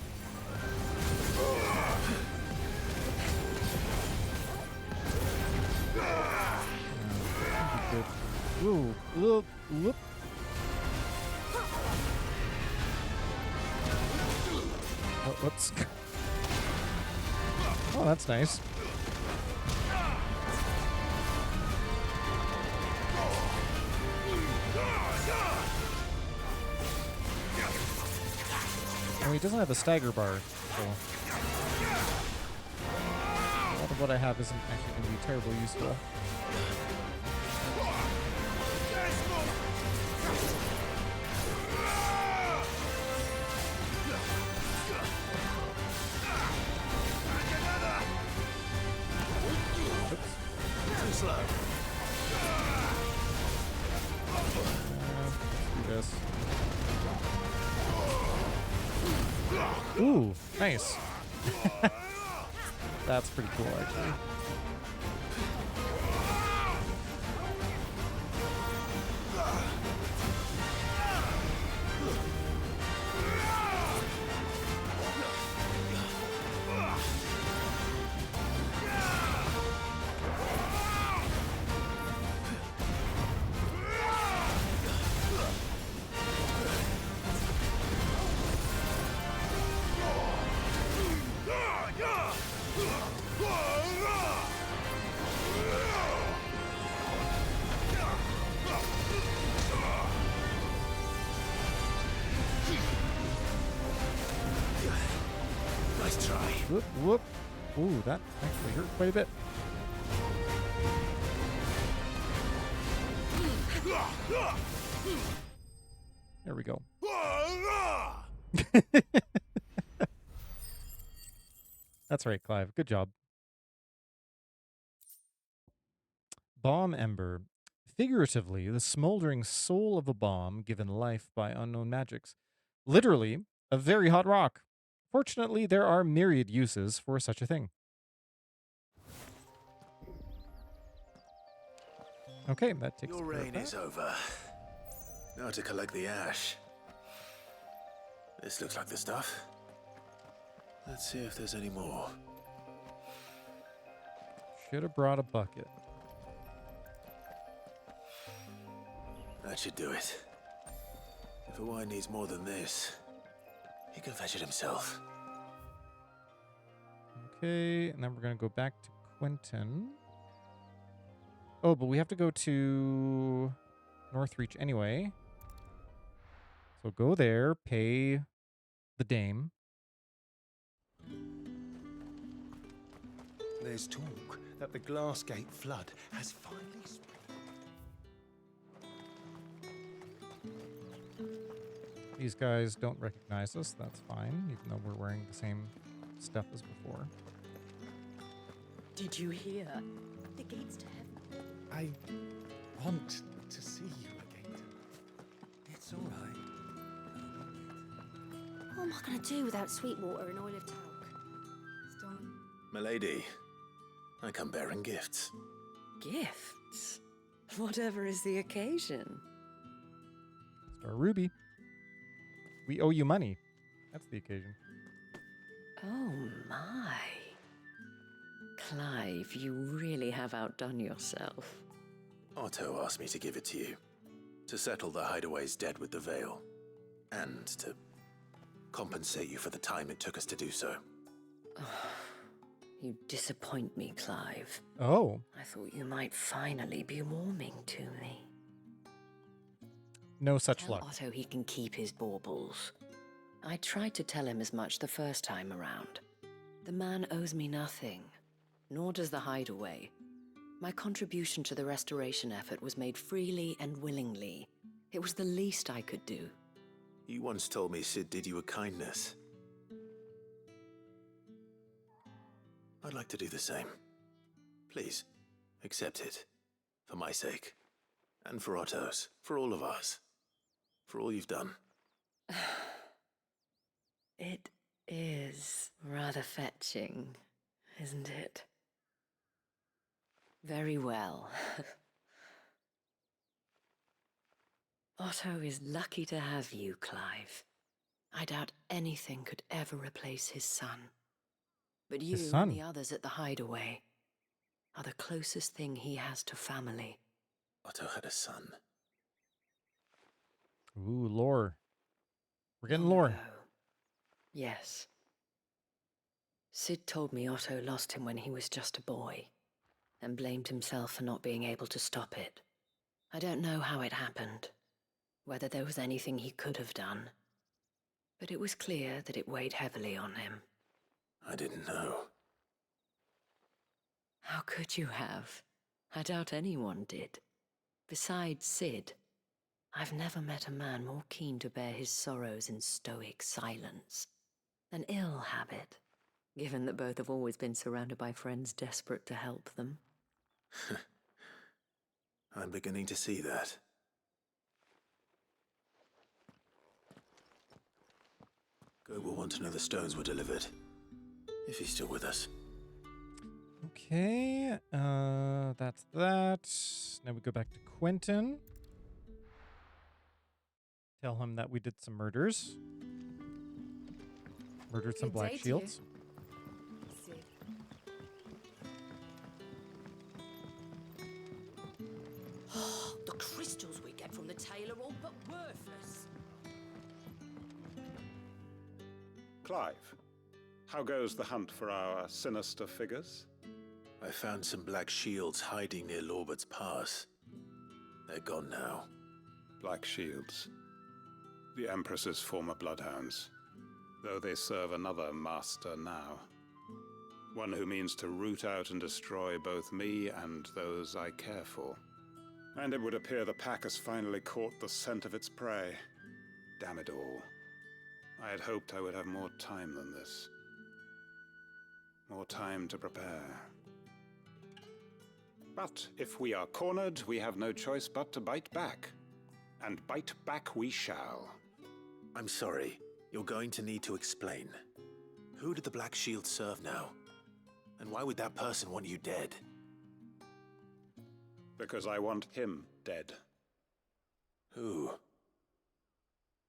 Ooh, look, look. What's? Oh, that's nice. Oh, he doesn't have a stagger bar, so a lot of what I have isn't actually going to be terribly useful. Too slow. Let's do this. Ooh, nice. That's pretty cool, actually. Nice try. Whoop, whoop. Ooh, that actually hurt quite a bit. There we go. That's right, Clive. Good job. Bomb Ember. Figuratively, the smoldering soul of a bomb given life by unknown magics. Literally, a very hot rock. Fortunately, there are myriad uses for such a thing. Okay, that takes Your care of reign that. is over. Now to collect the ash. This looks like the stuff. Let's see if there's any more. Should have brought a bucket. That should do it. If Hawaii needs more than this, he can fetch it himself. Okay, and then we're going to go back to Quentin. Oh, but we have to go to Northreach anyway. So go there, pay the dame. There's talk that the Glassgate flood has finally spread. These guys don't recognize us. That's fine, even though we're wearing the same stuff as before. Did you hear? The gates to heaven. I want to see you again. It's all right. What am I going to do without Sweetwater and Olive Talc? Milady, I come bearing gifts. Gifts? Whatever is the occasion. Star Ruby. We owe you money. That's the occasion. Oh my. Clive, you really have outdone yourself. Otto asked me to give it to you. To settle the Hideaway's debt with the Veil. And to compensate you for the time it took us to do so. You disappoint me, Clive. Oh. I thought you might finally be warming to me. No such Tell luck. Otto he can keep his baubles. I tried to tell him as much the first time around. The man owes me nothing, nor does the Hideaway. My contribution to the restoration effort was made freely and willingly. It was the least I could do. You once told me Sid did you a kindness. I'd like to do the same. Please, accept it. For my sake. And for Otto's. For all of us. For all you've done. It is rather fetching, isn't it? Very well. Otto is lucky to have you, Clive. I doubt anything could ever replace his son. But you and the others at the hideaway are the closest thing he has to family. Otto had a son. Ooh, lore. We're getting lore. Yes. Sid told me Otto lost him when he was just a boy, and blamed himself for not being able to stop it. I don't know how it happened, whether there was anything he could have done, but it was clear that it weighed heavily on him. I didn't know. How could you have? I doubt anyone did. Besides Sid, I've never met a man more keen to bear his sorrows in stoic silence. An ill habit, given that both have always been surrounded by friends desperate to help them. I'm beginning to see that. Go will want to know the stones were delivered. If he's still with us. Okay, that's that. Now we go back to Quentin. Tell him that we did some murders. Murdered some black shields. The crystals we get from the tail are all but worthless. Clive, how goes the hunt for our sinister figures? I found some black shields hiding near Lorbert's Pass. They're gone now. Black shields. The Empress's former bloodhounds. Though they serve another master now. One who means to root out and destroy both me and those I care for. And it would appear the pack has finally caught the scent of its prey. Damn it all. I had hoped I would have more time than this. More time to prepare. But if we are cornered, we have no choice but to bite back. And bite back we shall. I'm sorry. You're going to need to explain. Who did the Black Shield serve now? And why would that person want you dead? Because I want him dead. Who?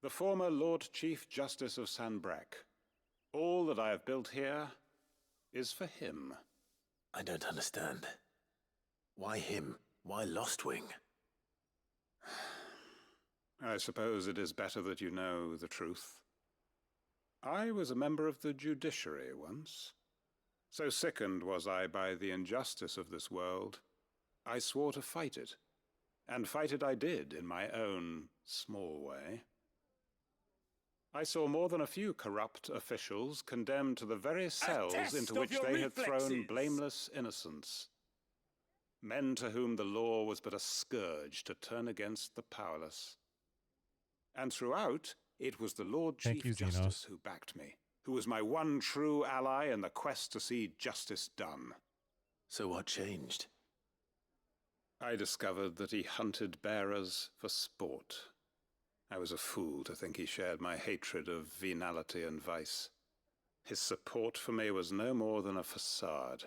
The former Lord Chief Justice of Sanbreque. All that I have built here is for him. I don't understand. Why him? Why Lostwing? I suppose it is better that you know the truth. I was a member of the judiciary once. So sickened was I by the injustice of this world, I swore to fight it. And fight it I did in my own small way. I saw more than a few corrupt officials condemned to the very cells into which they had thrown blameless innocents. Men to whom the law was but a scourge to turn against the powerless. And throughout, it was the Lord Chief Justice who backed me, who was my one true ally in the quest to see justice done. So what changed? I discovered that he hunted bearers for sport. I was a fool to think he shared my hatred of venality and vice. His support for me was no more than a facade,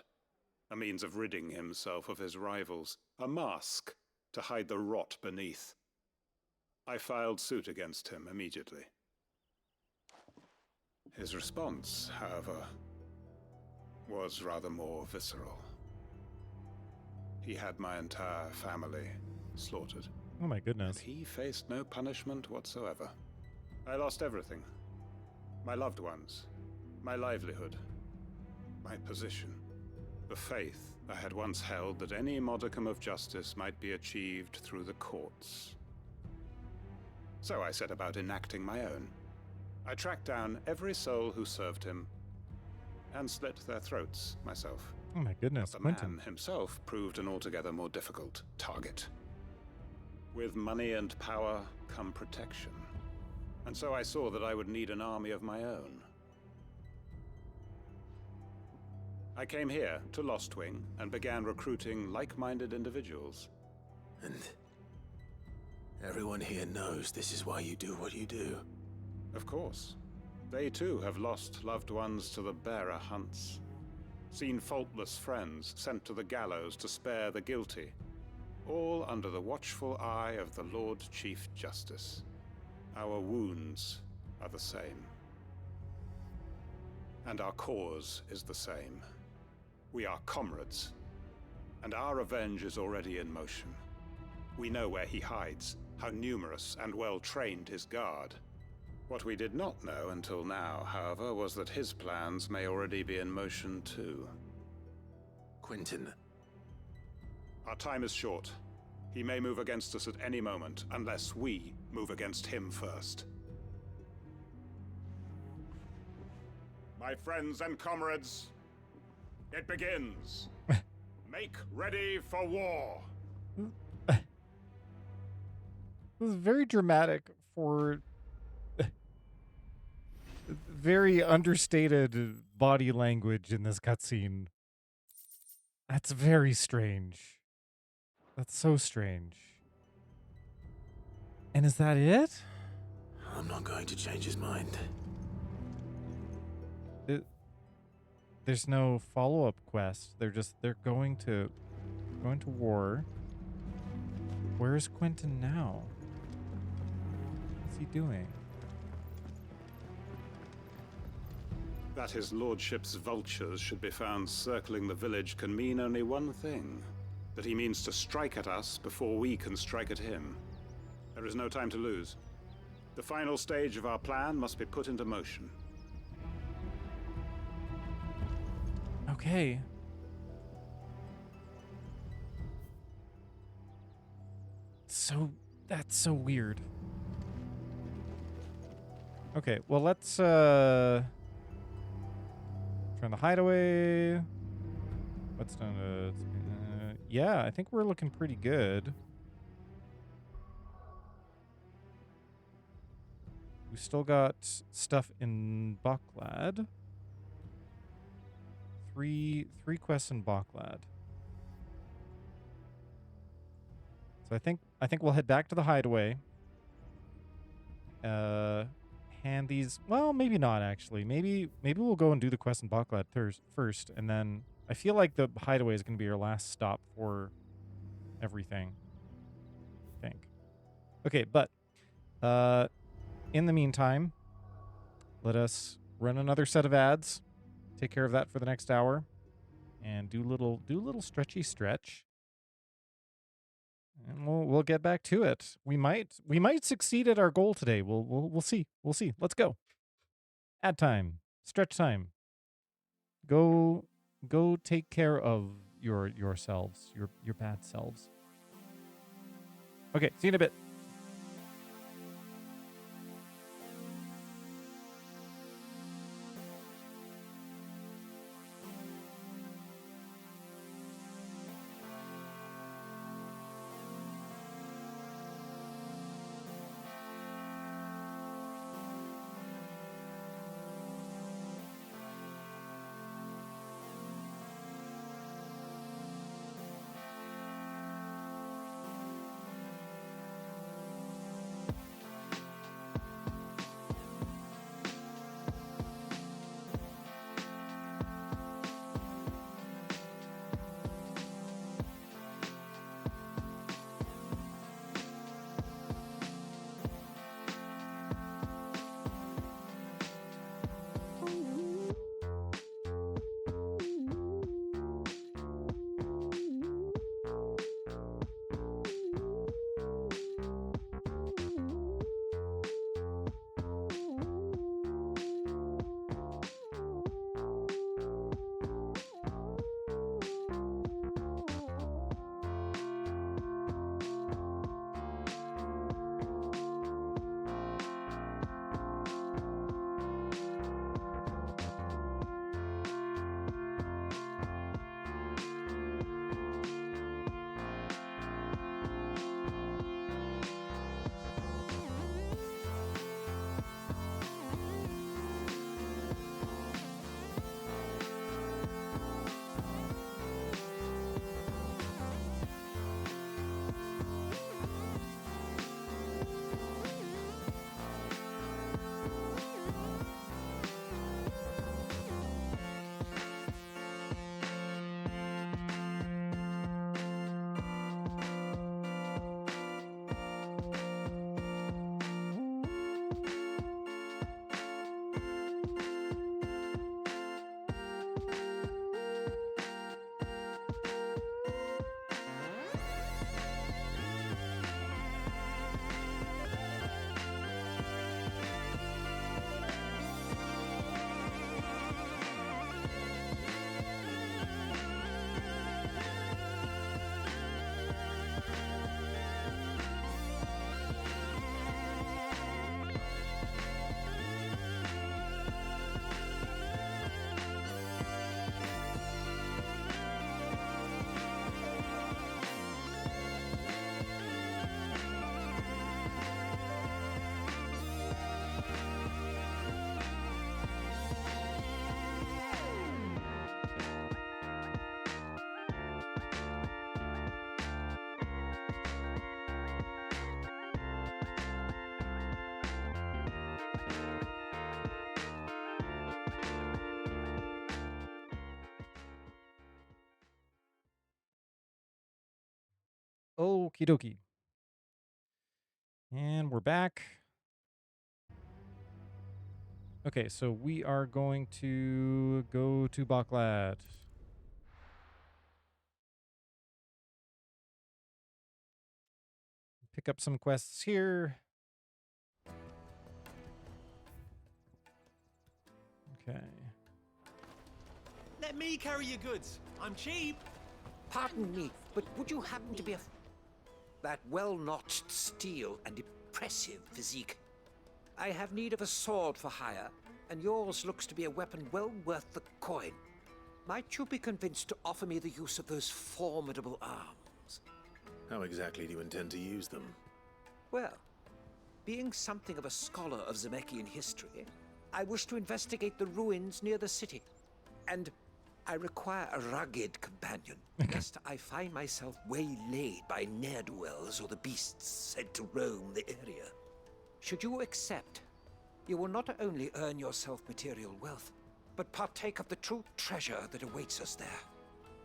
a means of ridding himself of his rivals, a mask to hide the rot beneath. I filed suit against him immediately. His response, however, was rather more visceral. He had my entire family slaughtered. Oh my goodness. And he faced no punishment whatsoever. I lost everything. My loved ones, my livelihood, my position, the faith I had once held that any modicum of justice might be achieved through the courts. So I set about enacting my own. I tracked down every soul who served him, and slit their throats myself. Oh my goodness, But the Quentin. man himself proved an altogether more difficult target. With money and power come protection. And so I saw that I would need an army of my own. I came here to Lostwing and began recruiting like-minded individuals. And everyone here knows this is why you do what you do. Of course. They too have lost loved ones to the bearer hunts. Seen faultless friends sent to the gallows to spare the guilty. All under the watchful eye of the Lord Chief Justice. Our wounds are the same. And our cause is the same. We are comrades. And our revenge is already in motion. We know where he hides, how numerous and well-trained his guard. What we did not know until now, however, was that his plans may already be in motion too. Quentin. Our time is short. He may move against us at any moment, unless we move against him first. My friends and comrades, it begins. Make ready for war. This is very dramatic for very understated body language in this cutscene. That's very strange. That's so strange. And is that it? I'm not going to change his mind. There's no follow-up quest. They're going to war. Where's Quentin now? What's he doing? That his lordship's vultures should be found circling the village can mean only one thing. That he means to strike at us before we can strike at him. There is no time to lose. The final stage of our plan must be put into motion. Okay. That's so weird. Okay, well let's turn the hideaway. What's done to yeah, I think we're looking pretty good. We still got stuff in Bucklad. Three quests in Bucklad. So I think we'll head back to the hideaway. Hand these. Well, maybe not actually. Maybe we'll go and do the quest in Bucklad first, and then I feel like the hideaway is going to be our last stop for everything. I think. Okay, but in the meantime, let us run another set of ads. Take care of that for the next hour, and do little stretchy stretch. And we'll get back to it. We might succeed at our goal today. We'll see. We'll see. Let's go. Ad time. Stretch time. Go take care of yourselves, your bad selves. Okay, see you in a bit. Okie dokie. And we're back. Okay, so we are going to go to Baklad. Pick up some quests here. Okay. Let me carry your goods. I'm cheap. Pardon me, but would you happen to be that well-notched steel and impressive physique? I have need of a sword for hire, and yours looks to be a weapon well worth the coin. Might you be convinced to offer me the use of those formidable arms? How exactly do you intend to use them? Well, being something of a scholar of Zemeckis history, I wish to investigate the ruins near the city, and I require a rugged companion, lest I find myself waylaid by ne'er-do-wells or the beasts said to roam the area. Should you accept, you will not only earn yourself material wealth, but partake of the true treasure that awaits us there.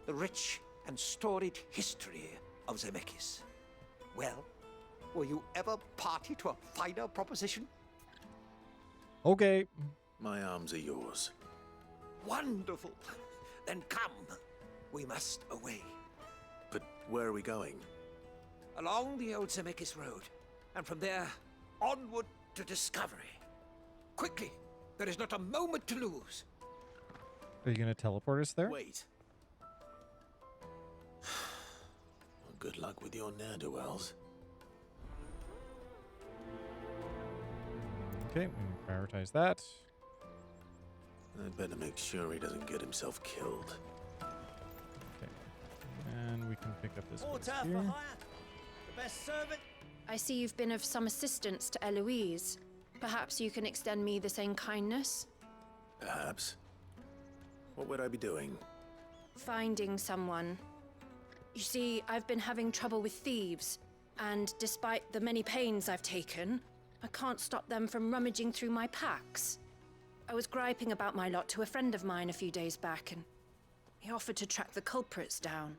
The rich and storied history of Zemeckis. Well, were you ever party to a finer proposition? Okay. My arms are yours. Wonderful. Then come. We must away. But where are we going? Along the old Zemeckis Road, and from there, onward to discovery. Quickly! There is not a moment to lose. Are you going to teleport us there? Wait. Well, good luck with your ne'er-do-wells. Okay, we can prioritize that. I'd better make sure he doesn't get himself killed. Okay. And we can pick up this Water quest for here. hire. The best servant. I see you've been of some assistance to Eloise. Perhaps you can extend me the same kindness? Perhaps. What would I be doing? Finding someone. You see, I've been having trouble with thieves, and despite the many pains I've taken, I can't stop them from rummaging through my packs. I was griping about my lot to a friend of mine a few days back, and he offered to track the culprits down.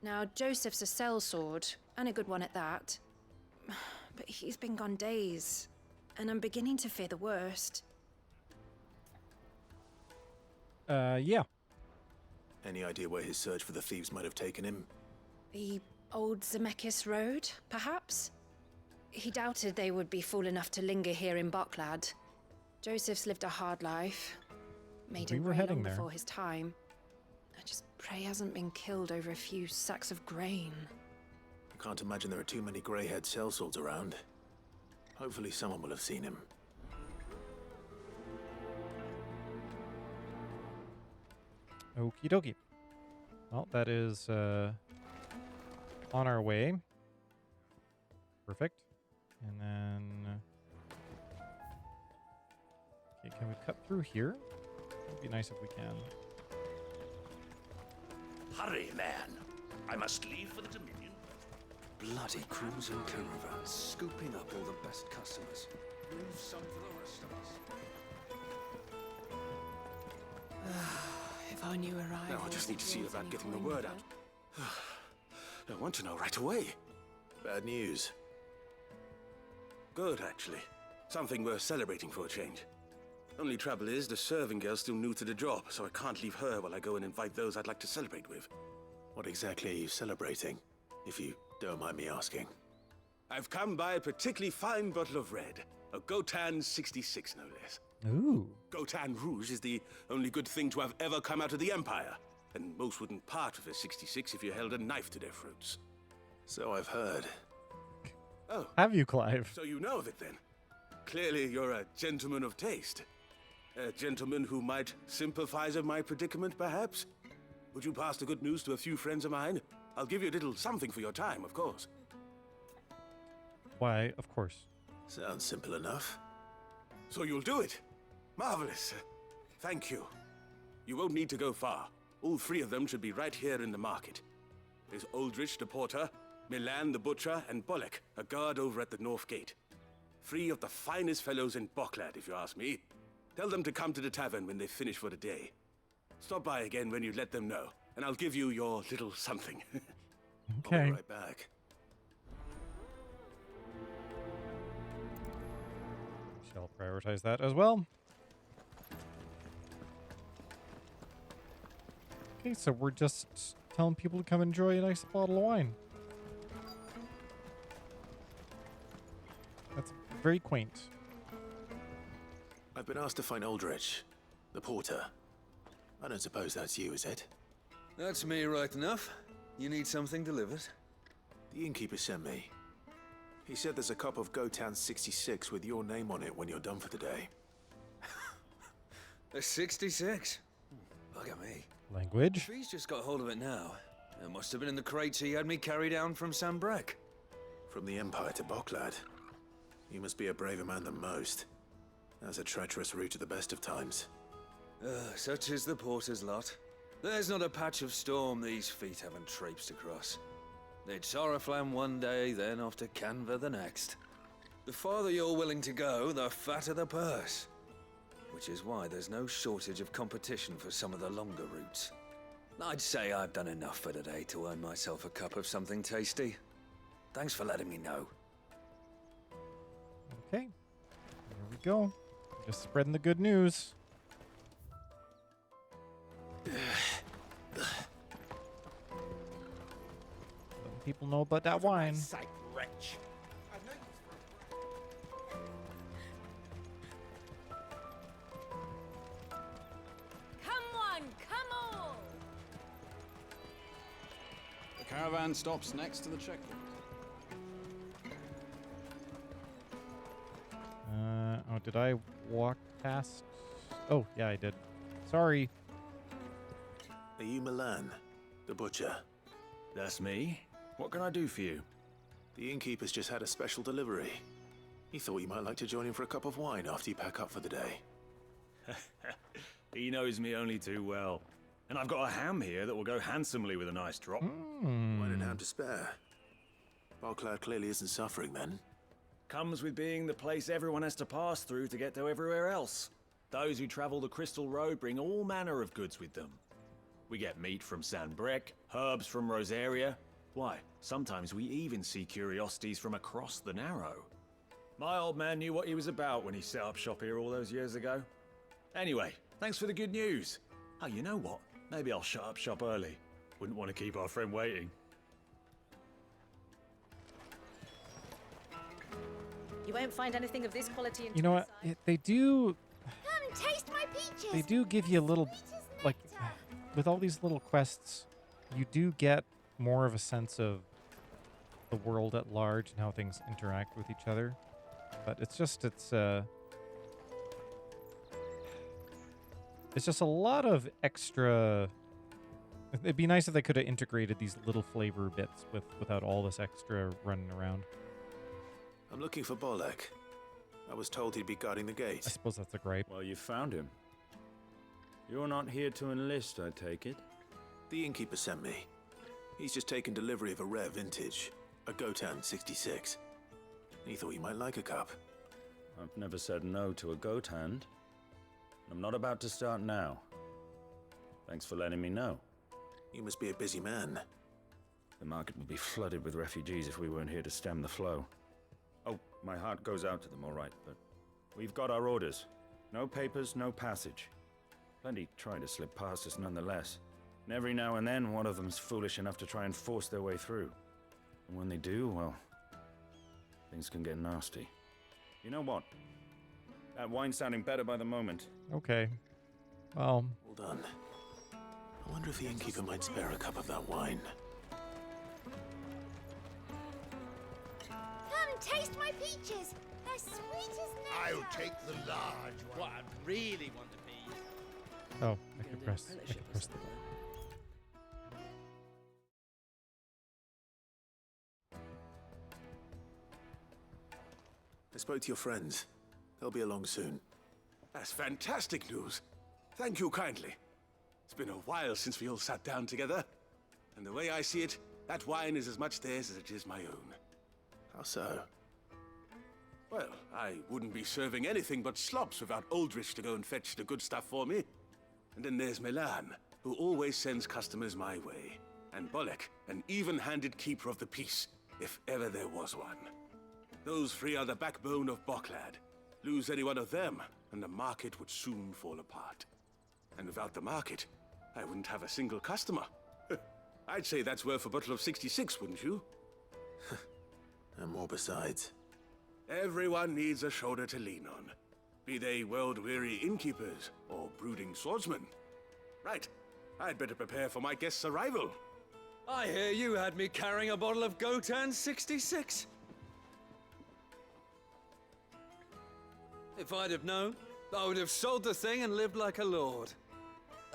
Now, Joseph's a sellsword, and a good one at that. But he's been gone days, and I'm beginning to fear the worst. Yeah. Any idea where his search for the thieves might have taken him? The old Zemeckis Road, perhaps? He doubted they would be fool enough to linger here in Baklad. Joseph's lived a hard life. Made him grey long before his time. I just pray he hasn't been killed over a few sacks of grain. I can't imagine there are too many grey-haired sellswords around. Hopefully someone will have seen him. Okie dokie. Well, that is on our way. Perfect. And then... Okay, can we cut through here? It'd be nice if we can. Hurry, man. I must leave for the Dominion. Bloody crimson caravan, scooping up all the best customers. Leave some for the rest of us. If I knew arrival. Now I just need to see about getting the word out. I want to know right away. Bad news. Good, actually. Something worth celebrating for a change. Only trouble is, the serving girl's still new to the job, so I can't leave her while I go and invite those I'd like to celebrate with. What exactly are you celebrating, if you don't mind me asking? I've come by a particularly fine bottle of red. A Gotan 66, no less. Ooh. Gotan Rouge is the only good thing to have ever come out of the Empire, and most wouldn't part with a 66 if you held a knife to their throats. So I've heard. Oh. Have you, Clive? So you know of it then? Clearly you're a gentleman of taste. A gentleman who might sympathize with my predicament, perhaps? Would you pass the good news to a few friends of mine? I'll give you a little something for your time, of course. Why, of course. Sounds simple enough. So you'll do it? Marvelous. Thank you. You won't need to go far. All three of them should be right here in the market. There's Aldrich the porter, Milan the butcher, and Bolek, a guard over at the north gate. Three of the finest fellows in Baklad, if you ask me. Tell them to come to the tavern when they finish for the day. Stop by again when you let them know, and I'll give you your little something. Okay. I'll be right back. I'll prioritize that as well. Okay, so we're just telling people to come enjoy a nice bottle of wine. That's very quaint. I've been asked to find Aldrich, the porter. I don't suppose that's you, is it? That's me right enough. You need something delivered? The innkeeper sent me. He said there's a cup of Gotan 66 with your name on it when you're done for the day. A 66? Look at me. Language? If he's just got hold of it now, it must have been in the crates he had me carry down from Sambrek. From the Empire to Boklad. You must be a braver man than most. That's a treacherous route at the best of times. Such is the porter's lot. There's not a patch of storm these feet haven't traipsed across. It's Oriflamme one day, then off to Canva the next. The farther you're willing to go, the fatter the purse. Which is why there's no shortage of competition for some of the longer routes. I'd say I've done enough for today to earn myself a cup of something tasty. Thanks for letting me know. Okay, here we go. Just spreading the good news. Letting people know about that wine. Sight, wretch. Come one, come all! The caravan stops next to the checkpoint. Oh, did I walk past? Oh, yeah, I did. Sorry. Are you Milan, the butcher? That's me. What can I do for you? The innkeeper's just had a special delivery. He thought you might like to join him for a cup of wine after you pack up for the day. He knows me only too well. And I've got a ham here that will go handsomely with a nice drop. Wine and ham to spare. Boklad clearly isn't suffering then. Comes with being the place everyone has to pass through to get to everywhere else. Those who travel the Crystal Road bring all manner of goods with them. We get meat from Sanbrek, herbs from Rosaria. Why, sometimes we even see curiosities from across the Narrow. My old man knew what he was about when he set up shop here all those years ago. Anyway, thanks for the good news. Oh, you know what? Maybe I'll shut up shop early. Wouldn't want to keep our friend waiting. You won't find anything of this quality in You know what? They do. Come taste my peaches! They do give you a little, like, with all these little quests, you do get more of a sense of the world at large and how things interact with each other. But it's just a lot of extra. It'd be nice if they could have integrated these little flavor bits without all this extra running around. I'm looking for Bolek. I was told he'd be guarding the gate. I suppose that's a gripe. Well, you found him. You're not here to enlist, I take it? The innkeeper sent me. He's just taken delivery of a rare vintage, a Gotan 66. He thought you might like a cup. I've never said no to a goat hand. I'm not about to start now. Thanks for letting me know. You must be a busy man. The market would be flooded with refugees if we weren't here to stem the flow. Oh, my heart goes out to them, all right, but we've got our orders. No papers, no passage. Plenty try to slip past us nonetheless. And every now and then, one of them's foolish enough to try and force their way through. And when they do, well, things can get nasty. You know what? That wine's sounding better by the moment. Okay. Well. Well done. I wonder if the innkeeper might spare a cup of that wine. Come taste my peaches! They're sweet as nectar! I'll take the large one. What I really want to be. Oh, I could press the. I spoke to your friends. They'll be along soon. That's fantastic news. Thank you kindly. It's been a while since we all sat down together. And the way I see it, that wine is as much theirs as it is my own. How so? Well, I wouldn't be serving anything but slops without Aldrich to go and fetch the good stuff for me. And then there's Milan, who always sends customers my way. And Bolek, an even-handed keeper of the peace, if ever there was one. Those three are the backbone of Boklad. Lose any one of them, and the market would soon fall apart. And without the market, I wouldn't have a single customer. I'd say that's worth a bottle of 66, wouldn't you? And more besides. Everyone needs a shoulder to lean on. Be they world-weary innkeepers or brooding swordsmen. Right. I'd better prepare for my guest's arrival. I hear you had me carrying a bottle of Gotan 66. If I'd have known, I would have sold the thing and lived like a lord.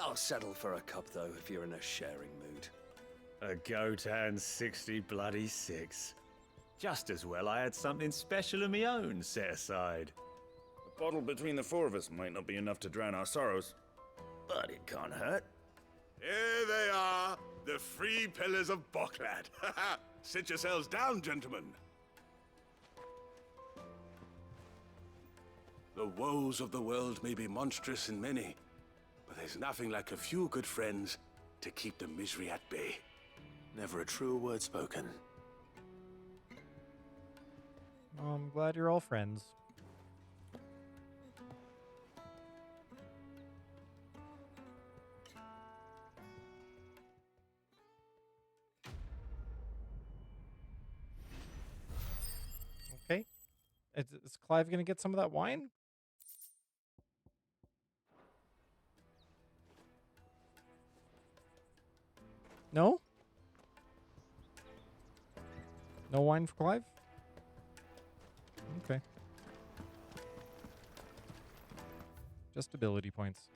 I'll settle for a cup, though, if you're in a sharing mood. A Gotan 60 bloody 6. Just as well I had something special of my own set aside. A bottle between the four of us might not be enough to drown our sorrows, but it can't hurt. Here they are, the 3 pillars of Boklad. Sit yourselves down, gentlemen. The woes of the world may be monstrous and many, but there's nothing like a few good friends to keep the misery at bay. Never a truer word spoken. I'm glad you're all friends. Okay. Is Clive going to get some of that wine? No? No wine for Clive? Okay. Just ability points.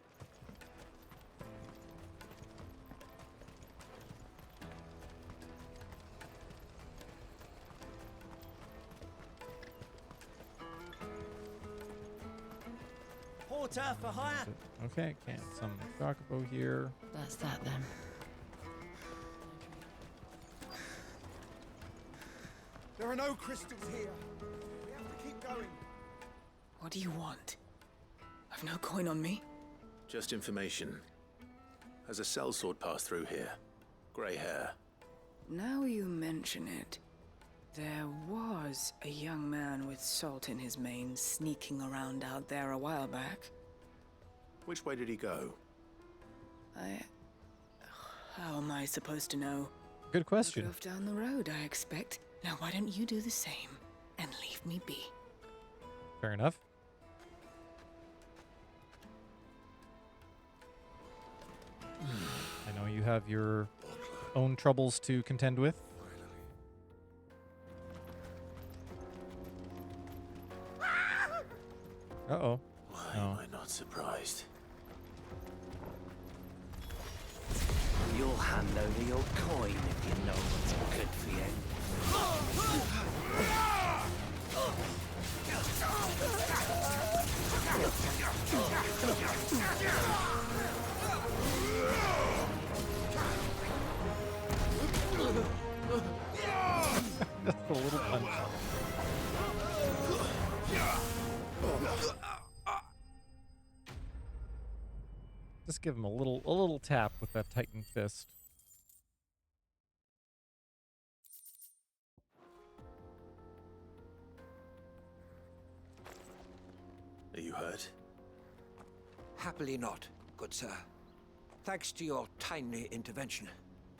Porter for hire. Okay, can't some Chocobo here. That's that then. There are no crystals here. We have to keep going. What do you want? I've no coin on me. Just information. Has a sellsword passed through here? Grey hair. Now you mention it, there was a young man with salt in his mane sneaking around out there a while back. Which way did he go? How am I supposed to know? Good question. Drove down the road, I expect. Now why don't you do the same and leave me be? Fair enough. I know you have your own troubles to contend with. Uh-oh. Why am I not surprised? You'll hand over your coin if you know what's good for you. Just a little punch. Just give him a little tap with that Titan fist. Are you hurt? Happily not, good sir. Thanks to your timely intervention.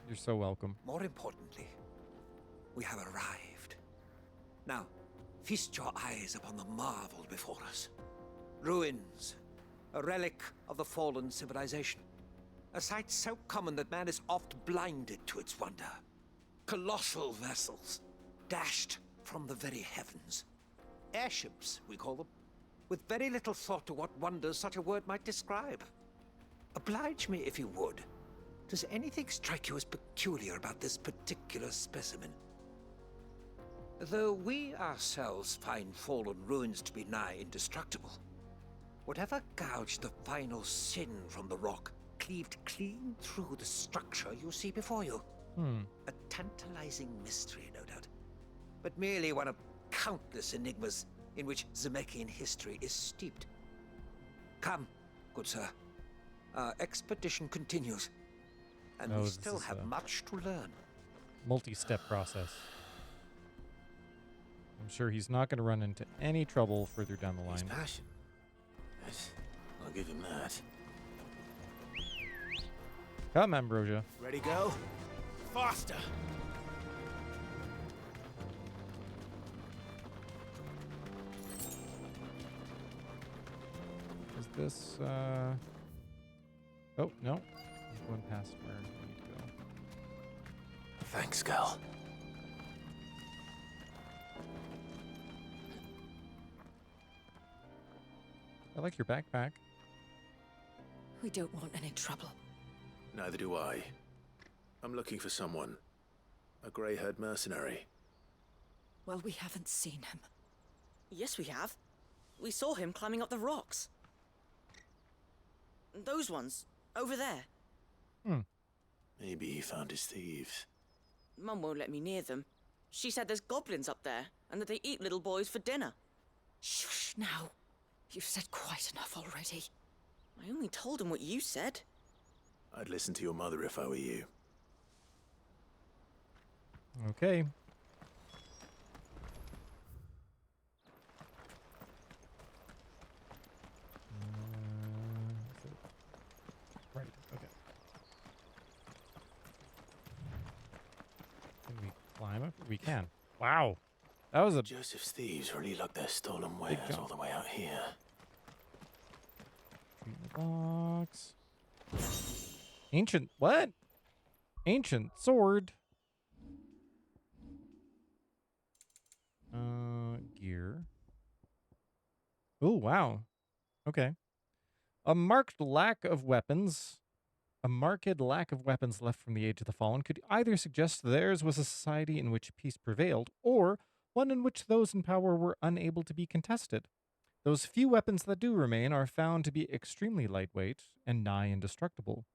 You're so welcome. More importantly, we have arrived. Now, feast your eyes upon the marvel before us. Ruins, a relic of the fallen civilization. A sight so common that man is oft blinded to its wonder. Colossal vessels, dashed from the very heavens. Airships, we call them, with very little thought to what wonders such a word might describe. Oblige me if you would. Does anything strike you as peculiar about this particular specimen? Though we ourselves find fallen ruins to be nigh indestructible, whatever gouged the final sin from the rock cleaved clean through the structure you see before you. A tantalizing mystery, no doubt, but merely one of countless enigmas in which Zemeckis history is steeped. Come, good sir. Our expedition continues, and we still have much to learn. Multi-step process. I'm sure he's not going to run into any trouble further down the line. He's passion. I'll give him that. Come, Ambrosia. Ready, go? Faster! Is this, Oh, no. He's going past where we need to go. Thanks, girl. I like your backpack. We don't want any trouble. Neither do I. I'm looking for someone. A grey-haired mercenary. Well, we haven't seen him. Yes, we have. We saw him climbing up the rocks. Those ones, over there. Maybe he found his thieves. Mum won't let me near them. She said there's goblins up there, and that they eat little boys for dinner. Shush now. You've said quite enough already. I only told him what you said. I'd listen to your mother if I were you. Okay. Right, okay. Can we climb up? We can. Wow. That was a Joseph's thieves really lugged their stolen wares jump. all the way out here. treatment box. Ancient what? Ancient sword. Gear. Oh, wow. Okay. A marked lack of weapons left from the Age of the Fallen could either suggest theirs was a society in which peace prevailed, or one in which those in power were unable to be contested. Those few weapons that do remain are found to be extremely lightweight and nigh indestructible,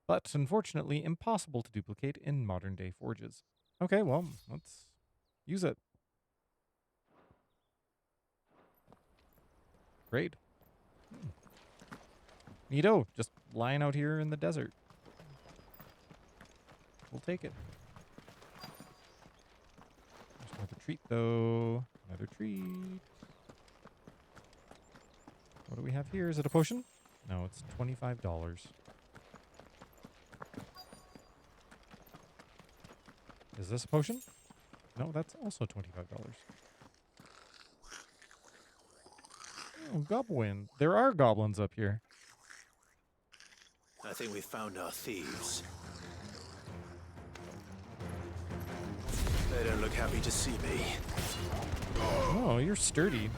but unfortunately impossible to duplicate in modern-day forges. Okay, well, let's use it. Great. Neato, just lying out here in the desert. We'll take it. There's another treat, though. Another treat. What do we have here? Is it a potion? No, it's $25. Is this a potion? No, that's also $25. Oh, goblin. There are goblins up here. I think we found our thieves. They don't look happy to see me. Oh, you're sturdy.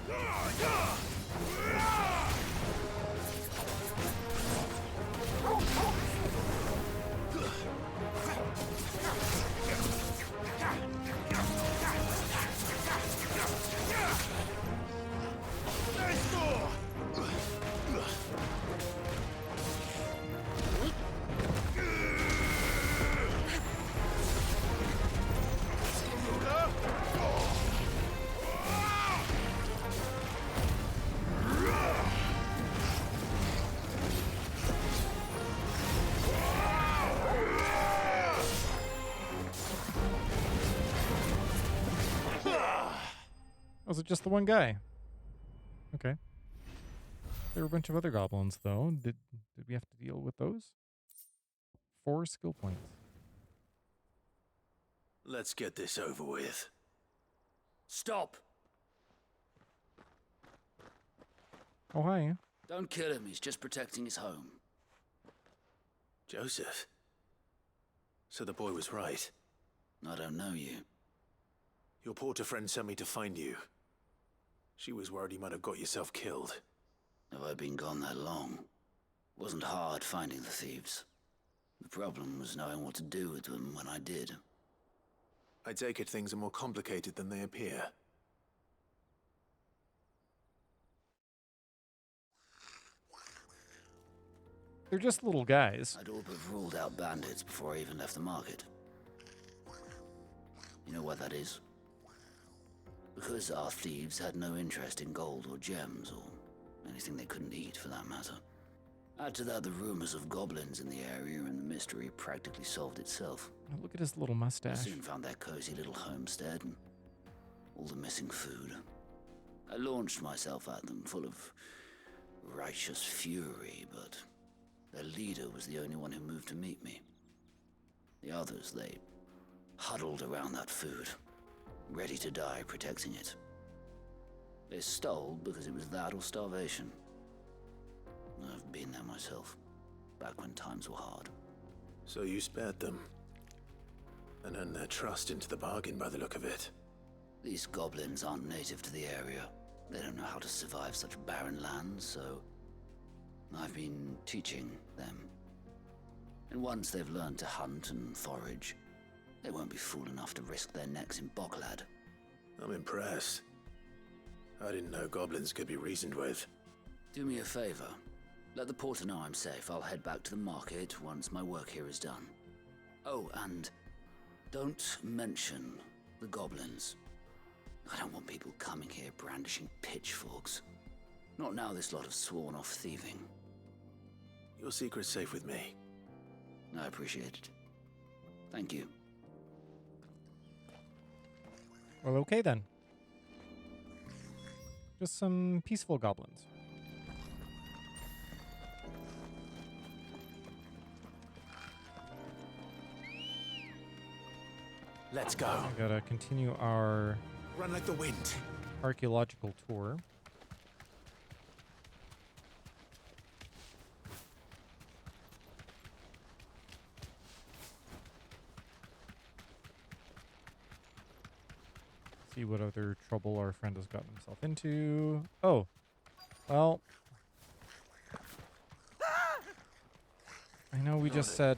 Was it just the one guy? Okay. There were a bunch of other goblins, though. Did we have to deal with those? 4 skill points. Let's get this over with. Stop! Oh, hi. Don't kill him, he's just protecting his home. Joseph? So the boy was right. I don't know you. Your porter friend sent me to find you. She was worried you might have got yourself killed. Have I been gone that long? Wasn't hard finding the thieves. The problem was knowing what to do with them when I did. I take it things are more complicated than they appear. They're just little guys. I'd all but ruled out bandits before I even left the market. You know why that is? Because our thieves had no interest in gold or gems, or anything they couldn't eat for that matter. Add to that the rumors of goblins in the area, and the mystery practically solved itself. Oh, look at his little I mustache. soon found their cozy little homestead, and all the missing food. I launched myself at them full of righteous fury, but their leader was the only one who moved to meet me. The others, they huddled around that food, ready to die protecting it. They stole because it was that or starvation. I've been there myself, back when times were hard. So you spared them, and earned their trust into the bargain by the look of it. These goblins aren't native to the area. They don't know how to survive such barren lands, so I've been teaching them. And once they've learned to hunt and forage, they won't be fool enough to risk their necks in Bocklad. I'm impressed. I didn't know goblins could be reasoned with. Do me a favor. Let the porter know I'm safe. I'll head back to the market once my work here is done. Oh, and don't mention the goblins. I don't want people coming here brandishing pitchforks. Not now this lot have sworn off thieving. Your secret's safe with me. I appreciate it. Thank you. Well, okay then. Just some peaceful goblins. Let's go. I gotta continue our Run like the wind. archaeological tour. See what other trouble our friend has gotten himself into. Oh, well, I know we just said,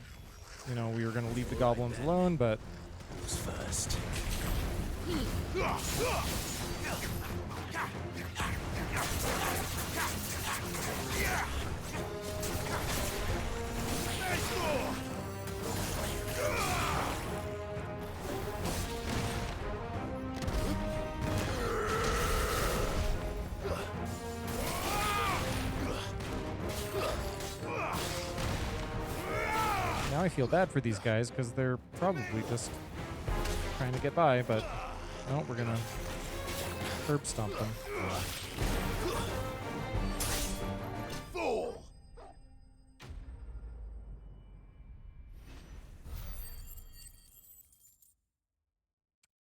you know, we were going to leave the goblins alone, but who's first? now I feel bad for these guys because they're probably just trying to get by, but no, we're gonna herb stomp them. Fool!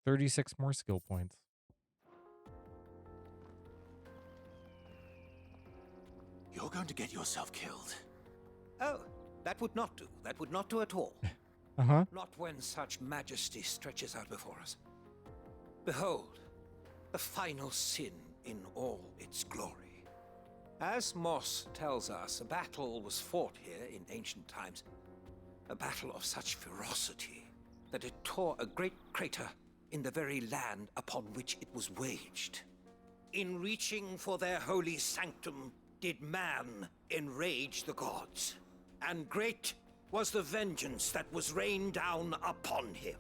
36 more skill points. You're going to get yourself killed. Oh, that would not do. That would not do at all. Uh-huh. Not when such majesty stretches out before us. Behold, the final sin in all its glory. As Moss tells us, a battle was fought here in ancient times. A battle of such ferocity that it tore a great crater in the very land upon which it was waged. In reaching for their holy sanctum, did man enrage the gods, and great was the vengeance that was rained down upon him.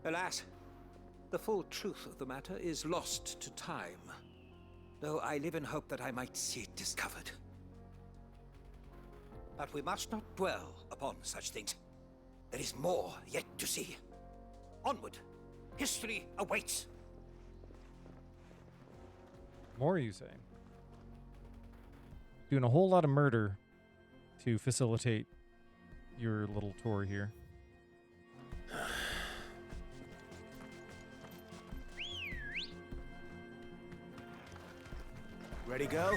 Alas, the full truth of the matter is lost to time, though I live in hope that I might see it discovered. But we must not dwell upon such things. There is more yet to see. Onward, history awaits. More, you say? Doing a whole lot of murder to facilitate your little tour here. Ready, go?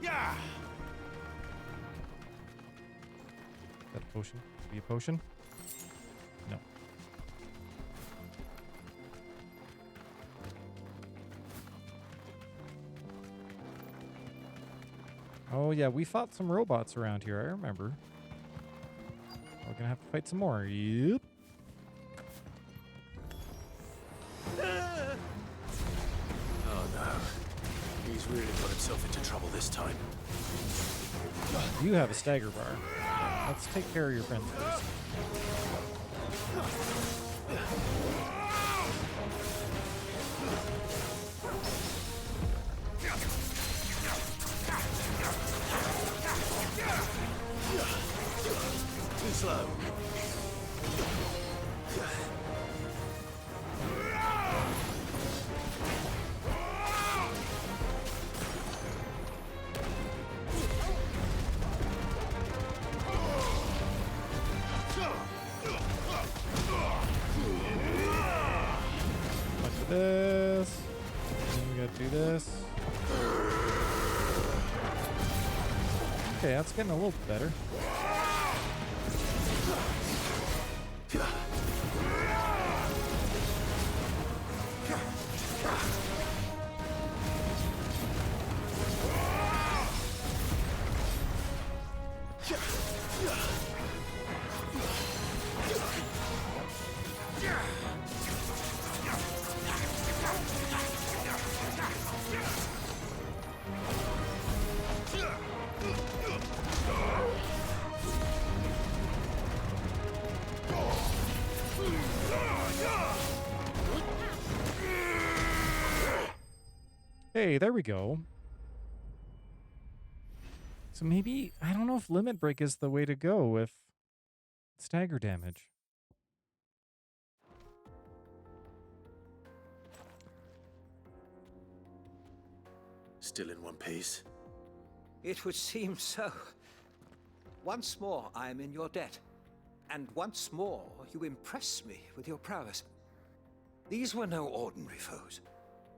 Yeah! Is that a potion? Be a potion? No. Oh yeah, we fought some robots around here, I remember. We're gonna have to fight some more. Yep. Oh no. He's really got himself into trouble this time. You have a stagger bar. Let's take care of your friends first. Too slow. Okay, that's getting a little better. Hey, there we go. So maybe, I don't know if Limit Break is the way to go with stagger damage. Still in one piece? It would seem so. Once more I am in your debt. And once more you impress me with your prowess. These were no ordinary foes,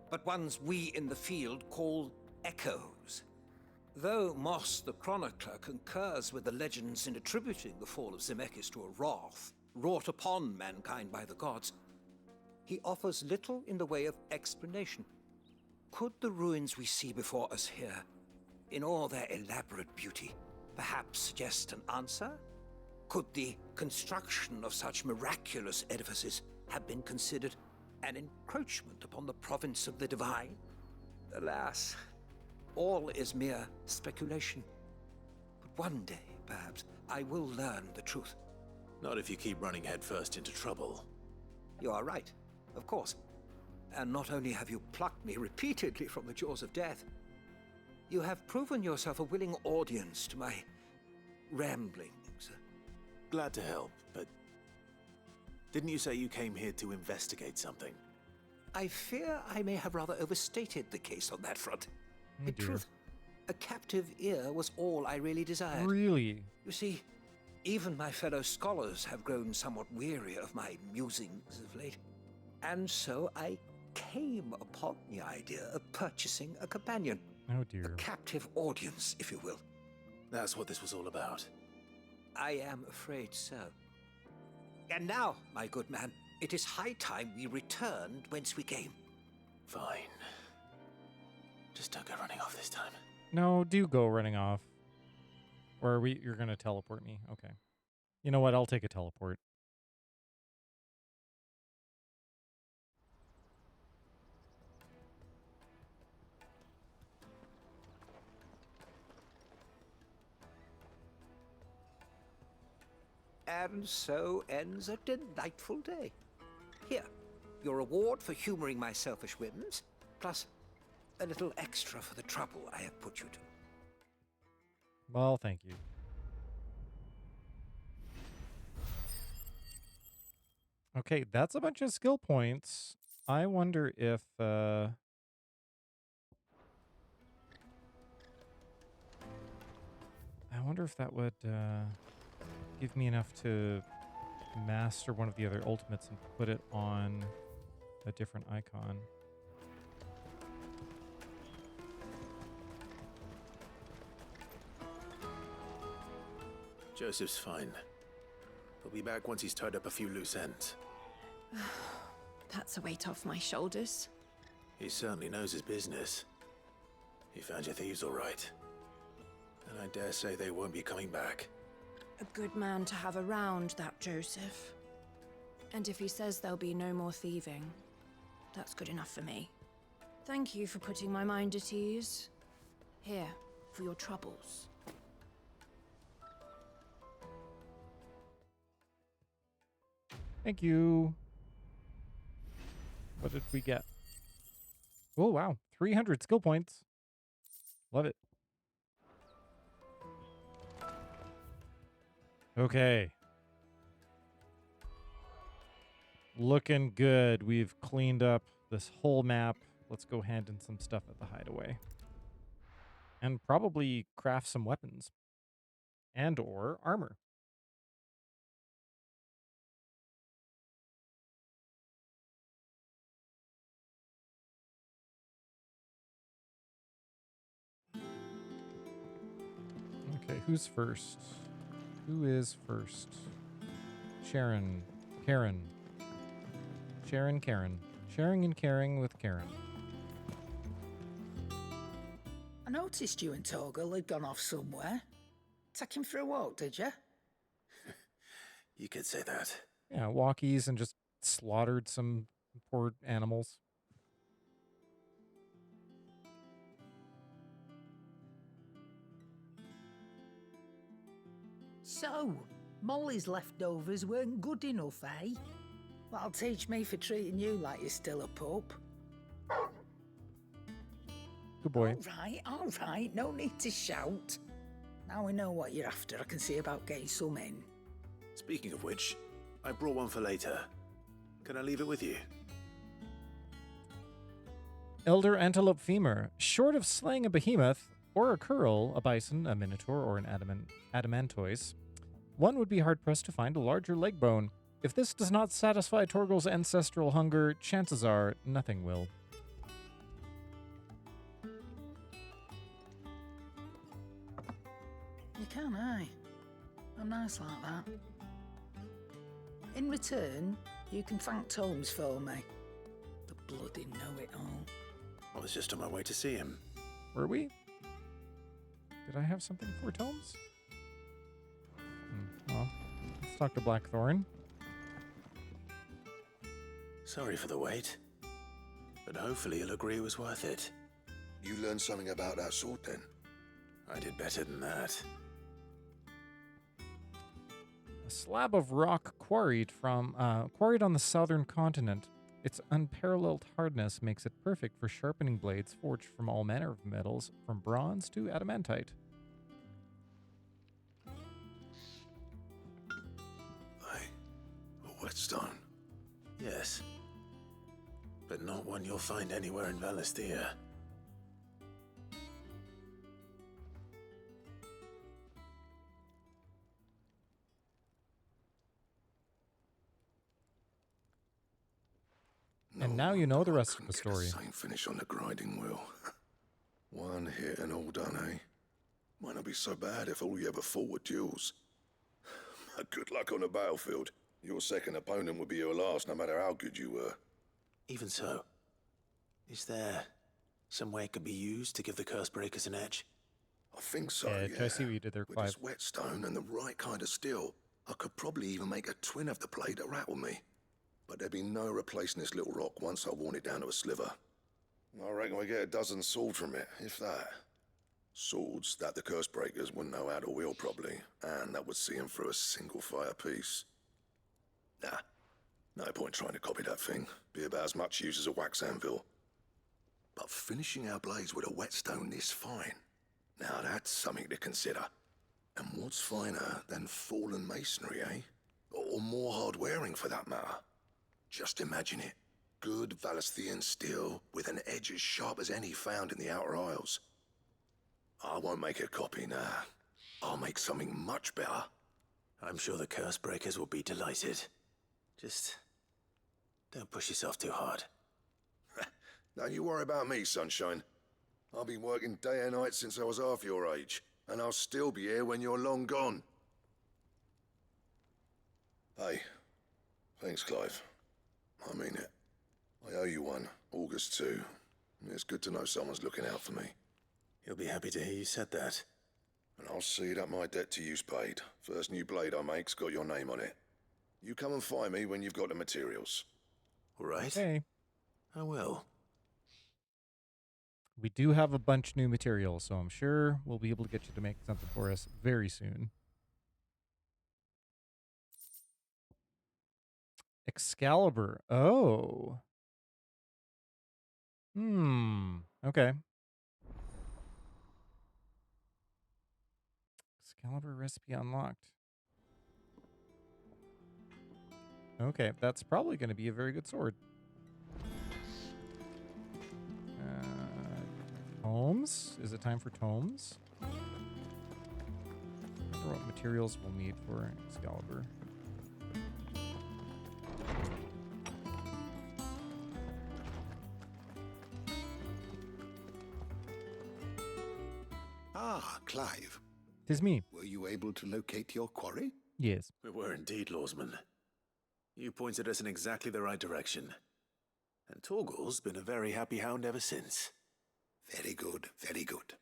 but ones we in the field call echoes. Though Moss the Chronicler concurs with the legends in attributing the fall of Zemeckis to a wrath wrought upon mankind by the gods, he offers little in the way of explanation. Could the ruins we see before us here, in all their elaborate beauty, perhaps suggest an answer? Could the construction of such miraculous edifices have been considered an encroachment upon the province of the divine? Alas, all is mere speculation. But one day, perhaps, I will learn the truth. Not if you keep running headfirst into trouble. You are right, of course. And not only have you plucked me repeatedly from the jaws of death, you have proven yourself a willing audience to my ramblings. Glad to help, but didn't you say you came here to investigate something? I fear I may have rather overstated the case on that front. Oh, In dear. truth, a captive ear was all I really desired. Really? You see, even my fellow scholars have grown somewhat weary of my musings of late. And so I came upon the idea of purchasing a companion. Oh dear. A captive audience, if you will. That's what this was all about. I am afraid so. And now, my good man, it is high time we returned whence we came. Fine. Just don't go running off this time. No, do go running off. Or you're gonna teleport me. Okay. You know what? I'll take a teleport. And so ends a delightful day. Here, your reward for humoring my selfish whims, plus a little extra for the trouble I have put you to. Well, thank you. Okay, that's a bunch of skill points. I wonder if that would give me enough to master one of the other ultimates and put it on a different icon. Joseph's fine. He'll be back once he's tied up a few loose ends. That's a weight off my shoulders. He certainly knows his business. He found your thieves all right. And I dare say they won't be coming back. A good man to have around, that Joseph. And if he says there'll be no more thieving, that's good enough for me. Thank you for putting my mind at ease. Here, for your troubles. Thank you. What did we get? Oh, wow. 300 skill points. Love it. Okay. Looking good. We've cleaned up this whole map. Let's go hand in some stuff at the hideaway. And probably craft some weapons. And or armor. Okay, who's first? Who is first? Sharon. Karen. Sharon, Karen. Sharing and caring with Karen. I noticed you and Torgal had gone off somewhere. Take him for a walk, did you? You could say that. Yeah, walkies and just slaughtered some poor animals. So, Molly's leftovers weren't good enough, eh? That'll teach me for treating you like you're still a pup. Good boy. All right, no need to shout. Now we know what you're after, I can see about getting some in. Speaking of which, I brought one for later. Can I leave it with you? Elder Antelope Femur. Short of slaying a behemoth, or a curl, a bison, a minotaur, or an adamantoise, one would be hard-pressed to find a larger leg bone. If this does not satisfy Torgal's ancestral hunger, chances are nothing will. You can, aye. I'm nice like that. In return, you can thank Tomes for me. The bloody know-it-all. I was just on my way to see him. Were we? Did I have something for Tomes? Well, let's talk to Blackthorn. Sorry for the wait, but hopefully you'll agree it was worth it. You learned something about that sword then? I did better than that. A slab of rock quarried on the southern continent. Its unparalleled hardness makes it perfect for sharpening blades forged from all manner of metals, from bronze to adamantite. A whetstone? Yes. But not one you'll find anywhere in Valisthea. And now you know the rest of the story. Same finish on the grinding wheel. One hit and all done, eh? Might not be so bad if all you ever fought were duels. But good luck on the battlefield. Your second opponent would be your last, no matter how good you were. Even so, is there some way it could be used to give the curse breakers an edge? I think so, I see what you did there, With Clive. this whetstone and the right kind of steel, I could probably even make a twin of the blade that rattled me. But there'd be no replacing this little rock once I worn it down to a sliver. I reckon we get a dozen swords from it, if that. Swords that the curse breakers wouldn't know how to wield properly, and that would see them through a single fire piece. Nah, no point trying to copy that thing. Be about as much use as a wax anvil. But finishing our blades with a whetstone this fine, now that's something to consider. And what's finer than fallen masonry, eh? Or more hard-wearing, for that matter. Just imagine it. Good Valisthean steel with an edge as sharp as any found in the Outer Isles. I won't make a copy now. I'll make something much better. I'm sure the curse breakers will be delighted. Just don't push yourself too hard. Don't you worry about me, sunshine. I've been working day and night since I was half your age, and I'll still be here when you're long gone. Hey, thanks, Clive. I mean it. I owe you one, August too. It's good to know someone's looking out for me. He'll be happy to hear you said that. And I'll see that my debt to you's paid. First new blade I make's got your name on it. You come and find me when you've got the materials. All right. Okay. I will. We do have a bunch new material, so I'm sure we'll be able to get you to make something for us very soon. Excalibur. Oh. Okay. Excalibur recipe unlocked. Okay, that's probably going to be a very good sword. Tomes? Is it time for tomes? I wonder what materials we'll need for Excalibur. Ah, Clive. 'Tis me. Were you able to locate your quarry? Yes. We were indeed, Lawsman. You pointed us in exactly the right direction. And Torgal's been a very happy hound ever since. Very good, very good.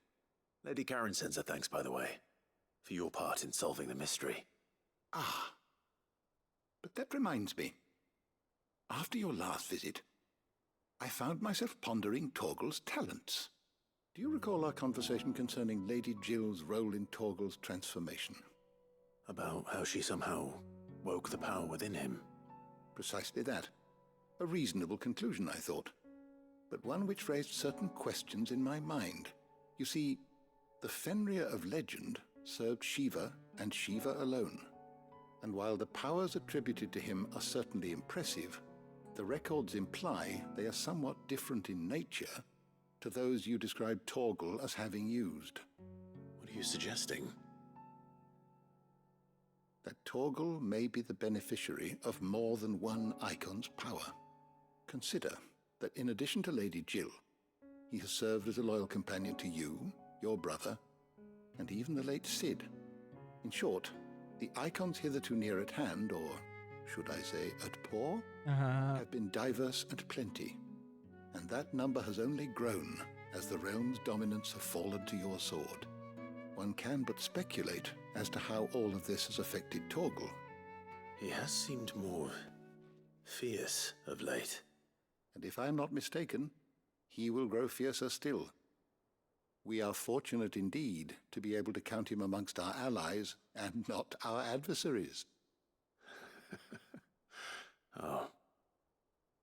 Lady Karen sends her thanks, by the way, for your part in solving the mystery. Ah. But that reminds me. After your last visit, I found myself pondering Torgal's talents. Do you recall our conversation concerning Lady Jill's role in Torgal's transformation? About how she somehow woke the power within him. Precisely that. A reasonable conclusion, I thought. But one which raised certain questions in my mind. You see, the Fenrir of legend served Shiva and Shiva alone. And while the powers attributed to him are certainly impressive, the records imply they are somewhat different in nature to those you described Torgal as having used. What are you suggesting? That Torgal may be the beneficiary of more than one icon's power. Consider that in addition to Lady Jill, he has served as a loyal companion to you, your brother, and even the late Cid. In short, the icons hitherto near at hand, or should I say at paw, have been diverse and plenty, and that number has only grown as the realm's dominance have fallen to your sword. One can but speculate as to how all of this has affected Torgal. He has seemed more fierce of late. And if I am not mistaken, he will grow fiercer still. We are fortunate indeed to be able to count him amongst our allies and not our adversaries. Oh,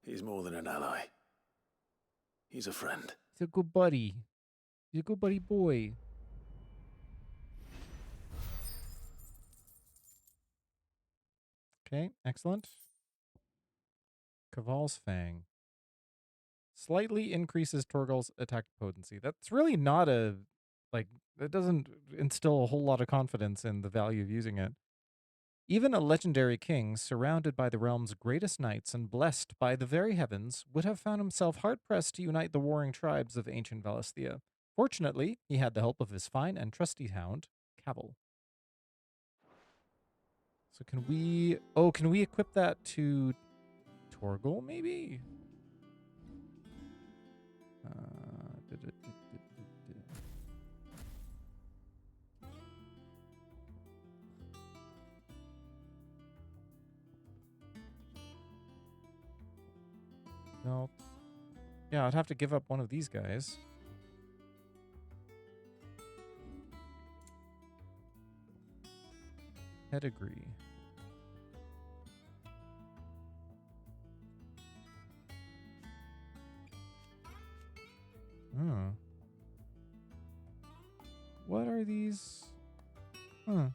he's more than an ally. He's a friend. He's a good buddy. He's a good buddy boy. Okay, excellent. Caval's Fang. Slightly increases Torgal's attack potency. That's really not a, like, that doesn't instill a whole lot of confidence in the value of using it. Even a legendary king, surrounded by the realm's greatest knights and blessed by the very heavens, would have found himself hard-pressed to unite the warring tribes of ancient Valisthea. Fortunately, he had the help of his fine and trusty hound, Cavil. So can we equip that to Torgal, maybe? No. Yeah, I'd have to give up one of these guys. Pedigree. Hmm. What are these? I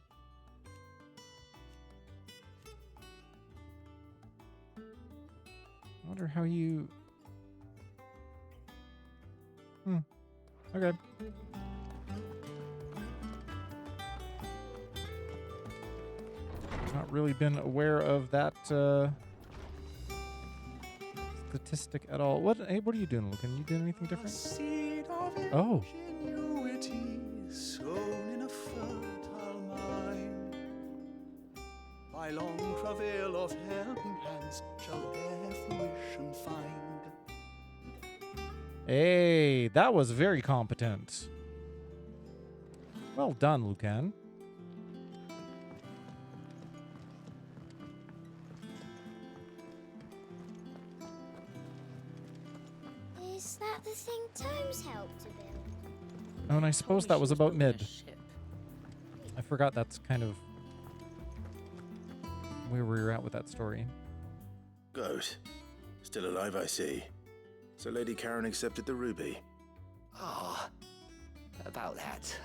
wonder how you... Okay. Not really been aware of that statistic at all. What are you doing, Lucan? You doing anything different? Oh. Sown in a fertile mind, by long travail of helping hands shall their fruition find. Hey, that was very competent. Well done, Lucan. Is that the thing Tomes helped to build? Oh, and I suppose that was about mid. I forgot that's kind of where we were at with that story. Good. Still alive, I see. So Lady Karen accepted the ruby. Ah, about that.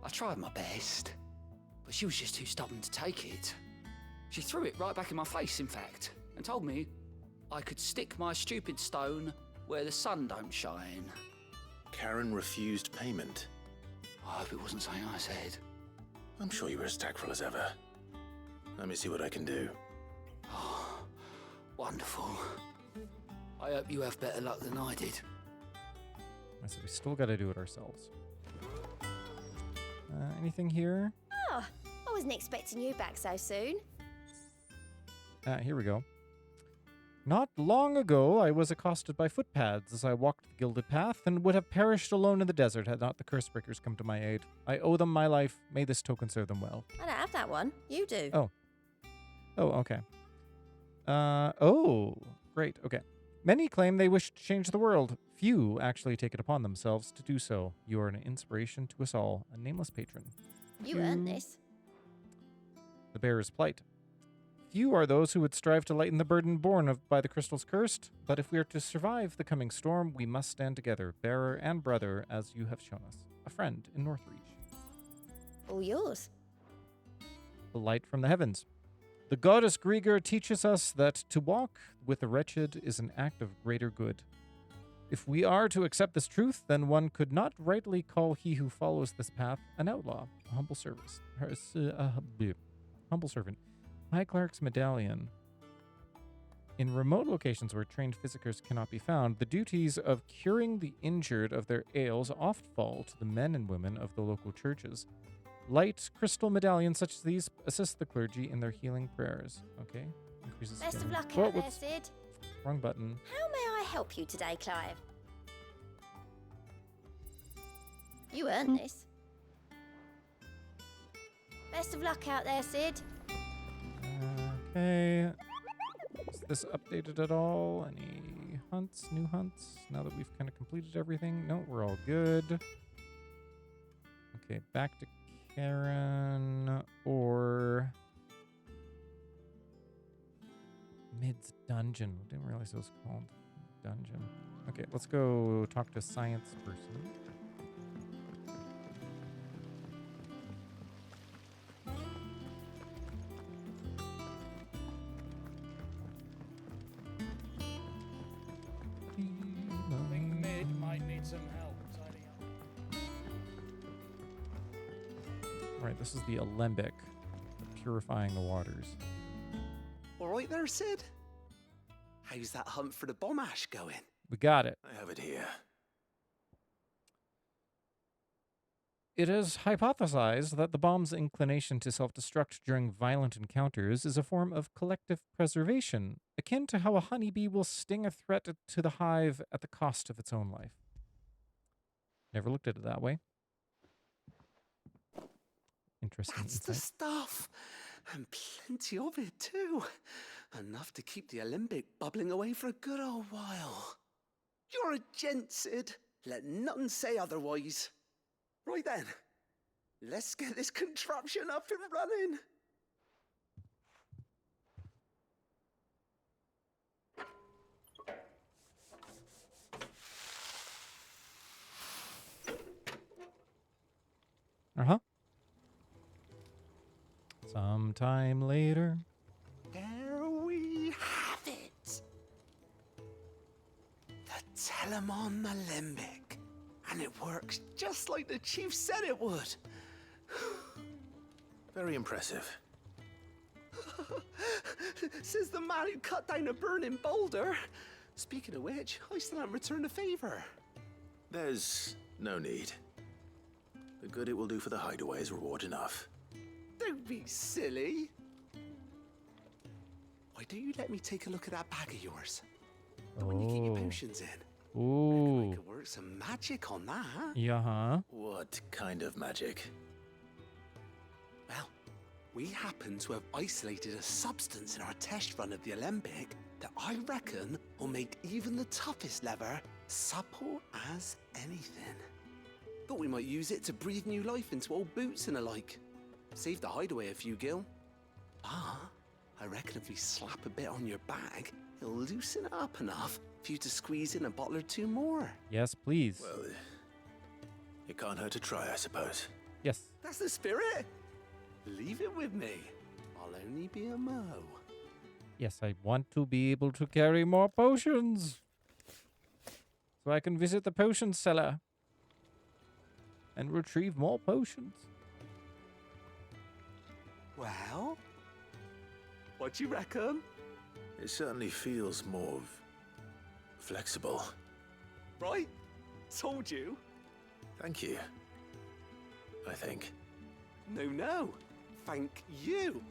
I tried my best, but she was just too stubborn to take it. She threw it right back in my face, in fact, and told me I could stick my stupid stone where the sun don't shine. Karen refused payment. I hope it wasn't something I said. I'm sure you were as tactful as ever. Let me see what I can do. Oh, wonderful. I hope you have better luck than I did. So we still got to do it ourselves. Anything here? Oh, I wasn't expecting you back so soon. Here we go. Not long ago, I was accosted by footpads as I walked the gilded path and would have perished alone in the desert had not the Cursebreakers come to my aid. I owe them my life. May this token serve them well. I don't have that one. You do. Oh. Oh, okay. Oh, great. Okay. Many claim they wish to change the world. Few actually take it upon themselves to do so. You are an inspiration to us all. A nameless patron. You earned this. The bearer's plight. Few are those who would strive to lighten the burden borne by the crystals cursed, but if we are to survive the coming storm, we must stand together, bearer and brother, as you have shown us. A friend in Northreach. All yours. The light from the heavens. The goddess Grieger teaches us that to walk with the wretched is an act of greater good. If we are to accept this truth, then one could not rightly call he who follows this path an outlaw, a humble service. Humble servant. High Cleric's Medallion. In remote locations where trained physicers cannot be found, the duties of curing the injured of their ails oft fall to the men and women of the local churches. Light crystal medallions such as these assist the clergy in their healing prayers. Okay. Increases Best of healing. luck Whoa, out there, whoops. Sid. Wrong button. How may I help you today, Clive? You earned this. Best of luck out there, Sid. Okay. Is this updated at all? Any hunts? New hunts? Now that we've kind of completed everything? No, we're all good. Okay, back to Karen or Mid's Dungeon. Didn't realize it was called Dungeon. Okay, let's go talk to Science Person. Mid might need some help tidying up. Right, this is the alembic, purifying the waters. All right there, Sid? How's that hunt for the bomb ash going? We got it. I have it here. It is hypothesized that the bomb's inclination to self-destruct during violent encounters is a form of collective preservation, akin to how a honeybee will sting a threat to the hive at the cost of its own life. Never looked at it that way. Interesting That's the insight. stuff. And plenty of it, too. Enough to keep the alembic bubbling away for a good old while. You're a gent, Sid. Let nothing say otherwise. Right then, let's get this contraption up and running. Uh-huh. Sometime later. There we have it. The Telemon Alembic. And it works just like the chief said it would. Very impressive. Says the man who cut down a burning boulder. Speaking of which, I still haven't returned the favor. There's no need. The good it will do for the hideaway is reward enough. Don't be silly. Why don't you let me take a look at that bag of yours? The one you keep your potions in. Ooh. I could work some magic on that. Yeah. What kind of magic? Well, we happen to have isolated a substance in our test run of the alembic that I reckon will make even the toughest lever supple as anything. Thought we might use it to breathe new life into old boots and the like. Save the hideaway a few gil. Ah, I reckon if we slap a bit on your bag, it'll loosen it up enough for you to squeeze in a bottle or two more. Yes, please. Well, it can't hurt to try, I suppose. Yes. That's the spirit. Leave it with me. I'll only be a mo. Yes, I want to be able to carry more potions. So I can visit the potion cellar. And retrieve more potions. Well, what you reckon? It certainly feels more flexible. Right? Told you. Thank you. I think. No. Thank you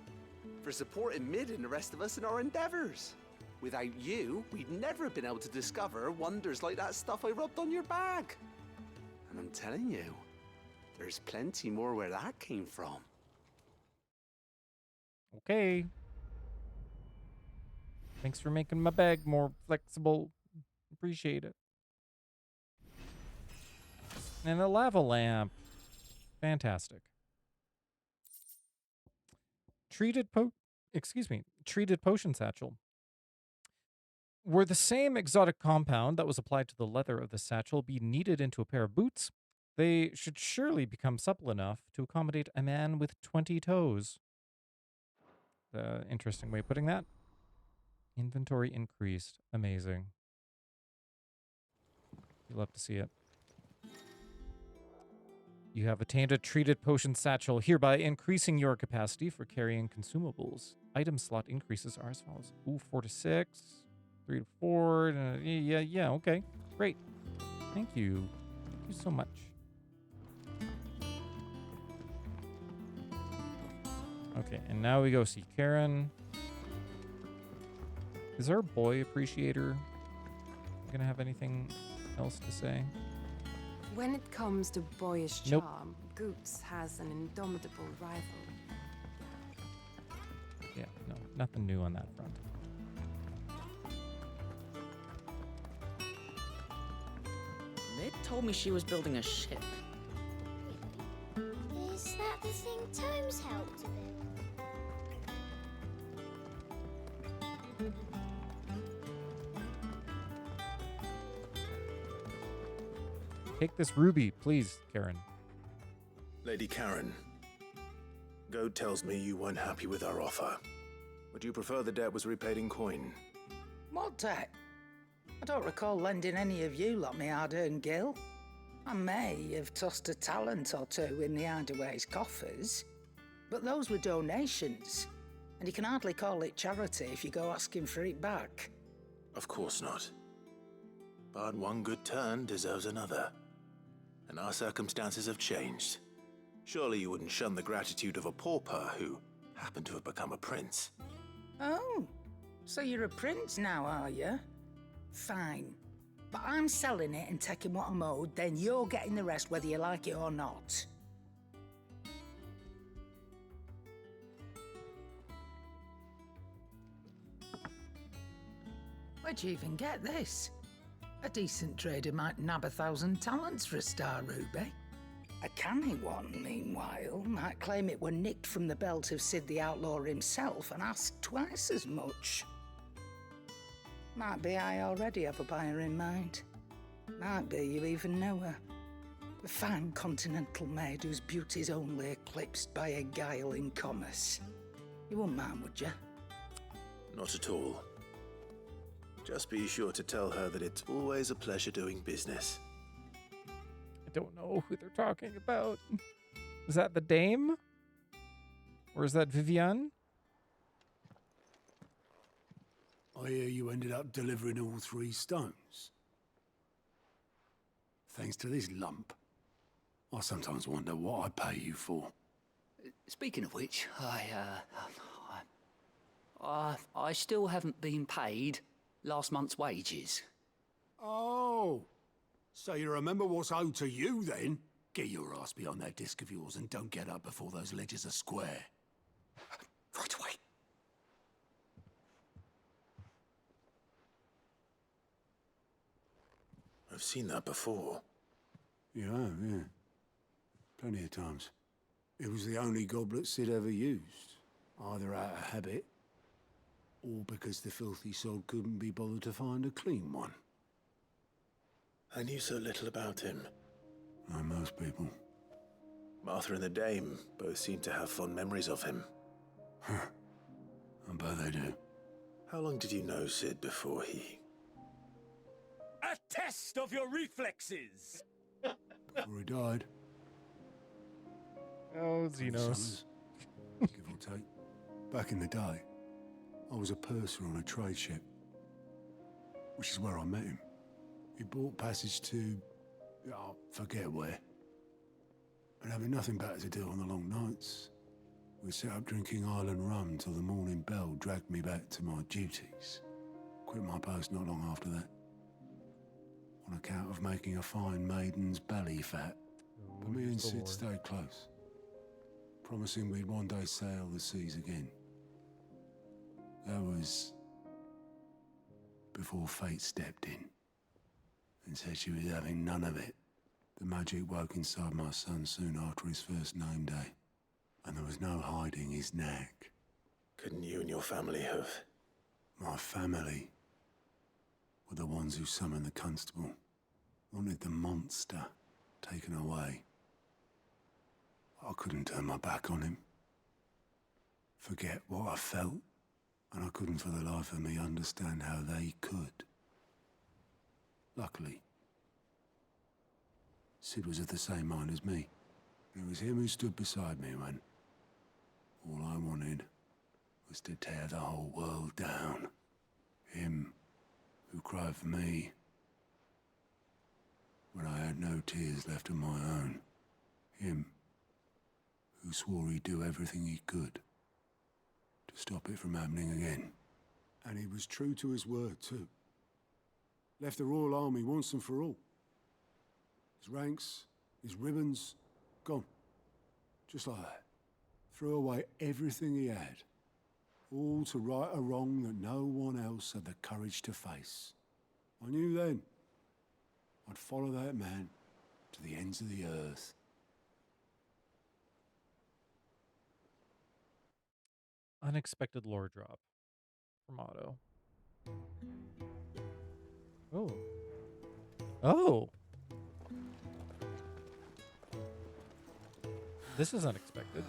for supporting Mid and the rest of us in our endeavors. Without you, we'd never have been able to discover wonders like that stuff I rubbed on your bag. And I'm telling you, there's plenty more where that came from. Okay. Thanks for making my bag more flexible. Appreciate it. And a lava lamp. Fantastic. Treated potion satchel. Were the same exotic compound that was applied to the leather of the satchel be kneaded into a pair of boots, they should surely become supple enough to accommodate a man with 20 toes. Interesting way of putting that. Inventory increased. Amazing. You love to see it. You have attained a treated potion satchel, hereby increasing your capacity for carrying consumables. Item slot increases are as follows. Ooh, 4 to 6, 3 to 4. Yeah, okay. Great. Thank you. Thank you so much. Okay, and now we go see Karen. Is our boy appreciator gonna have anything else to say? When it comes to boyish Nope. charm, Goots has an indomitable rival. Yeah, no, nothing new on that front. Mid told me she was building a ship. Is that the thing Tomes helped to build? Take this ruby, please, Karen. Lady Karen, Goad tells me you weren't happy with our offer. Would you prefer the debt was repaid in coin? What debt? I don't recall lending any of you lot me hard-earned gil. I may have tossed a talent or two in the Hideaway's coffers, but those were donations, and you can hardly call it charity if you go asking for it back. Of course not. But one good turn deserves another. And our circumstances have changed. Surely you wouldn't shun the gratitude of a pauper who happened to have become a prince. Oh, so you're a prince now, are you? Fine. But I'm selling it and taking what I'm owed, then you're getting the rest whether you like it or not. Where'd you even get this? A decent trader might nab 1,000 talents for a star ruby. A canny one, meanwhile, might claim it were nicked from the belt of Sid the Outlaw himself and ask twice as much. Might be I already have a buyer in mind. Might be you even know her. A fine continental maid whose beauty's only eclipsed by a guile in commerce. You wouldn't mind, would you? Not at all. Just be sure to tell her that it's always a pleasure doing business. I don't know who they're talking about. Is that the dame? Or is that Vivian? I hear you ended up delivering all 3 stones. Thanks to this lump. I sometimes wonder what I pay you for. Speaking of which, I still haven't been paid last month's wages. Oh, so you remember what's owed to you then? Get your ass behind that disc of yours and don't get up before those ledgers are square. Right away. I've seen that before. You have, yeah. Plenty of times. It was the only goblet Sid ever used, either out of habit, or because the filthy sod couldn't be bothered to find a clean one. I knew so little about him. Like most people. Martha and the Dame both seem to have fond memories of him. I bet they do. How long did you know Sid before he... A test of your reflexes! Before he died. Oh, Xenos. Give or take. Back in the day, I was a purser on a trade ship, which is where I met him. He bought passage to... I forget where. And having nothing better to do on the long nights, we set up drinking island rum till the morning bell dragged me back to my duties. Quit my post not long after that, on account of making a fine maiden's belly fat. But me and Sid stayed close, promising we'd one day sail the seas again. That was before fate stepped in and said she was having none of it. The magic woke inside my son soon after his first name day, and there was no hiding his knack. Couldn't you and your family have? My family were the ones who summoned the constable, wanted the monster taken away. I couldn't turn my back on him, forget what I felt, and I couldn't for the life of me understand how they could. Luckily, Sid was of the same mind as me. It was him who stood beside me when all I wanted was to tear the whole world down. Him who cried for me when I had no tears left of my own. Him who swore he'd do everything he could to stop it from happening again. And he was true to his word, too. Left the Royal Army once and for all. His ranks, his ribbons, gone. Just like that. Threw away everything he had. All to right a wrong that no one else had the courage to face. I knew then I'd follow that man to the ends of the earth. Unexpected lore drop from Otto. Oh. Oh! This is unexpected.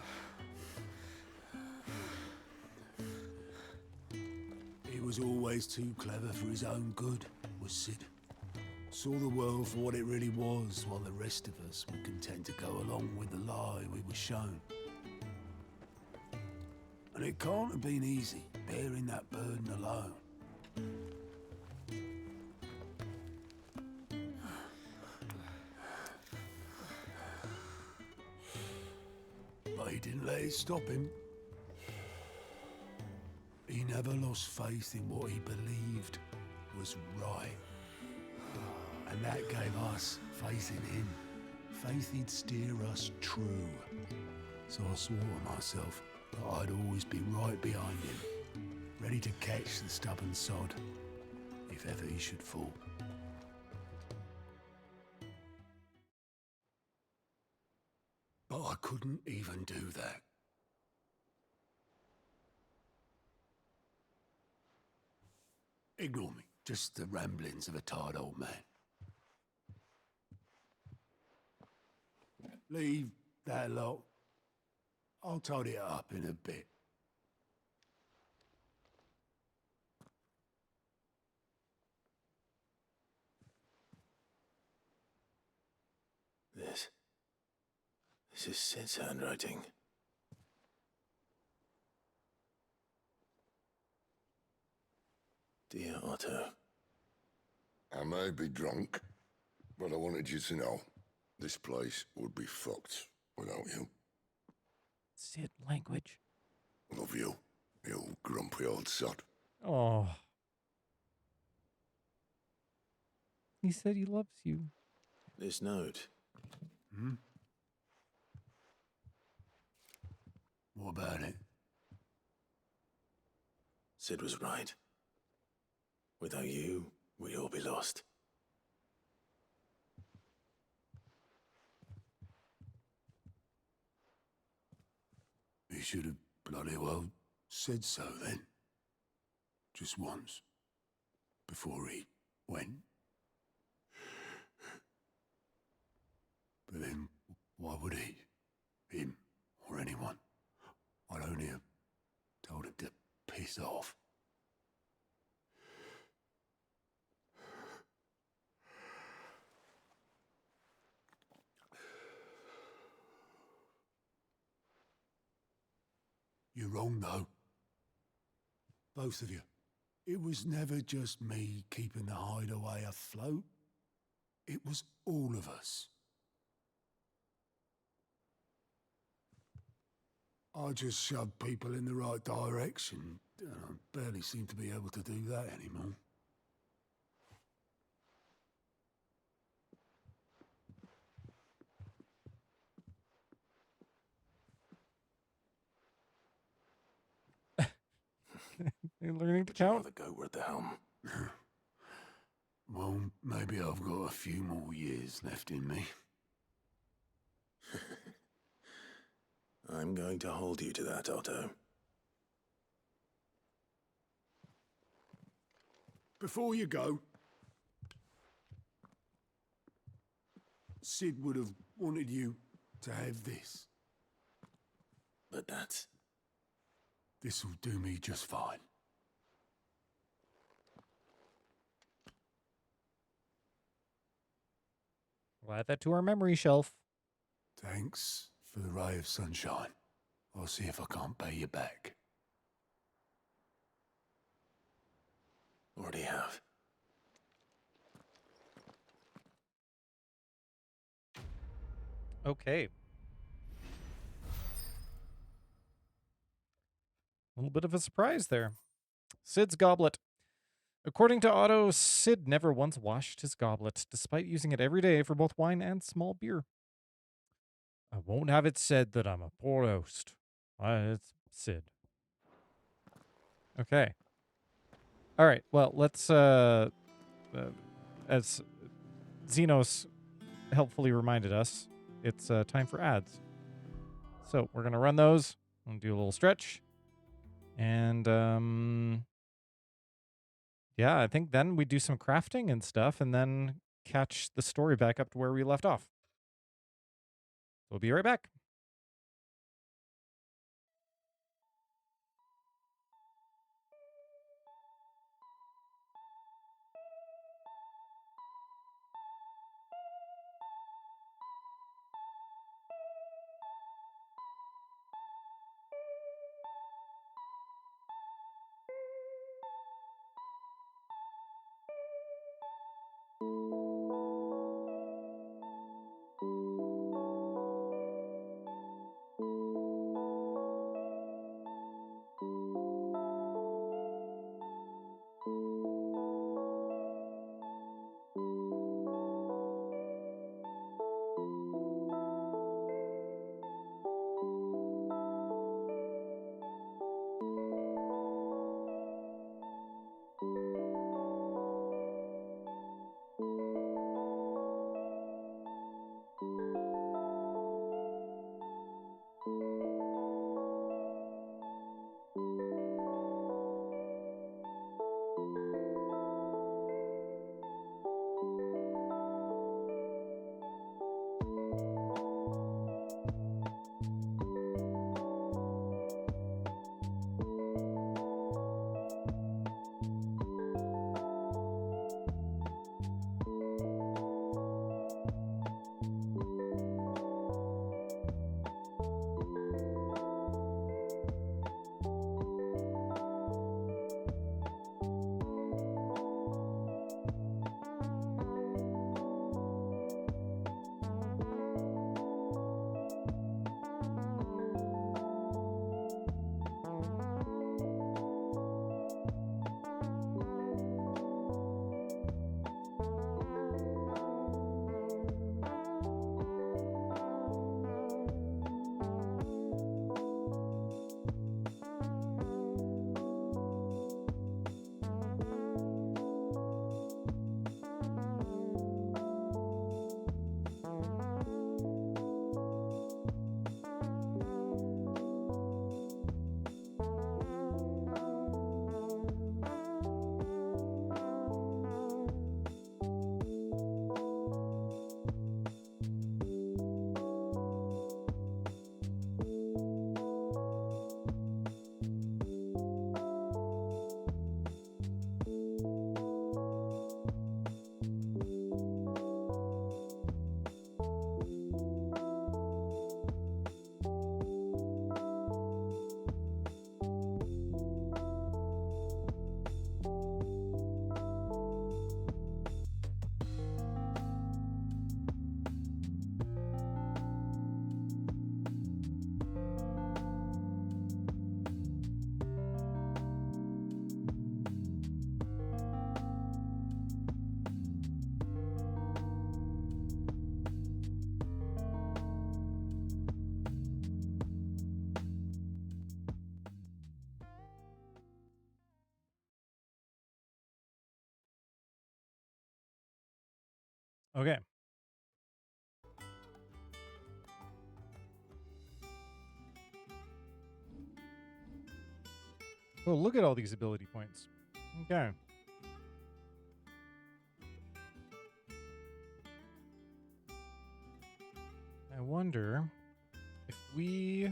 He was always too clever for his own good, was Sid. Saw the world for what it really was, while the rest of us were content to go along with the lie we were shown. And it can't have been easy, bearing that burden alone. But he didn't let it stop him. He never lost faith in what he believed was right. And that gave us faith in him. Faith he'd steer us true. So I swore to myself that I'd always be right behind him, ready to catch the stubborn sod, if ever he should fall. But I couldn't even do that. Ignore me, just the ramblings of a tired old man. Leave that lot. I'll tidy it up in a bit. This is Sid's handwriting. Dear Otto. I may be drunk, but I wanted you to know this place would be fucked without you. Sid language. Love you, you grumpy old sod. Oh. He said he loves you. This note. Hmm? What about it? Sid was right. Without you, we'd all be lost. He should have bloody well said so then. Just once. Before he went. But then, why would he? Him, or anyone? I'd only have told him to piss off. You're wrong, though. Both of you. It was never just me keeping the hideaway afloat. It was all of us. I just shove people in the right direction, and I barely seem to be able to do that anymore. You're learning to Would you count? rather go at the helm? Well, maybe I've got a few more years left in me. I'm going to hold you to that, Otto. Before you go, Sid would have wanted you to have this. But that's... This'll do me just fine. We'll add that to our memory shelf. Thanks for the ray of sunshine. I'll see if I can't pay you back. Already have. Okay. A little bit of a surprise there. Sid's goblet. According to Otto, Sid never once washed his goblet, despite using it every day for both wine and small beer. I won't have it said that I'm a poor host. It's Sid. Okay. All right. Well, let's, as Xenos helpfully reminded us, it's time for ads. So we're going to run those and do a little stretch. And, yeah, I think then we do some crafting and stuff and then catch the story back up to where we left off. We'll be right back. Okay. Oh, look at all these ability points. Okay. I wonder if we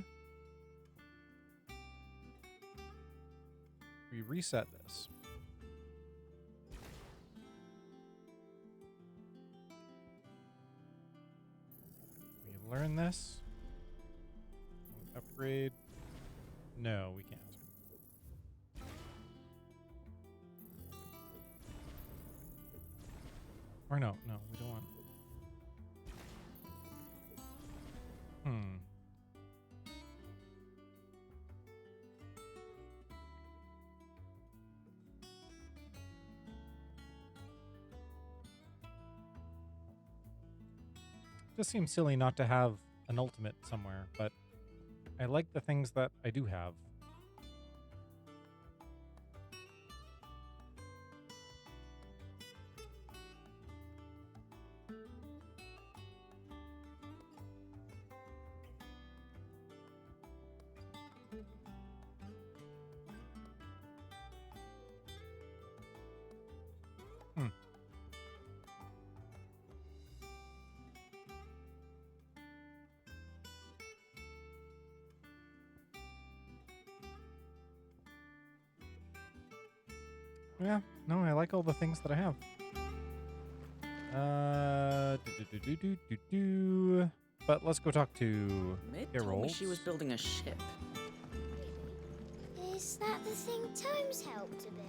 reset this. We learn this. Upgrade. No, we can't. Or no, we don't want. Just seems silly not to have an ultimate somewhere, but I like the things that I do have. Yeah, no, I like all the things that I have. But let's go talk to Mid told me Harold. she was building a ship. Is that the thing Tomes helped to build?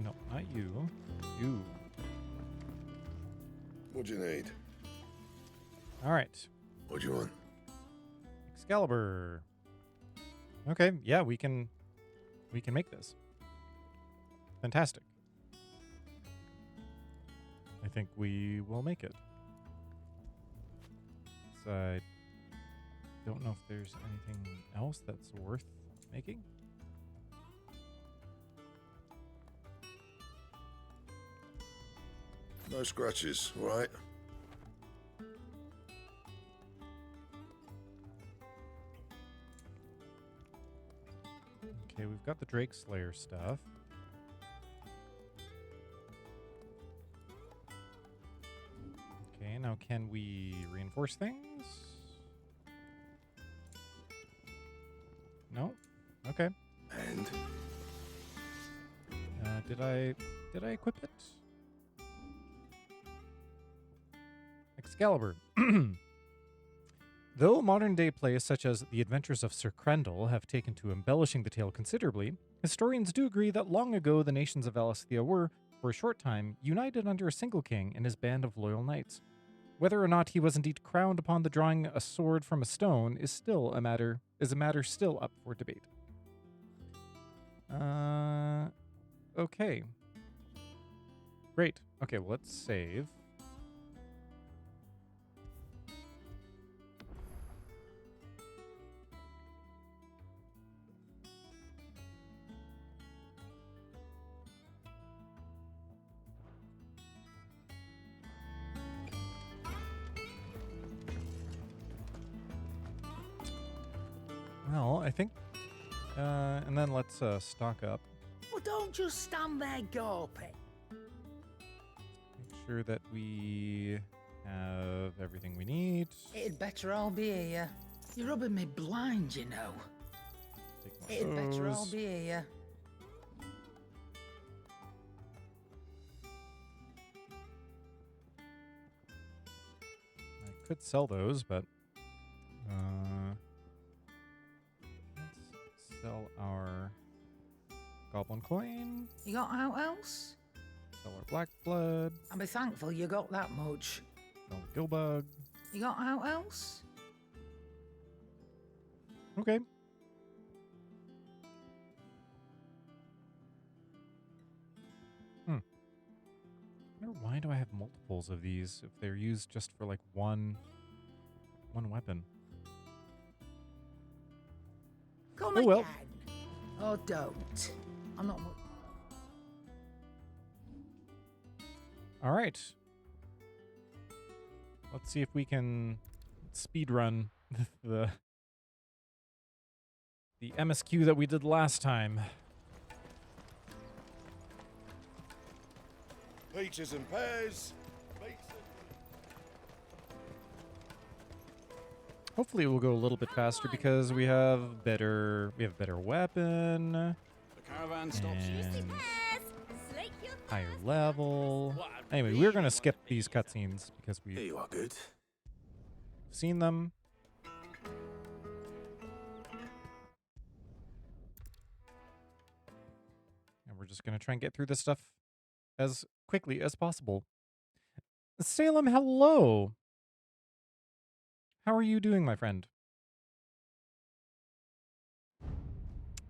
No, not you. You. What do you need? All right. What do you want? Excalibur. Okay, yeah, we can make this. Fantastic. I think we will make it. So I don't know if there's anything else that's worth making. No scratches, all right? Okay, we've got the Drake Slayer stuff. Okay, now can we reinforce things? No? Okay. And? Did I equip it? Excalibur. Though modern-day plays such as The Adventures of Sir Crendel have taken to embellishing the tale considerably, historians do agree that long ago the nations of Valisthea were, for a short time, united under a single king and his band of loyal knights. Whether or not he was indeed crowned upon the drawing a sword from a stone is a matter still up for debate. Okay. Great. Okay, well, let's save. Well, I think, and then let's stock up. Well, don't just stand there gawping. Make sure that we have everything we need. It'd better all be here. You're rubbing me blind, you know. Take It'd better all those. be here. I could sell those, but let's sell our goblin coin. You got out else? Sell our black blood. I'll be thankful you got that much. Sell the gilbug. You got out else? Okay. I wonder why do I have multiples of these if they're used just for like one weapon? Come Oh, well. again. Oh, don't. I'm not. All right. Let's see if we can speed run the MSQ that we did last time. Peaches and pears. Hopefully it will go a little bit faster because we have better weapon. The caravan stops. And higher level. Anyway, we're gonna skip these cutscenes because Here we've you are, good. seen them. And we're just gonna try and get through this stuff as quickly as possible. Salem, hello. How are you doing, my friend?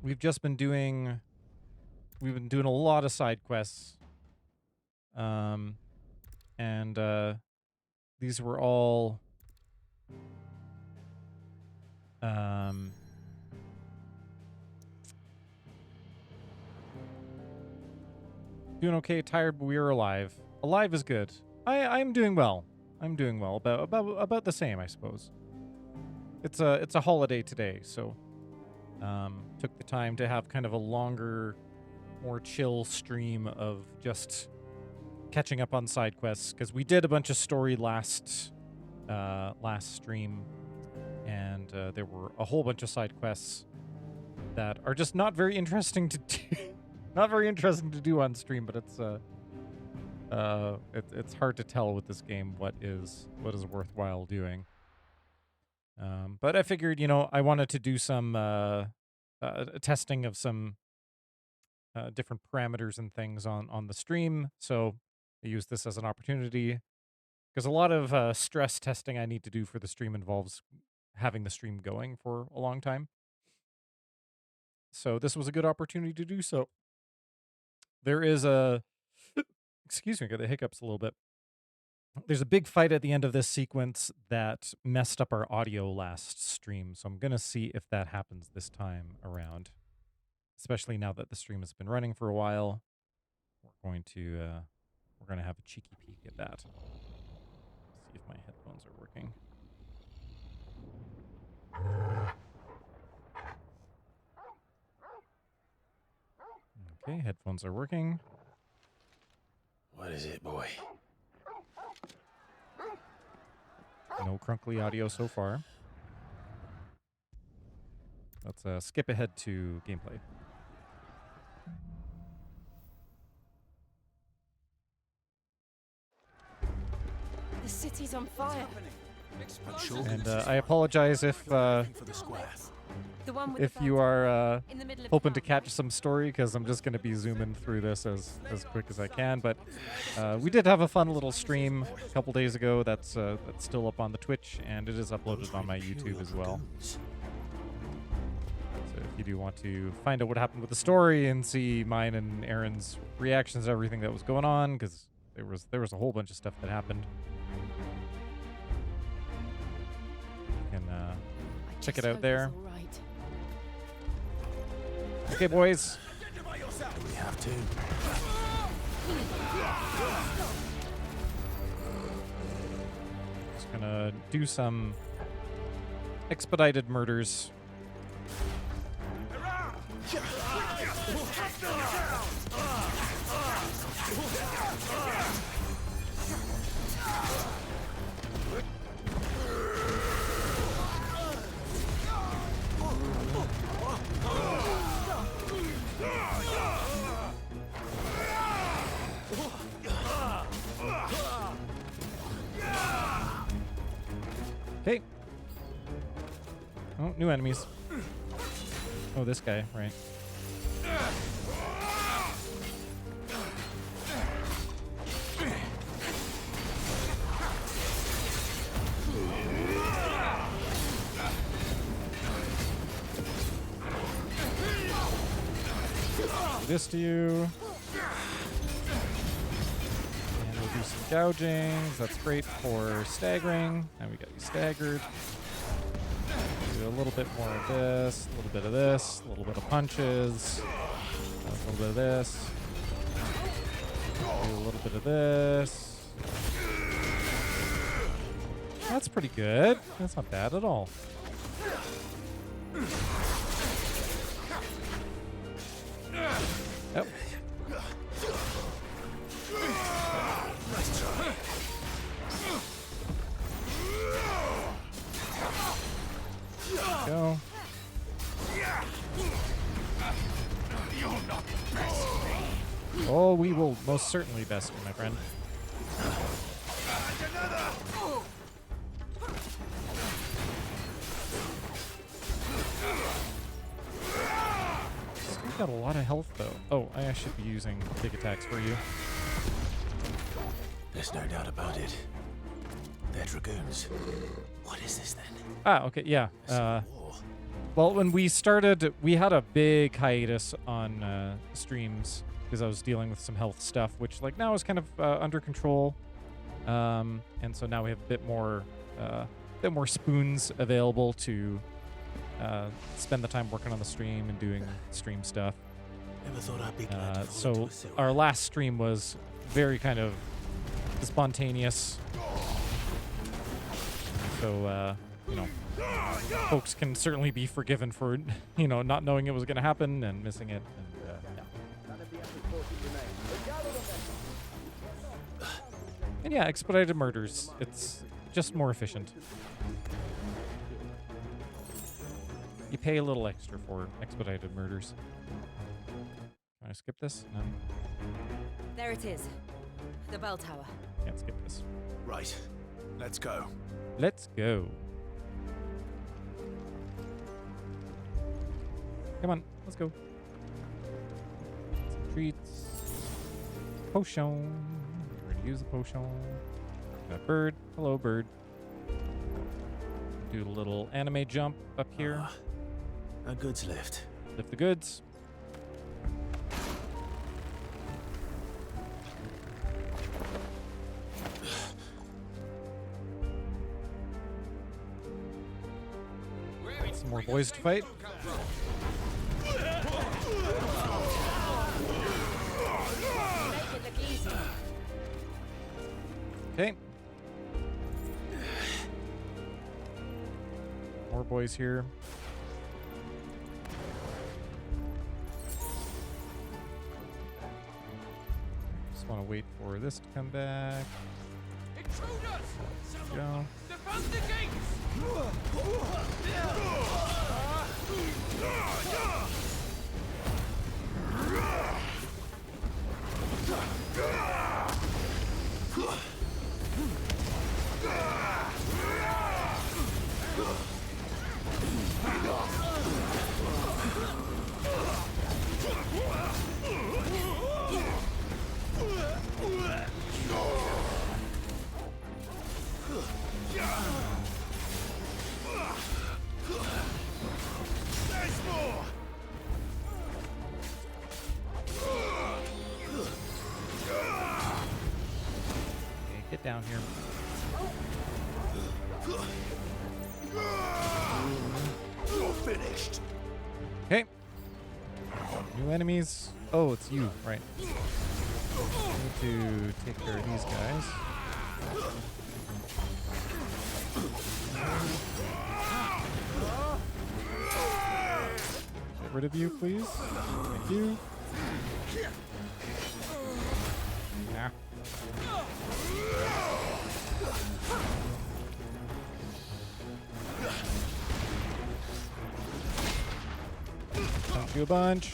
We've been doing a lot of side quests. And these were all doing okay, tired, but we are alive. Alive is good. I'm doing well. I'm doing well. About the same, I suppose. It's a holiday today, so took the time to have kind of a longer, more chill stream of just catching up on side quests, because we did a bunch of story last stream, and there were a whole bunch of side quests that are just not very interesting to do. Not very interesting to do on stream, but it's hard to tell with this game what is worthwhile doing. But I figured, I wanted to do some testing of some different parameters and things on the stream, so I used this as an opportunity, because a lot of stress testing I need to do for the stream involves having the stream going for a long time. So this was a good opportunity to do so. There is excuse me, I got the hiccups a little bit. There's a big fight at the end of this sequence that messed up our audio last stream, so I'm going to see if that happens this time around. Especially now that the stream has been running for a while. We're going to have a cheeky peek at that. See if my headphones are working. Okay, headphones are working. What is it, boy? No crunkly audio so far. Let's skip ahead to gameplay. The city's on fire. And I apologize if you are hoping to catch some story, because I'm just going to be zooming through this as quick as I can. But we did have a fun little stream a couple days ago that's still up on the Twitch, and it is uploaded on my YouTube as well. So if you do want to find out what happened with the story and see mine and Aaron's reactions to everything that was going on, because there was a whole bunch of stuff that happened. You can check it out there. Okay, boys. We have to. Just gonna do some expedited murders. Okay. Oh, new enemies. Oh, this guy, right. Do this to you. And we'll do some gougings. That's great for staggering. Now we got you staggered. Do do a little bit more of this, a little bit of this, a little bit of punches, a little bit of this, do a little bit of this. That's pretty good. That's not bad at all. Yep. Nice try. Go. Oh, we will most certainly best you, my friend. Still got a lot of health, though. Oh, I should be using big attacks for you. There's no doubt about it. They're dragoons. What is this then? Ah, okay, yeah. Well, when we started, we had a big hiatus on streams because I was dealing with some health stuff, which like now is kind of under control. And so now we have a bit more spoons available to spend the time working on the stream and doing stream stuff. Never thought I'd be glad to fall into So a silver. our last stream was very kind of spontaneous. So, you know, folks can certainly be forgiven for, you know, not knowing it was going to happen and missing it. And yeah, expedited murders. It's just more efficient. You pay a little extra for expedited murders. Can I skip this? No. There it is. The bell tower. Can't skip this. Right. Let's go. Let's go. Come on, let's go. Some treats. Potion. We're gonna use the potion. Got bird. Hello, bird. Do a little anime jump up here. A goods lift. Lift the goods. Some more boys to fight. Okay. More boys here. Just want to wait for this to come back. There we go. Get down here. You're finished. Okay. New enemies. Oh, it's you, right. I need to take care of these guys. Get rid of you, please. Thank you. Nah. Punch you a bunch.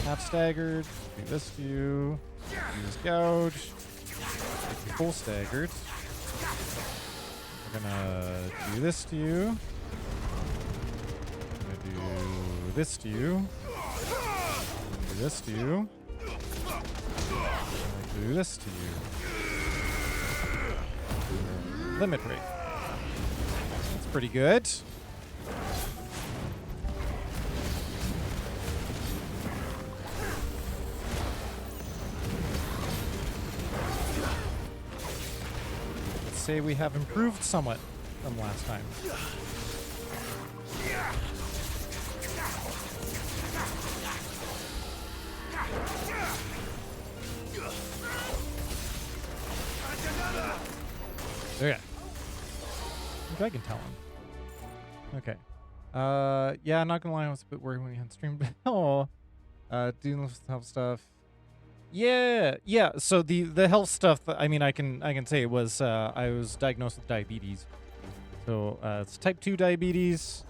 Half staggered. Do this to you. Use gouge. Make you full staggered. We're gonna do this to you. I'm gonna do this to you. Do this to you. Do this to you. Limit rate. That's pretty good. Let's say we have improved somewhat from last time. Okay. Dragon Talon. Okay. Yeah, I'm not gonna lie, I was a bit worried when we had stream. Oh, dealing with health stuff. Yeah, yeah. So the health stuff. I mean, I can say it was. I was diagnosed with diabetes. So it's type 2 diabetes,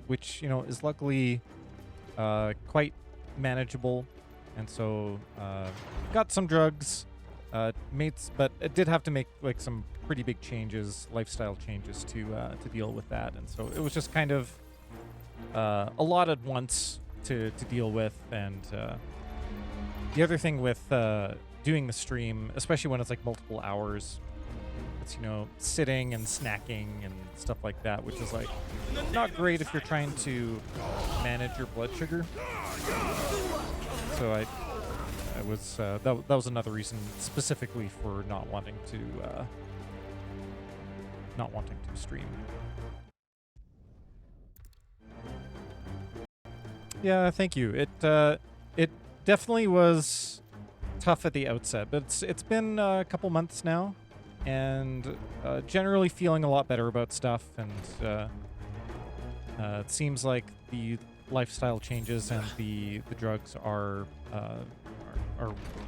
which is luckily quite manageable, and so got some drugs. But it did have to make like some pretty big changes, lifestyle changes to deal with that, and so it was just kind of a lot at once to deal with. And the other thing with doing the stream, especially when it's like multiple hours, it's sitting and snacking and stuff like that, which is like not great if you're trying to manage your blood sugar. So I was that was another reason specifically for not wanting to stream. Yeah, thank you. It definitely was tough at the outset, but it's been a couple months now, and generally feeling a lot better about stuff. And it seems like the lifestyle changes and the drugs are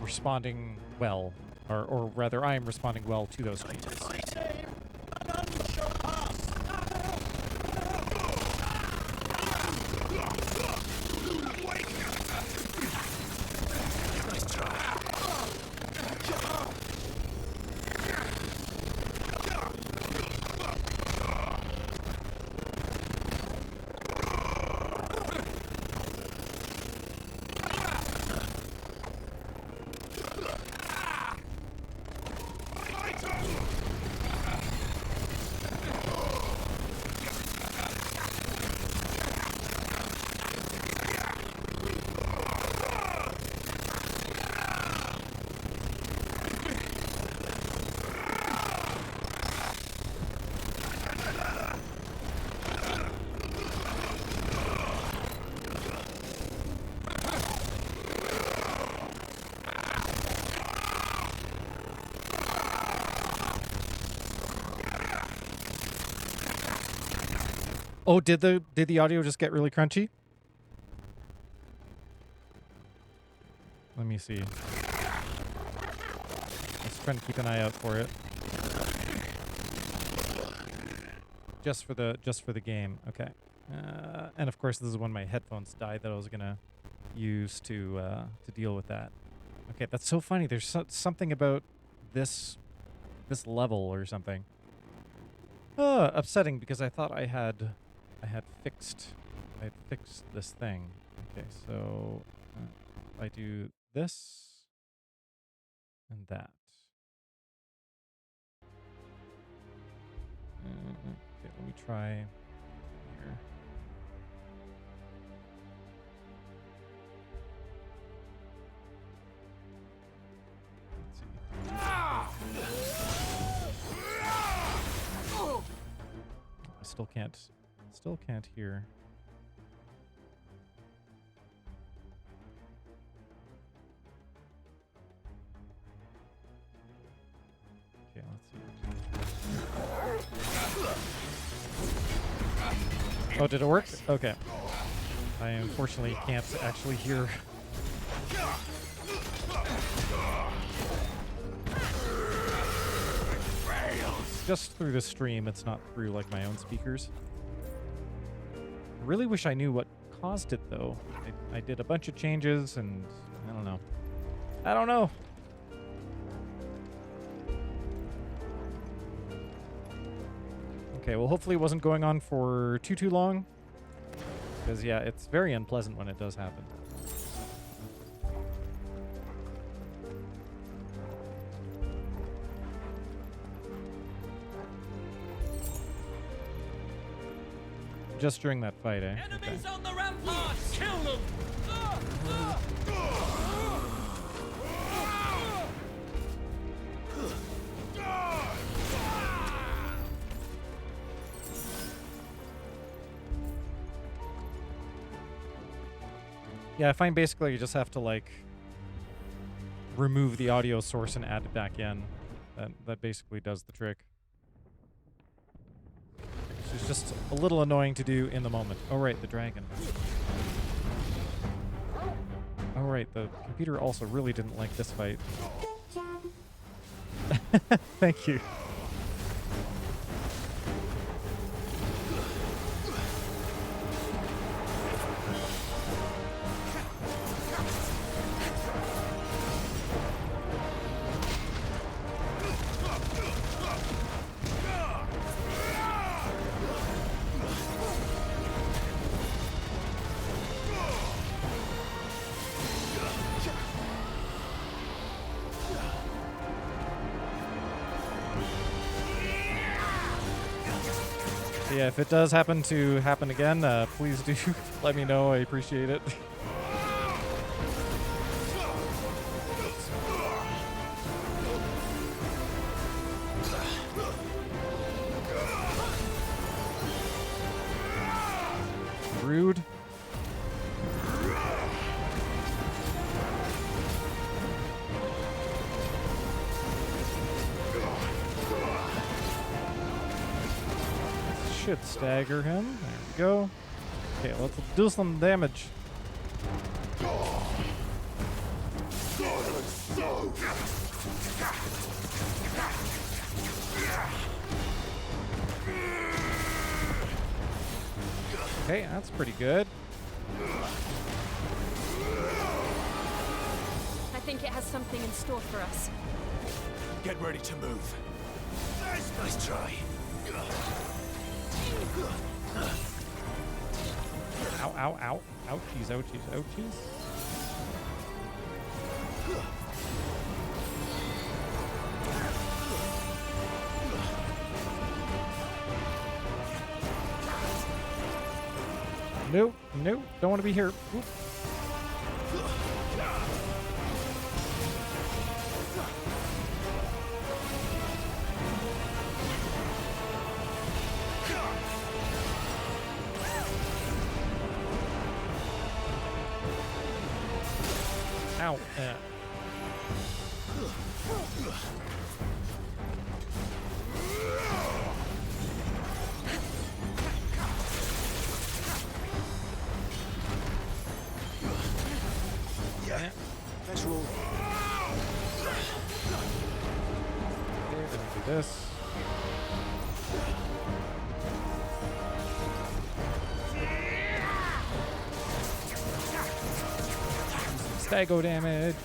responding well, or rather, I am responding well to those changes. Oh, did the audio just get really crunchy? Let me see. Let's try and keep an eye out for it. Just for the game. Okay. And of course, this is when my headphones died that I was gonna use to deal with that. Okay, that's so funny. There's something about this level or something. Upsetting, because I thought I had fixed this thing. Okay, so if I do this and that. Okay, let me try here. Let's see. I still can't hear. Okay, let's see. Oh, did it work? Okay. I unfortunately can't actually hear. Just through the stream, it's not through like my own speakers. I really wish I knew what caused it though. I did a bunch of changes and I don't know. Okay, well hopefully it wasn't going on for too long. Because yeah, it's very unpleasant when it does happen. Just during that fight, eh? Enemies on the ramparts! Kill them! Yeah, I find basically you just have to like remove the audio source and add it back in. That basically does the trick. is just a little annoying to do in the moment. Oh, right, the dragon. Oh, right, the computer also really didn't like this fight. Thank you. Yeah, if it does happen to happen again, please do let me know. I appreciate it. Rude. Should stagger him. There we go. Okay, let's do some damage. Okay, that's pretty good. I think it has something in store for us. Get ready to move. Nice try. Ow, ow, ow. Ouchies, ouchies, ouchies. Nope, nope, don't want to be here. Oop. Ow. Yeah. Let's roll. Okay, then we do this. Stago damage.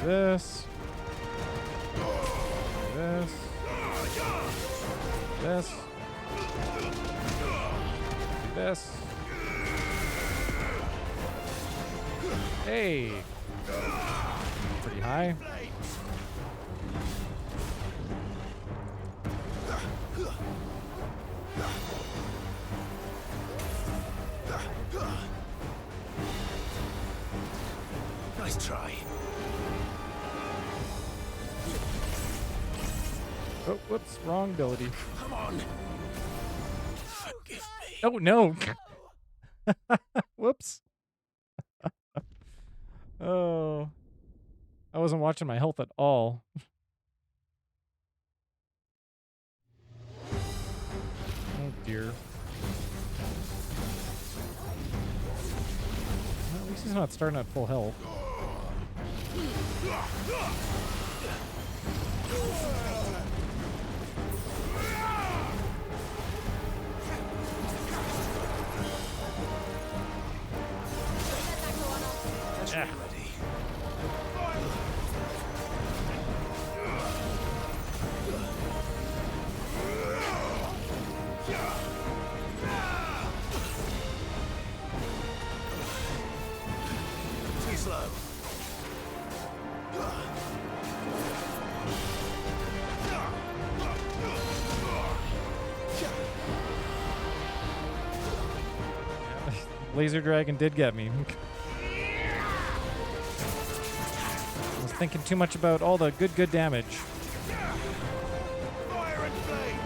This. This. This. This. Hey. Pretty high. Nice try. Oh, whoops, wrong ability. Come on. Forgive me. Oh, no. Whoops. Oh. I wasn't watching my health at all. Oh, dear. Well, at least he's not starting at full health. Yeah. Too slow. laser dragon did get me. I was thinking too much about all the good damage. Fire and flame!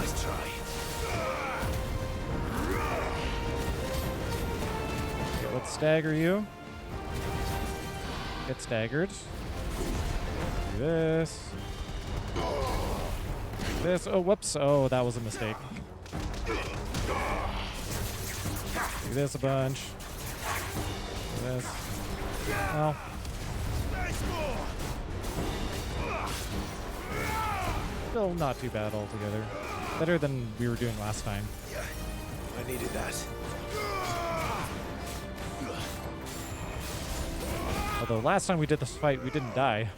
Nice try. Okay, let's stagger you. Get staggered. Do this. Do this. Oh, whoops. Oh, that was a mistake. Do this a bunch. Do this. Well. Still not too bad altogether. Better than we were doing last time. I needed that. Although last time we did this fight, we didn't die.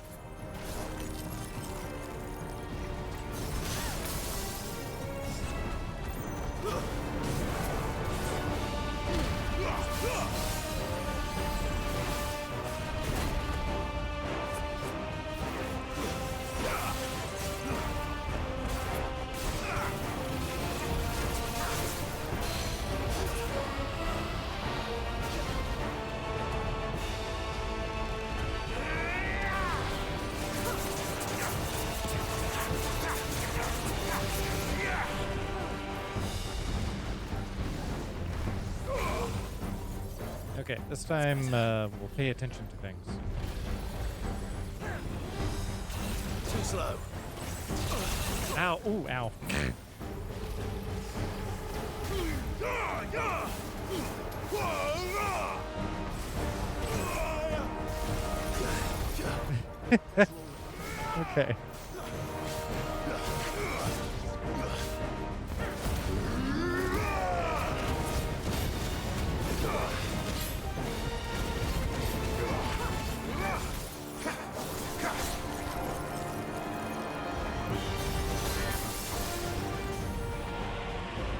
Okay, this time we'll pay attention to things. Too slow. Ow! Ooh, ow. Okay.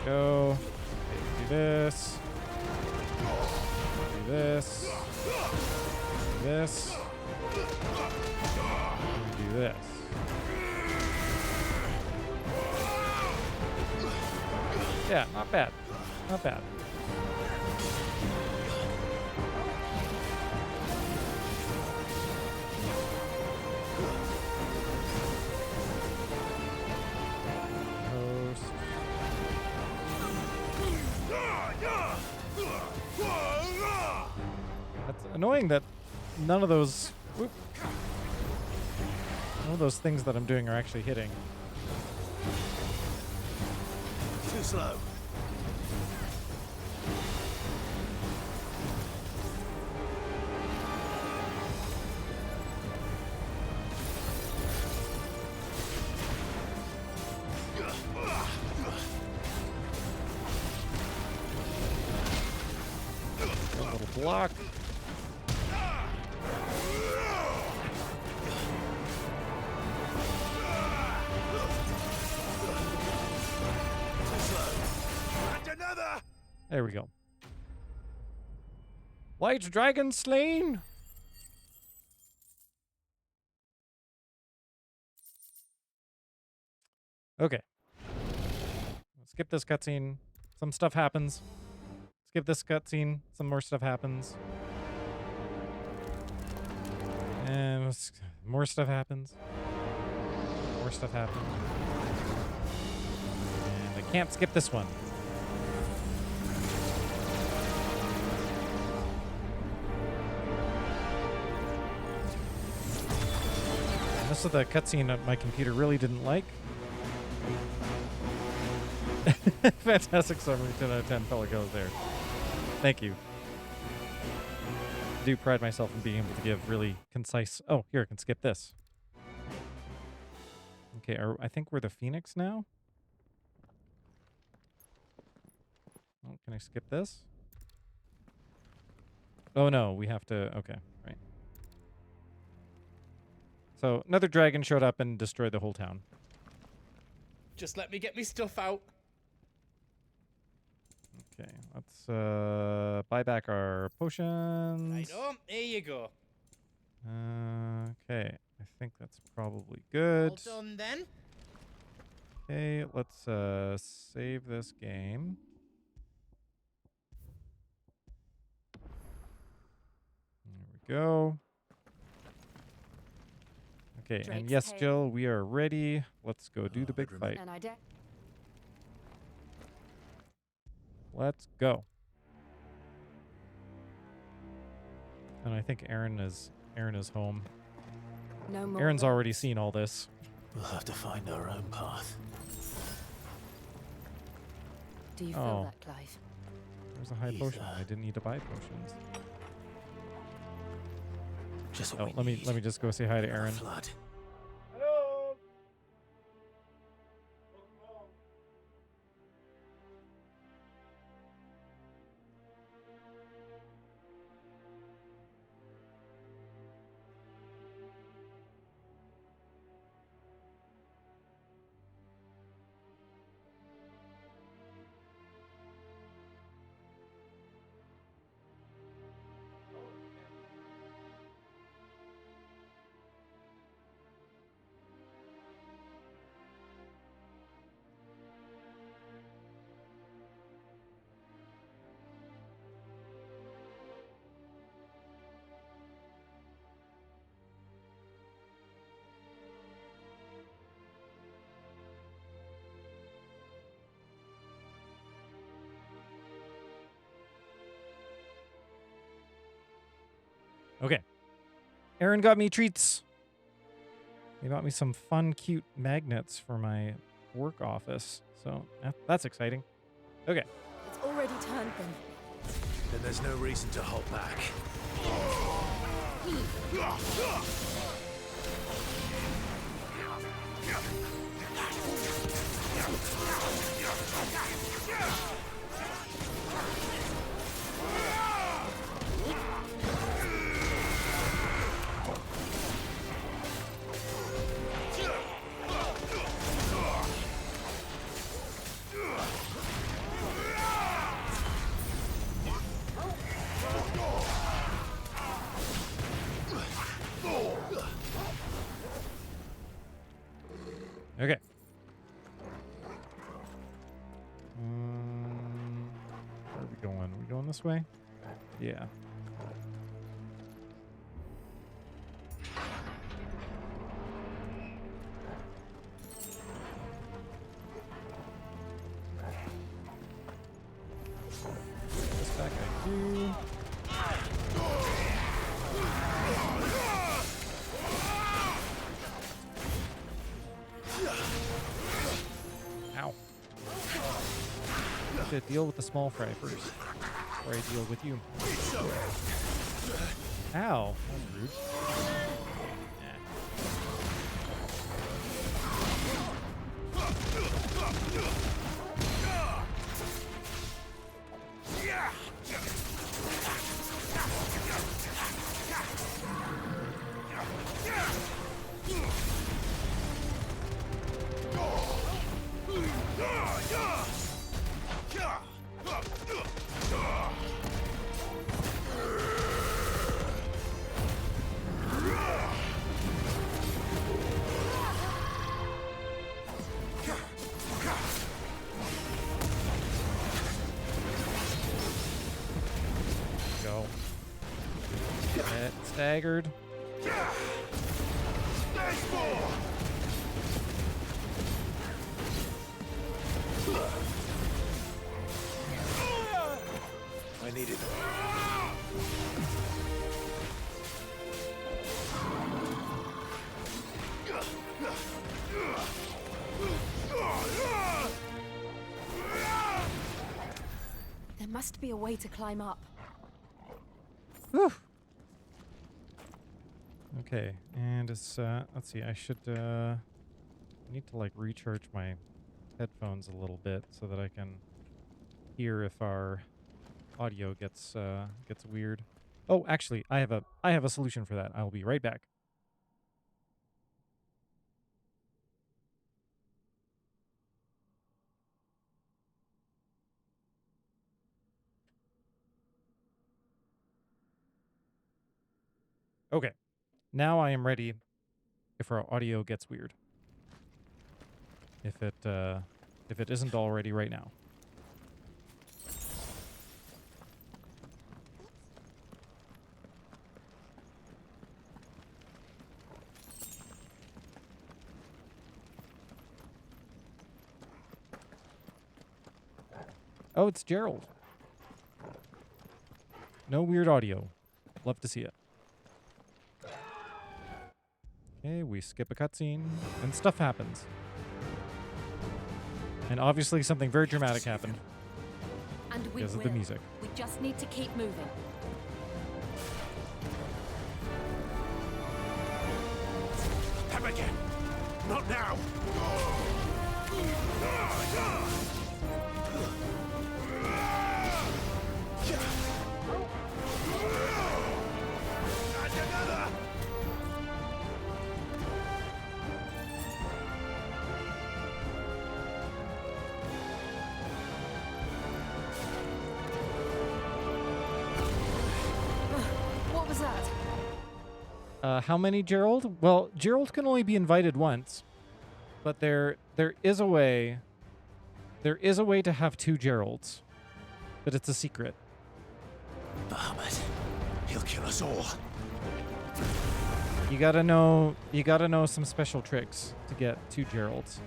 Go. Do this. Do this. Do this. And do this. Yeah, not bad. Not bad. That's annoying that none of those things that I'm doing are actually hitting. Too slow. A little block. There we go. White dragon slain. Okay. Skip this cutscene. Some stuff happens. Skip this cutscene. Some more stuff happens. And more stuff happens. More stuff happens. And I can't skip this one. And this is the cutscene that my computer really didn't like. Fantastic summary, 10 out of 10 fellow goes there. Thank you. I do pride myself in being able to give really concise... Oh, here, I can skip this. Okay, I think we're the Phoenix now. Oh, can I skip this? Oh, no, we have to... Okay, right. So, another dragon showed up and destroyed the whole town. Just let me get me stuff out. Okay, let's buy back our potions. Right on, here you go. Okay, I think that's probably good. All done then. Okay, let's save this game. There we go. Okay, and Drake's yes, tail. Jill, we are ready. Let's go do the big fight. And I dare. Let's go. And I think Aaron is home. No more. Aaron's already seen all this. We'll have to find our own path. Do you Oh. feel that, Clive? There's a high potion. I didn't need to buy potions. Just Oh, let me just go say hi to Aaron. Flood. Okay. Aaron got me treats. He got me some fun, cute magnets for my work office. So that's exciting. Okay. It's already turned them. Then there's no reason to hold back. Okay. Where are we going? Are we going this way? Yeah. This back I do. Ow. I have to deal with the small fry first, before I deal with you. Ow. That was rude. Go. Get staggered. I need it. There must be a way to climb up. Whew. Okay, and it's let's see, I should need to like recharge my headphones a little bit so that I can hear if our audio gets weird. Oh, actually, I have a solution for that. I'll be right back. Okay. Now I am ready if our audio gets weird. if it isn't already right now. Oh, it's Gerald. No weird audio. Love to see it. Okay, we skip a cutscene, and stuff happens. And obviously something very dramatic happened And we because of the will. music. We just need to keep moving. Have again. Not now. What was that? How many, Gerald? Well, Gerald can only be invited once, but there is a way. There is a way to have 2 Geralds, but it's a secret. Bahamut. He'll kill us all. You gotta know some special tricks to get 2 Geralds.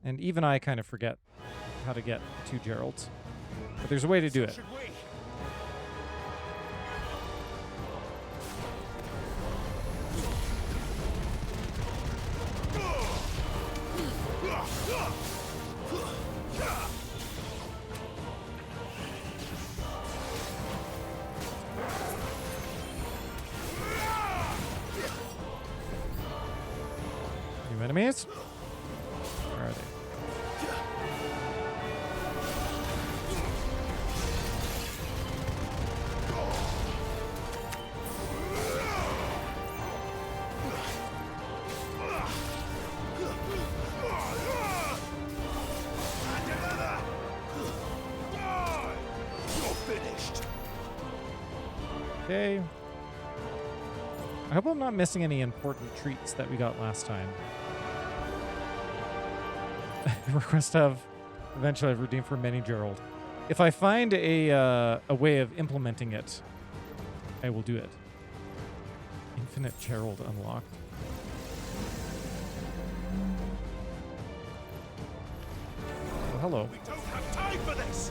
And even I kind of forget how to get 2 Geralds, but there's a way to do it. New enemies? Where are they? Okay. I hope I'm not missing any important treats that we got last time. Request to have eventually have redeemed for many Gerald. If I find a way of implementing it, I will do it. Infinite Gerald unlocked. Oh, hello. We don't have time for this.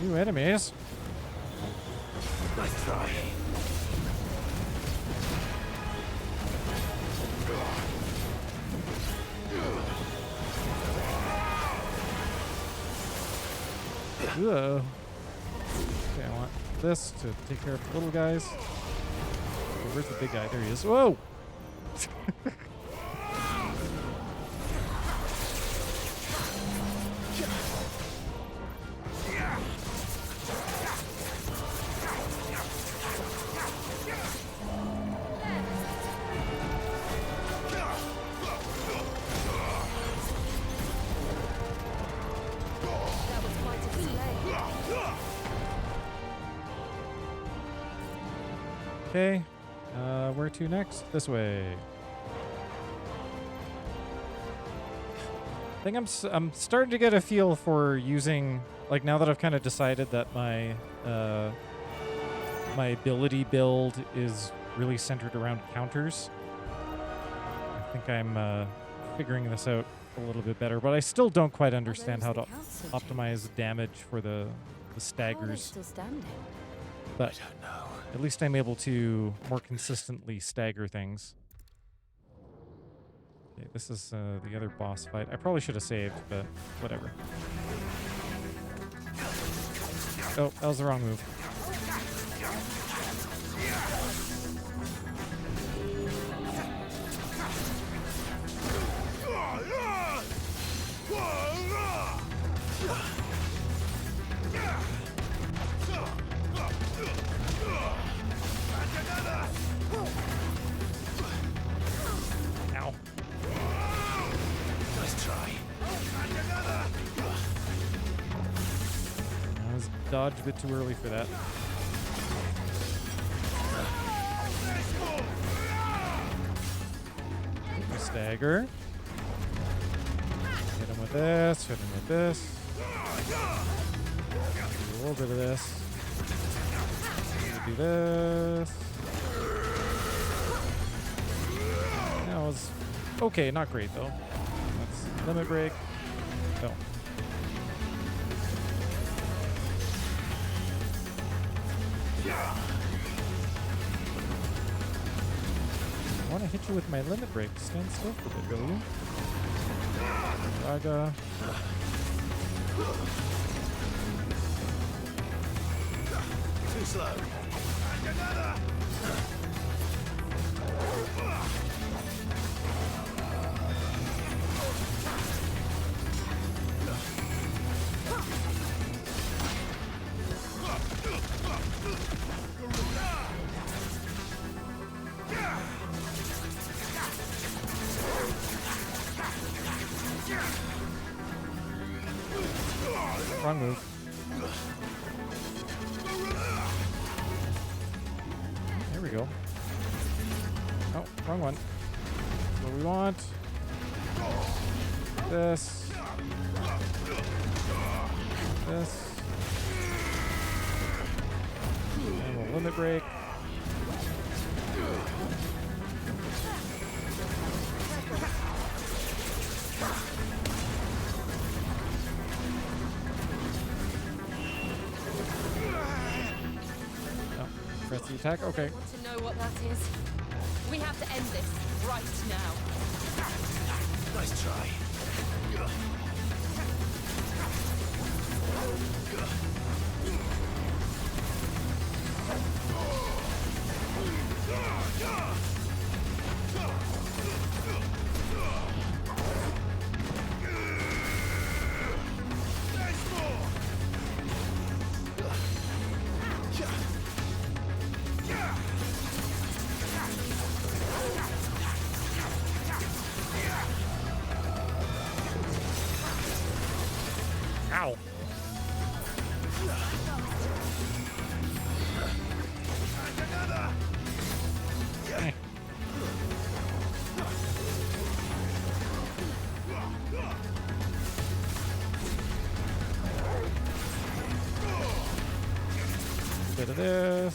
New enemies. Nice try. Whoa. Okay, I want this to take care of the little guys. Okay, where's the big guy? There he is. Whoa! Okay, where to next? This way. I think I'm starting to get a feel for using, like, now that I've kind of decided that my my ability build is really centered around counters. I think I'm figuring this out a little bit better, but I still don't quite understand how to optimize damage for the staggers. Still standing. But at least I'm able to more consistently stagger things. Okay, this is the other boss fight. I probably should have saved, but whatever. Oh, that was the wrong move. Ow. Nice try. I was dodged a bit too early for that. Stagger. Hit him with this, hit him with this. Do a little bit of this. Do this. That was okay, not great though. That's limit break. No. I want to hit you with my limit break. Stand still for a bit, will you? Raga. Too slow. Wrong move. There we go. Oh, wrong one. That's what we want. This. This. And we'll limit break. Press the attack. Okay. I want to know what that is. We have to end this right now. Nice try. Ow. Eh. Bit of this.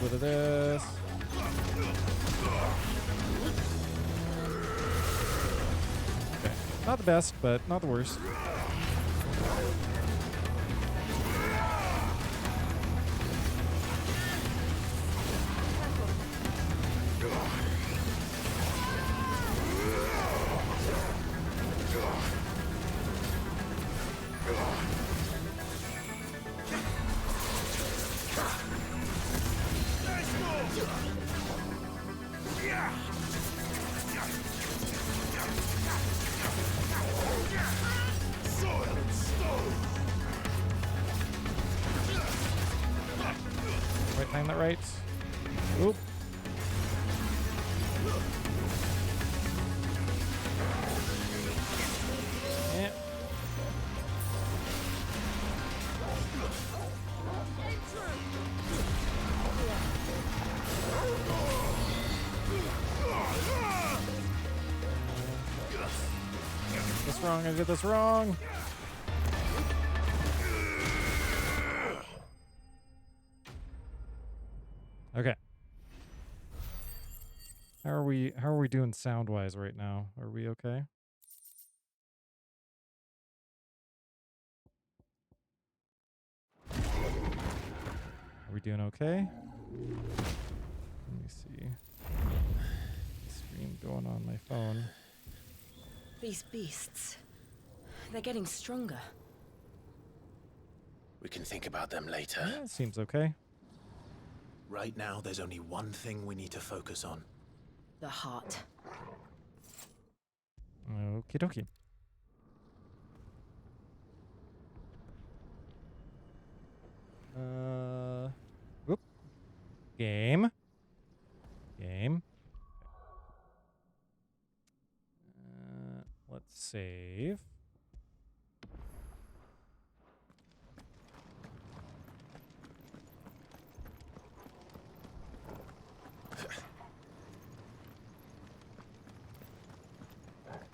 Bit of this. Okay. Not the best, but not the worst. Right, time that right. Oop. Yeah. This wrong, I did this wrong. Okay. How are we doing sound wise right now? Are we okay? Are we doing okay? Let me see. Stream stream going on my phone. These beasts, they're getting stronger. We can think about them later. Yeah, seems okay. Right now, there's only one thing we need to focus on. The heart. Okie dokie. Whoop. Game. Let's save.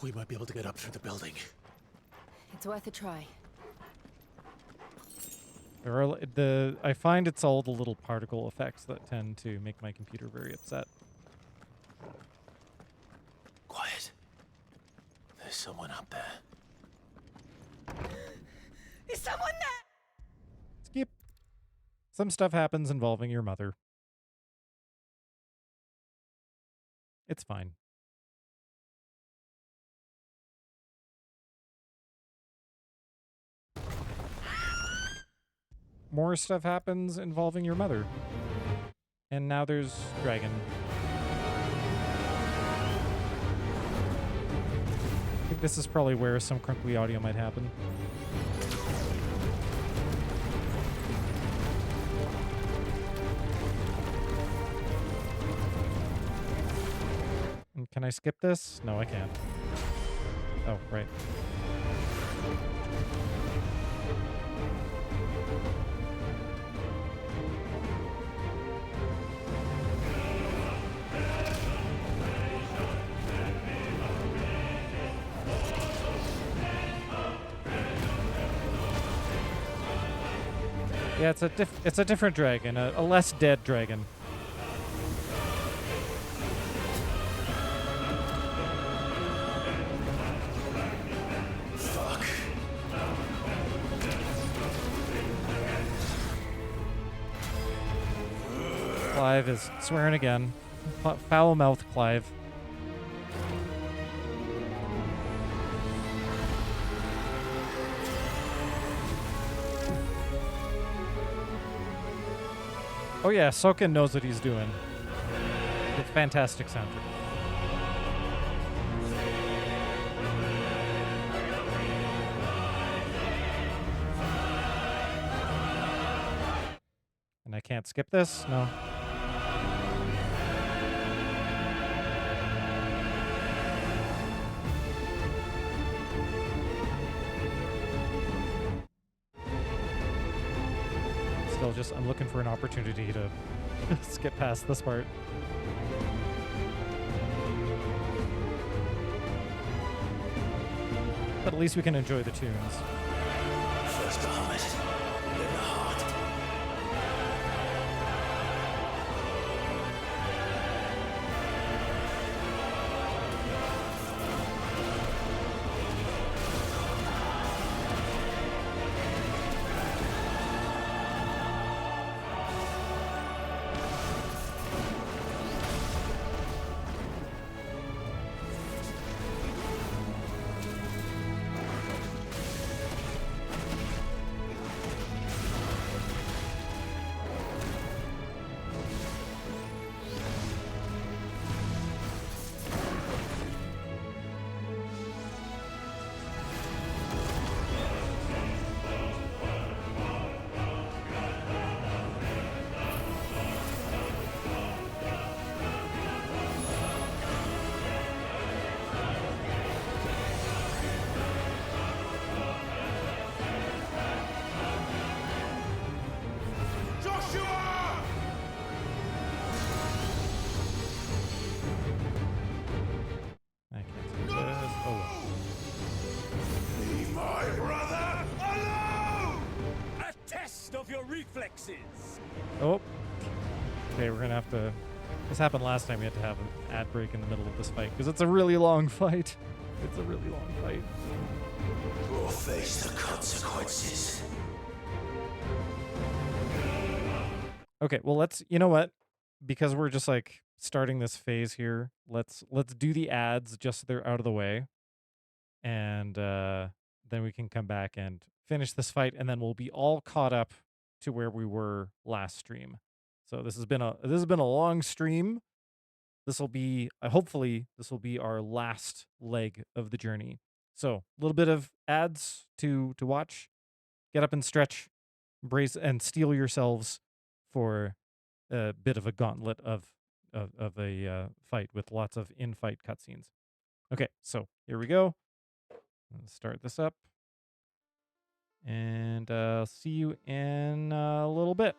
We might be able to get up through the building. It's worth a try. I find it's all the little particle effects that tend to make my computer very upset. Quiet. There's someone up there. Is someone there? Skip. Some stuff happens involving your mother. It's fine. More stuff happens involving your mother. And now there's dragon. I think this is probably where some crunkly audio might happen. And can I skip this? No, I can't. Oh, right. Yeah, it's a different dragon, a less dead dragon. Fuck. Clive is swearing again. Foul mouth Clive. Oh yeah, Soken knows what he's doing. With fantastic soundtrack. And I can't skip this? No. I'm looking for an opportunity to skip past this part. But at least we can enjoy the tunes. First the heart, then the heart. Reflexes. Oh. Okay, we're gonna have to... This happened last time. We had to have an ad break in the middle of this fight, because it's a really long fight. It's a really long fight. We'll face the consequences. Okay, well, let's... You know what? Because we're just, like, starting this phase here. Let's do the ads just so they're out of the way, and then we can come back and finish this fight, and then we'll be all caught up to where we were last stream. So this has been a long stream. This will be hopefully this will be our last leg of the journey. So a little bit of ads to watch. Get up and stretch, brace and steel yourselves for a bit of a gauntlet of a fight with lots of in-fight cutscenes. Okay, so here we go. Let's start this up, and see you in a little bit.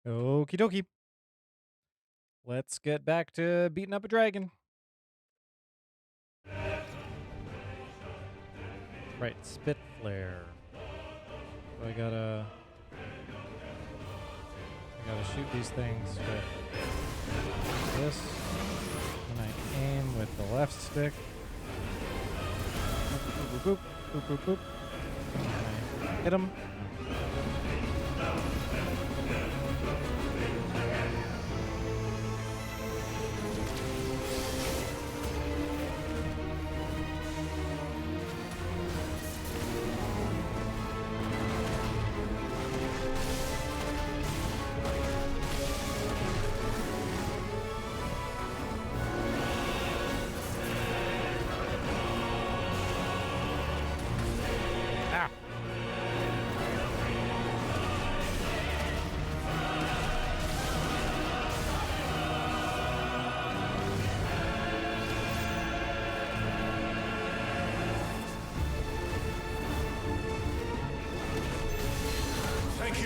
Okie dokie. Let's get back to beating up a dragon. Right, spit flare. So I gotta shoot these things with this. And I aim with the left stick. Boop, boop, boop, boop, boop, boop. And I hit them.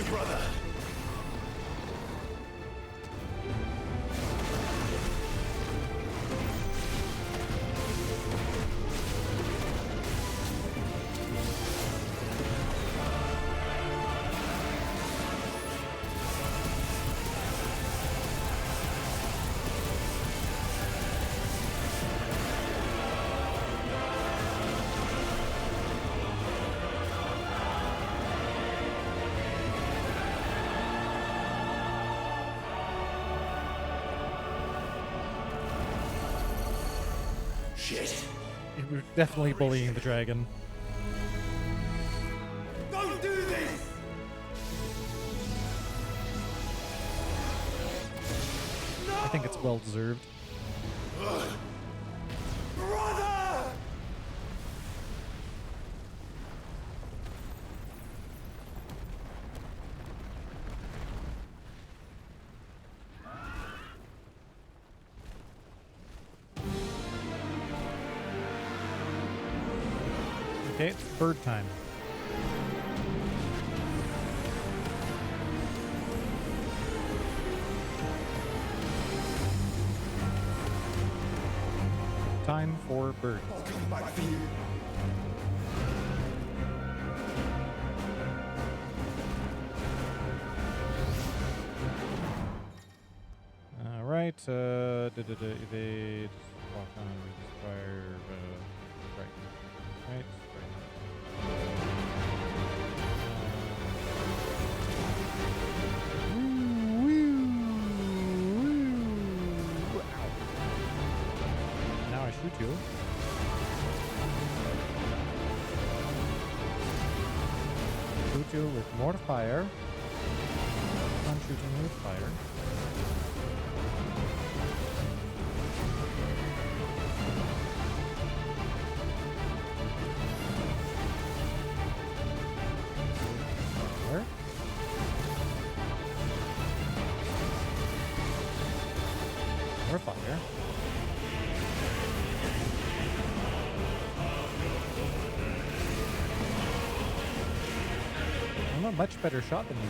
brother. Shit. We're definitely bullying the dragon. Don't do this! I think it's well deserved. Brother! Okay, it's bird time. Time for birds. I'll come back for you. All right. Evade. Walk on. Fire. Right. Right. Now I shoot you. Shoot you with more fire. I'm shooting you with fire. Fire. More fire. I'm a much better shot than you.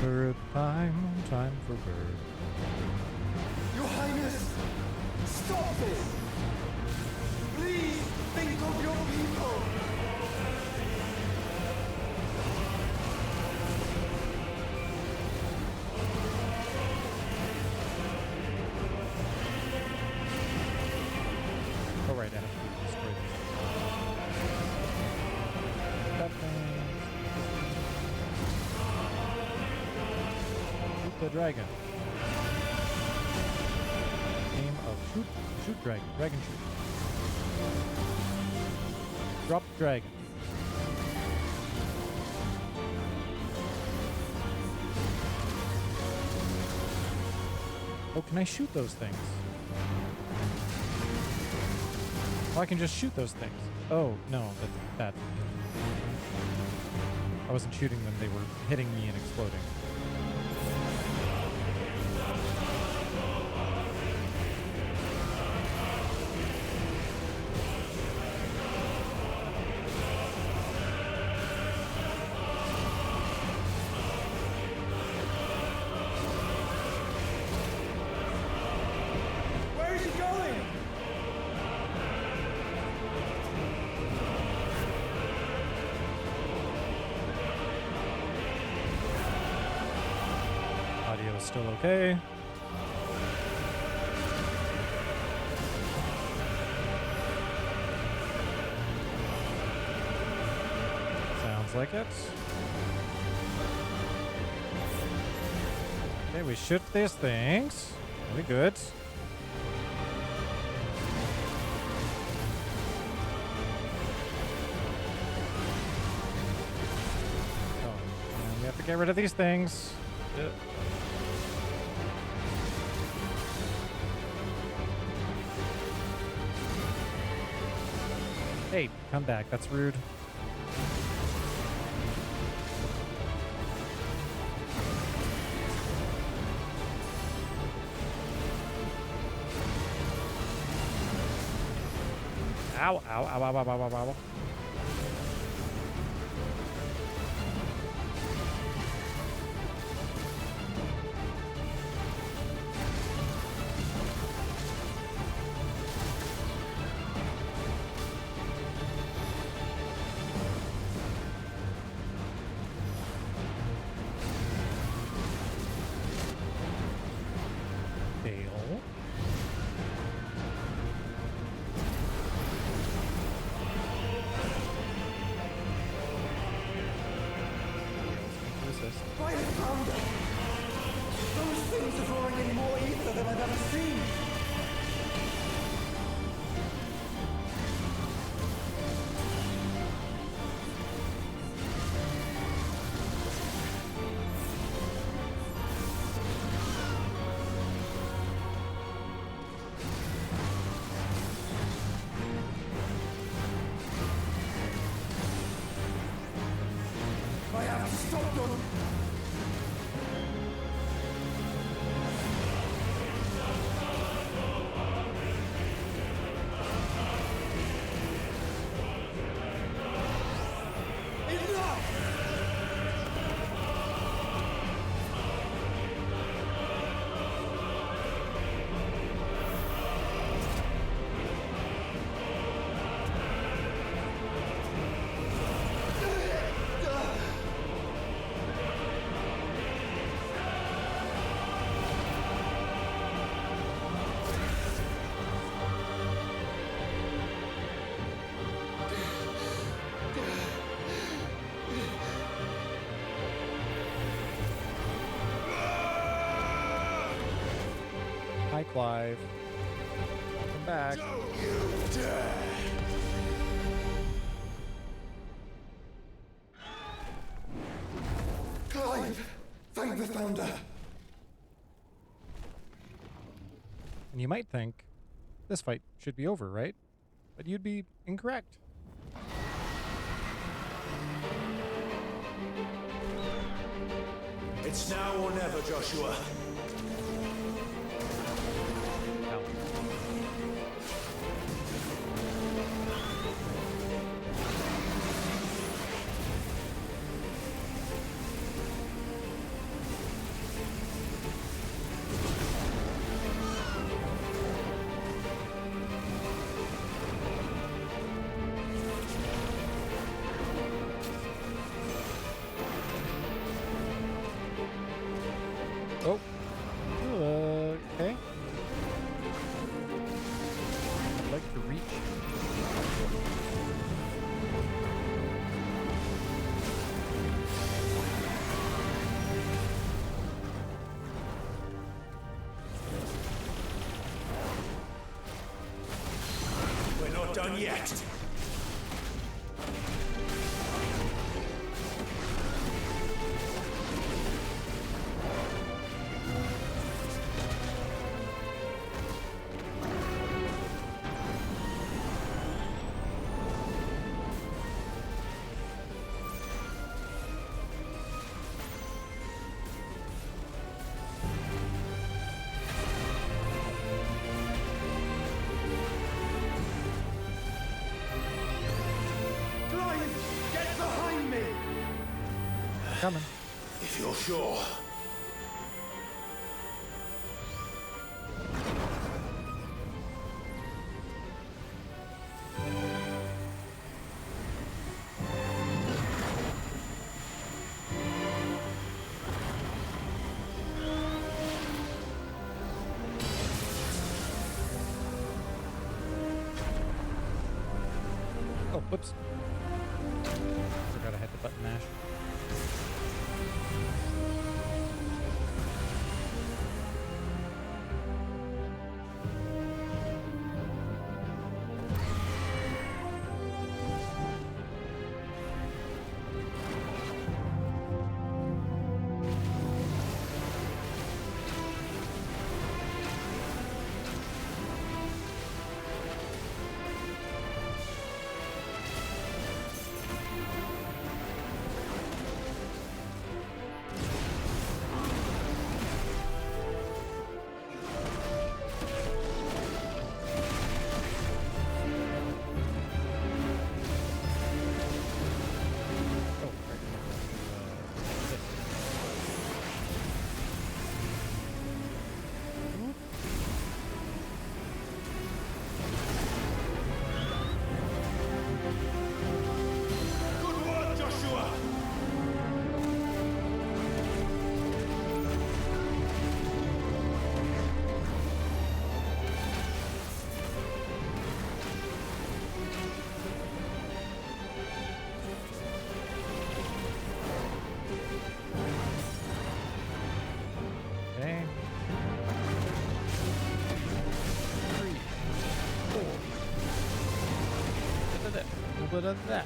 Bird time for bird. Your Highness, stop this! Please think of your people! Oh right, I have to destroy this. That thing. Shoot the dragon. Aim of shoot dragon. Dragon shoot. Drop dragon. Oh, can I shoot those things? Oh, I can just shoot those things. Oh, no, that's that. I wasn't shooting them, they were hitting me and exploding. Where is he going? Audio is still okay. Sounds like it. Okay, we shoot these things. Really good. Oh, and we have to get rid of these things. Hey, come back. That's rude. Ow, ow, ow, ow, ow, ow, ow, ow. Fail. By the founder! Those things are drawing in more ether than I've ever seen! I have to stop them! Hi, Clive. Welcome back. Clive! Thank the founder! And you might think this fight should be over, right? But you'd be incorrect. It's now or never, Joshua. Oh. Okay. I'd like to reach. We're not done yet. Coming. If you're sure. Oh, whoops. Forgot I had the button mash. bit of that.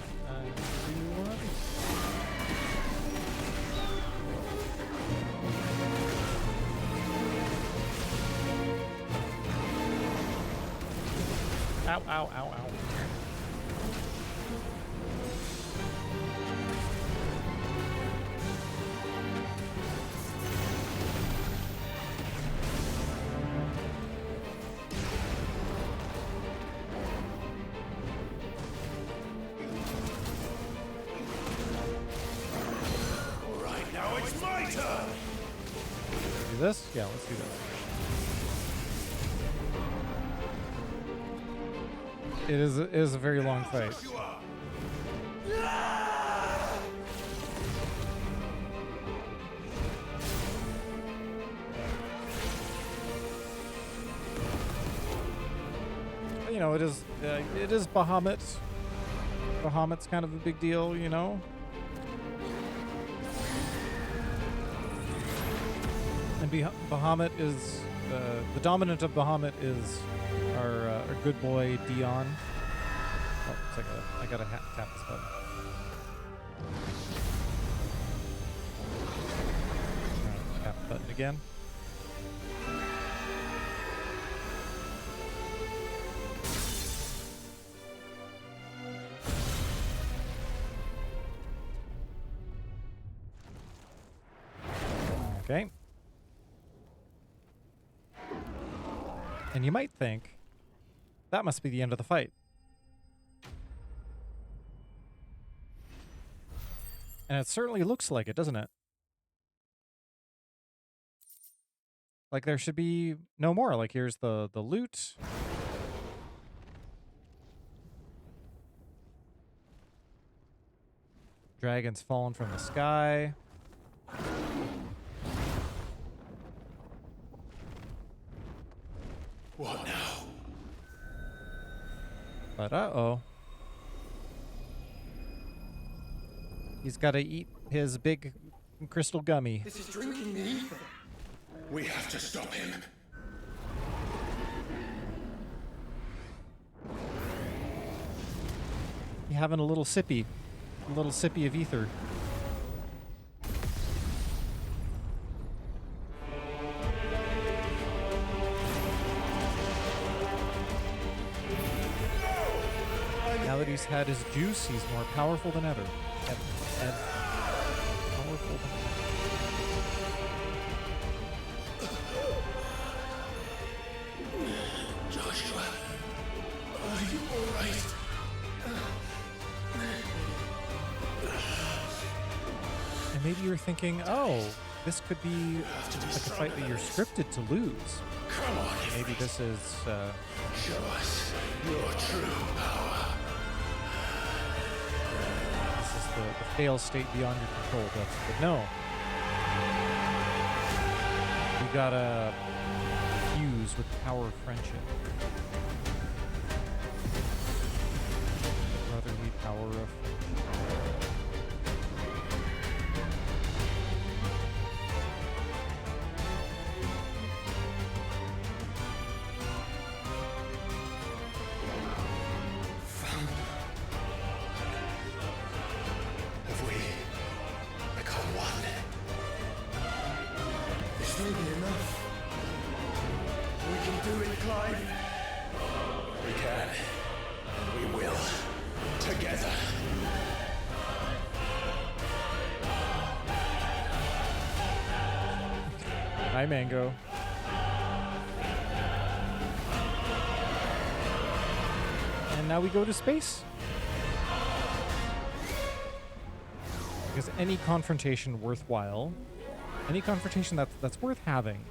Ow, ow, ow, ow. Alright, now it's my turn! Do this? Yeah, let's do this. It is a very long fight. You know, it is Bahamut. Bahamut's kind of a big deal, you know. And Bahamut is the dominant of Bahamut is our good boy Dion. Oh, so I gotta tap this button. Right, tap the button again. Okay. And you might think that must be the end of the fight. And it certainly looks like it, doesn't it? Like there should be no more. Like here's the loot. Dragons fallen from the sky. What now? But uh-oh. He's got to eat his big crystal gummy. This is drinking the ether. We have to stop him. You having a little sippy of ether. Now that he's had his juice, he's more powerful than ever. Powerful than ever. Joshua, are you alright? And maybe you're thinking, oh, this could be like a fight that you're scripted to lose. Come on, maybe this is show us your true power. This is the fail state beyond your control, but no. You gotta fuse with the power of friendship. The brotherly power of friendship. Have we become one? This may be enough. We can do it, Clive. We can. And we will. Together. Hi, Mango. And now we go to space. Because any confrontation worthwhile, any confrontation that's worth having,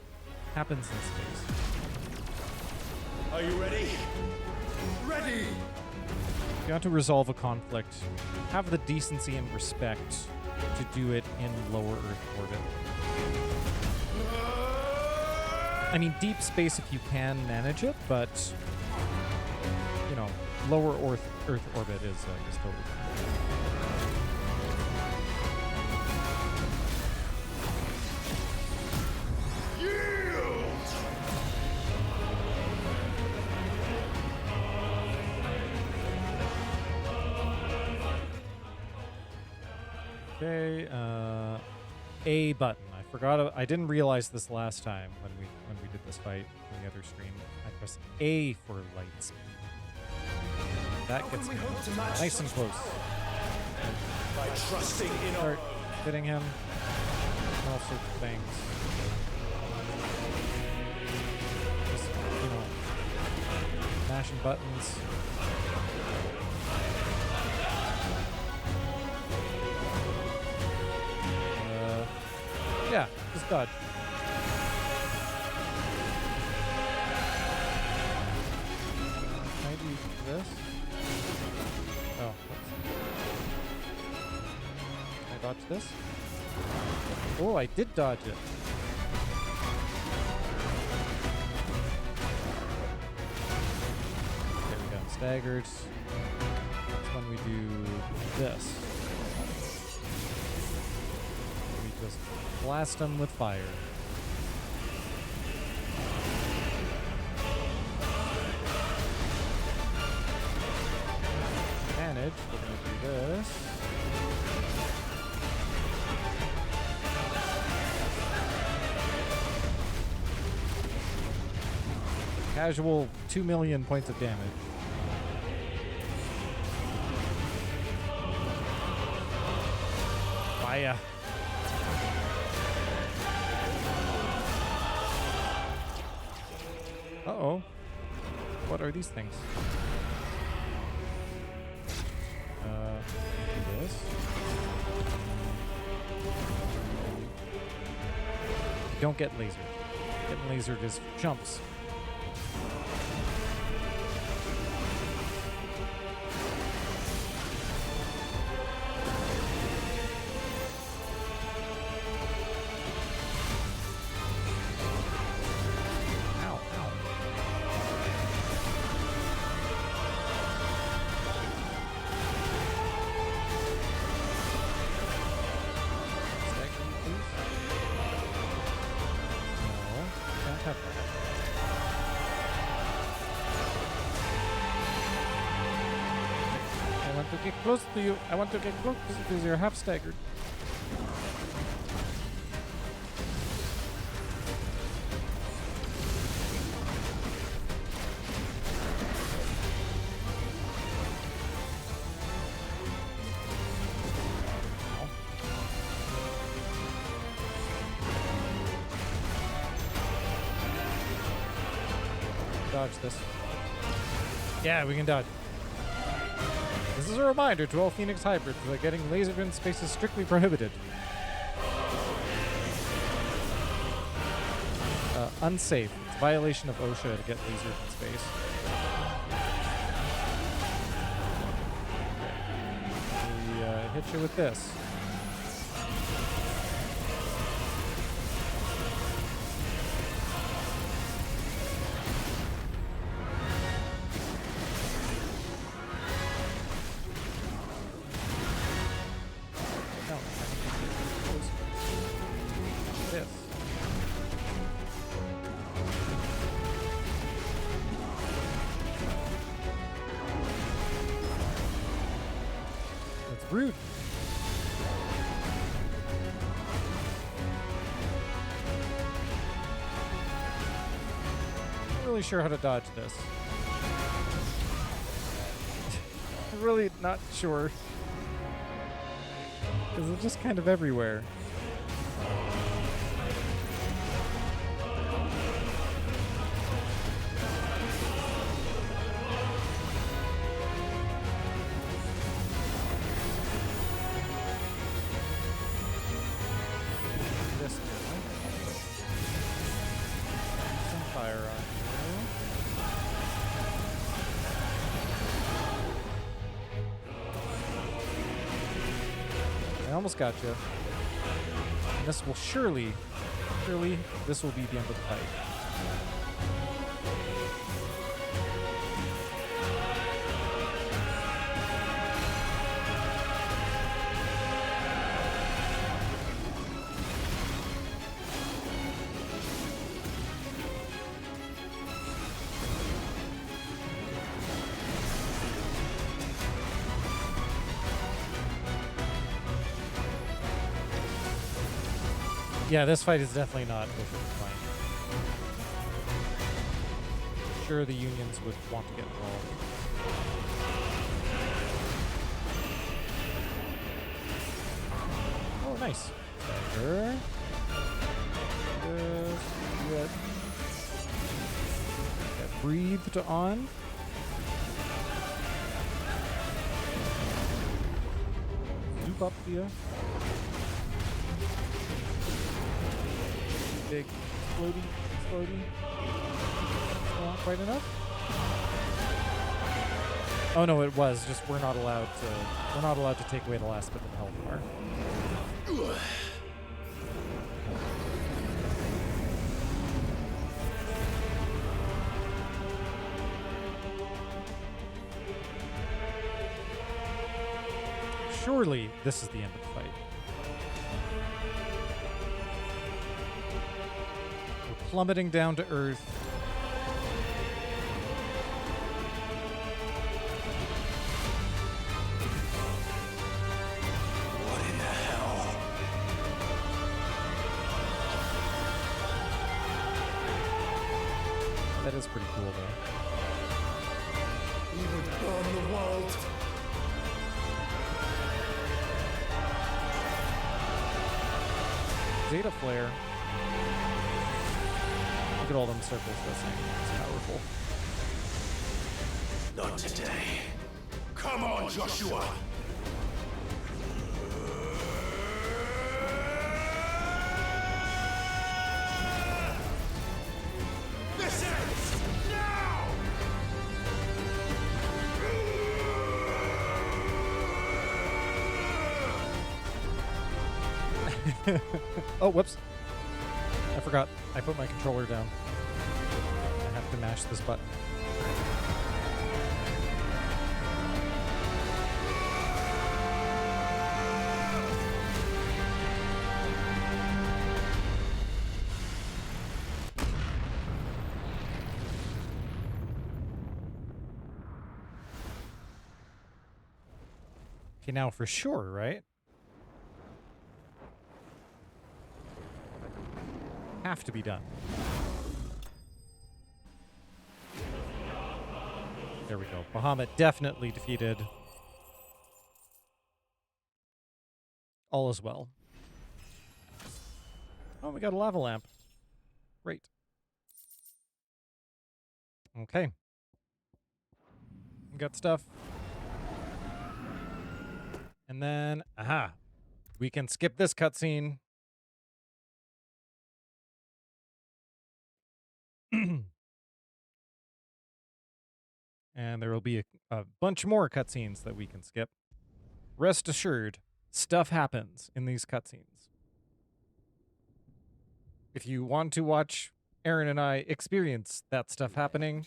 happens in space. Are you ready? Ready! If you want to resolve a conflict, have the decency and respect to do it in lower Earth orbit. I mean, deep space if you can manage it, but you know, lower Earth orbit is totally fine. Okay, A button. I forgot. I didn't realize this last time when we did this fight on the other stream. I press A for light speed. That gets me nice and close. By trusting in Start hitting him. All sorts of things. Just, you know, mashing buttons. Yeah, just dodge. Can I do this? Oh, whoops. Can I dodge this? Oh, I did dodge it. There we go. Staggered. That's when we do this. We just blast them with fire. Advantage. We're going to do this. Casual 2 million points of damage. Fire. Uh-oh. What are these things? Do this. Don't get lasered. Getting lasered is chumps. Close to you. I want to get close because you're half staggered. Dodge this. Yeah, we can dodge. This is a reminder to all Phoenix hybrids that getting lasered in space is strictly prohibited. Unsafe. It's a violation of OSHA to get lasered in space. We hit you with this. Rude. Not really sure how to dodge this. I'm really not sure. Because it's just kind of everywhere. Almost got you. And this will surely, this will be the end of the fight. Yeah, this fight is definitely not overly sure the unions would want to get involved. Oh, nice. Dagger. Just get breathed on. Zoop up here. Big explodey. Not quite enough. Oh no, it was just we're not allowed to take away the last bit of the health bar. Surely this is the end of the fight. We're plummeting down to earth. That is pretty cool, though. He would burn the world. Zeta Flare. Look at all them circles this thing. It's powerful. Not today. Come on, Joshua. This ends now. Oh, whoops. I forgot. I put my controller down. I have to mash this button. Okay, now for sure, right? Have to be done. There we go. Bahamut definitely defeated. All is well. Oh, we got a lava lamp. Great. Okay. We got stuff. And then, aha. We can skip this cutscene. And there will be a bunch more cutscenes that we can skip. Rest assured, stuff happens in these cutscenes. If you want to watch Aaron and I experience that stuff happening,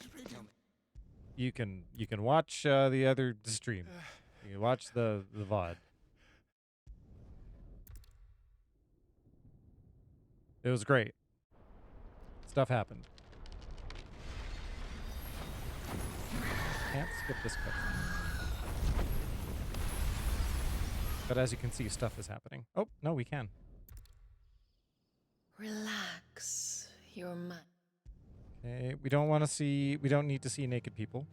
you can watch the other stream. You can watch the VOD. It was great. Stuff happened. Can't skip this cutscene. But as you can see, stuff is happening. Oh, no, we can. Relax your mind. Okay, we don't need to see naked people.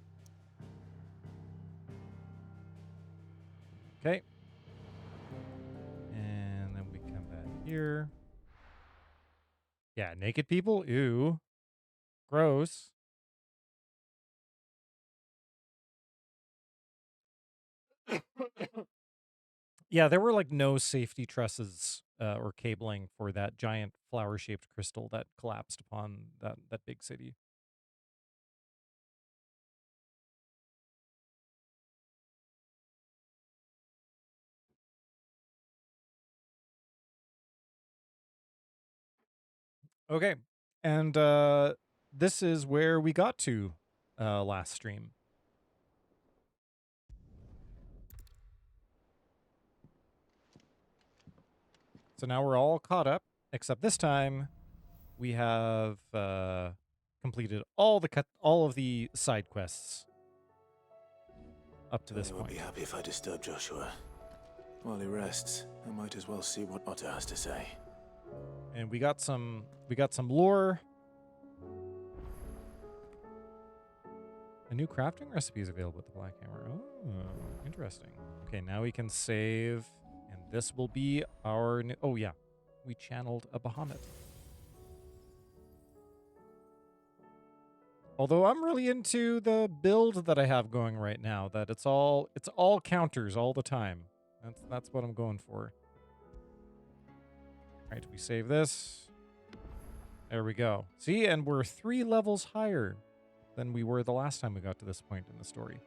Okay. And then we come back here. Yeah, naked people? Ew. Gross. Yeah, there were like no safety trusses or cabling for that giant flower-shaped crystal that collapsed upon that big city. Okay, and this is where we got to last stream. So now we're all caught up, except this time we have completed all of the side quests up to this I point. won't be happy if I disturb Joshua. While he rests, I might as well see what Otter has to say. And we got some lore. A new crafting recipe is available with the Black Hammer. Oh, interesting. Okay, now we can save, and this will be our new... Oh, yeah. We channeled a Bahamut. Although I'm really into the build that I have going right now, that it's all counters all the time. That's what I'm going for. All right, we save this. There we go. See, and we're 3 levels higher than we were the last time we got to this point in the story.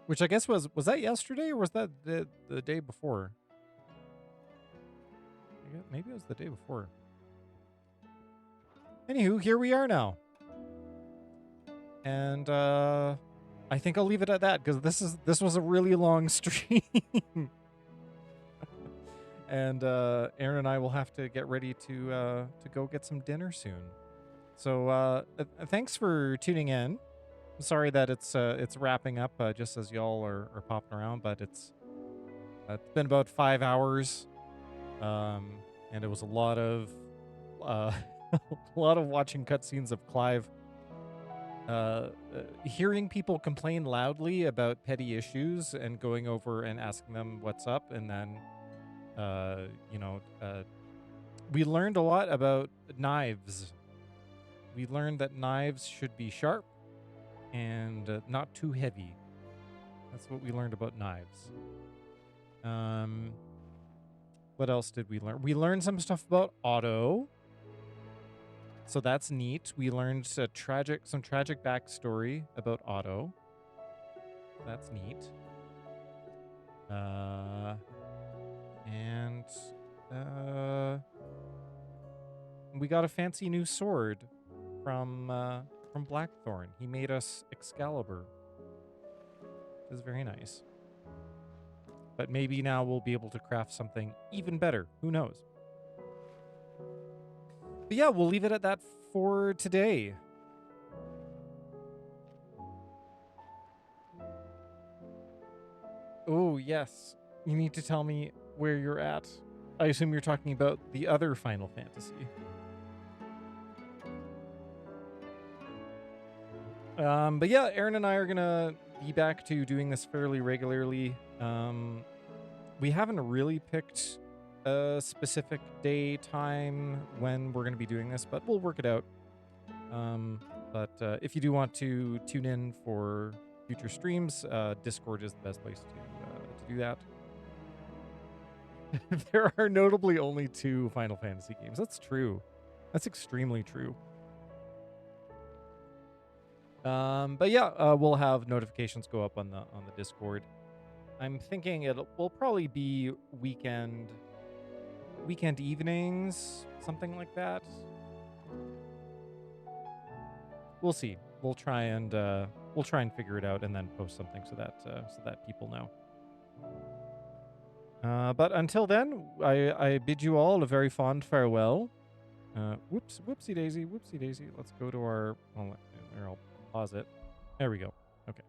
Which I guess was that yesterday or was that the day before? Maybe it was the day before. Anywho, here we are now. And I think I'll leave it at that because this was a really long stream. And Aaron and I will have to get ready to go get some dinner soon. So thanks for tuning in. I'm sorry that it's wrapping up just as y'all are popping around, but it's been about 5 hours, and it was a lot of a lot of watching cutscenes of Clive, hearing people complain loudly about petty issues and going over and asking them what's up, and then we learned a lot about knives. We learned that knives should be sharp and not too heavy. That's what we learned about knives. What else did we learn? We learned some stuff about Otto. So that's neat. We learned some tragic backstory about Otto. That's neat. And we got a fancy new sword from Blackthorn. He made us Excalibur. This is very nice. But maybe now we'll be able to craft something even better. Who knows? But yeah, we'll leave it at that for today. Oh, yes. You need to tell me where you're at. I assume you're talking about the other Final Fantasy. But yeah, Aaron and I are gonna be back to doing this fairly regularly. We haven't really picked a specific day, time when we're gonna be doing this, but we'll work it out. But if you do want to tune in for future streams, Discord is the best place to do that. There are notably only 2 Final Fantasy games. That's true. That's extremely true. But yeah, we'll have notifications go up on the Discord. I'm thinking it will probably be weekend evenings, something like that. We'll see. We'll try and figure it out and then post something so that people know. But until then, I bid you all a very fond farewell. Whoopsie daisy. Let's go to our. I'll pause it. There we go. Okay.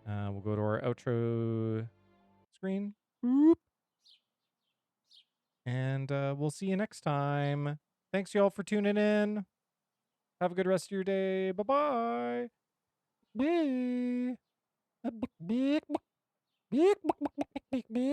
We'll go to our outro screen. Whoop. And we'll see you next time. Thanks, y'all, for tuning in. Have a good rest of your day. Bye-bye. Bye.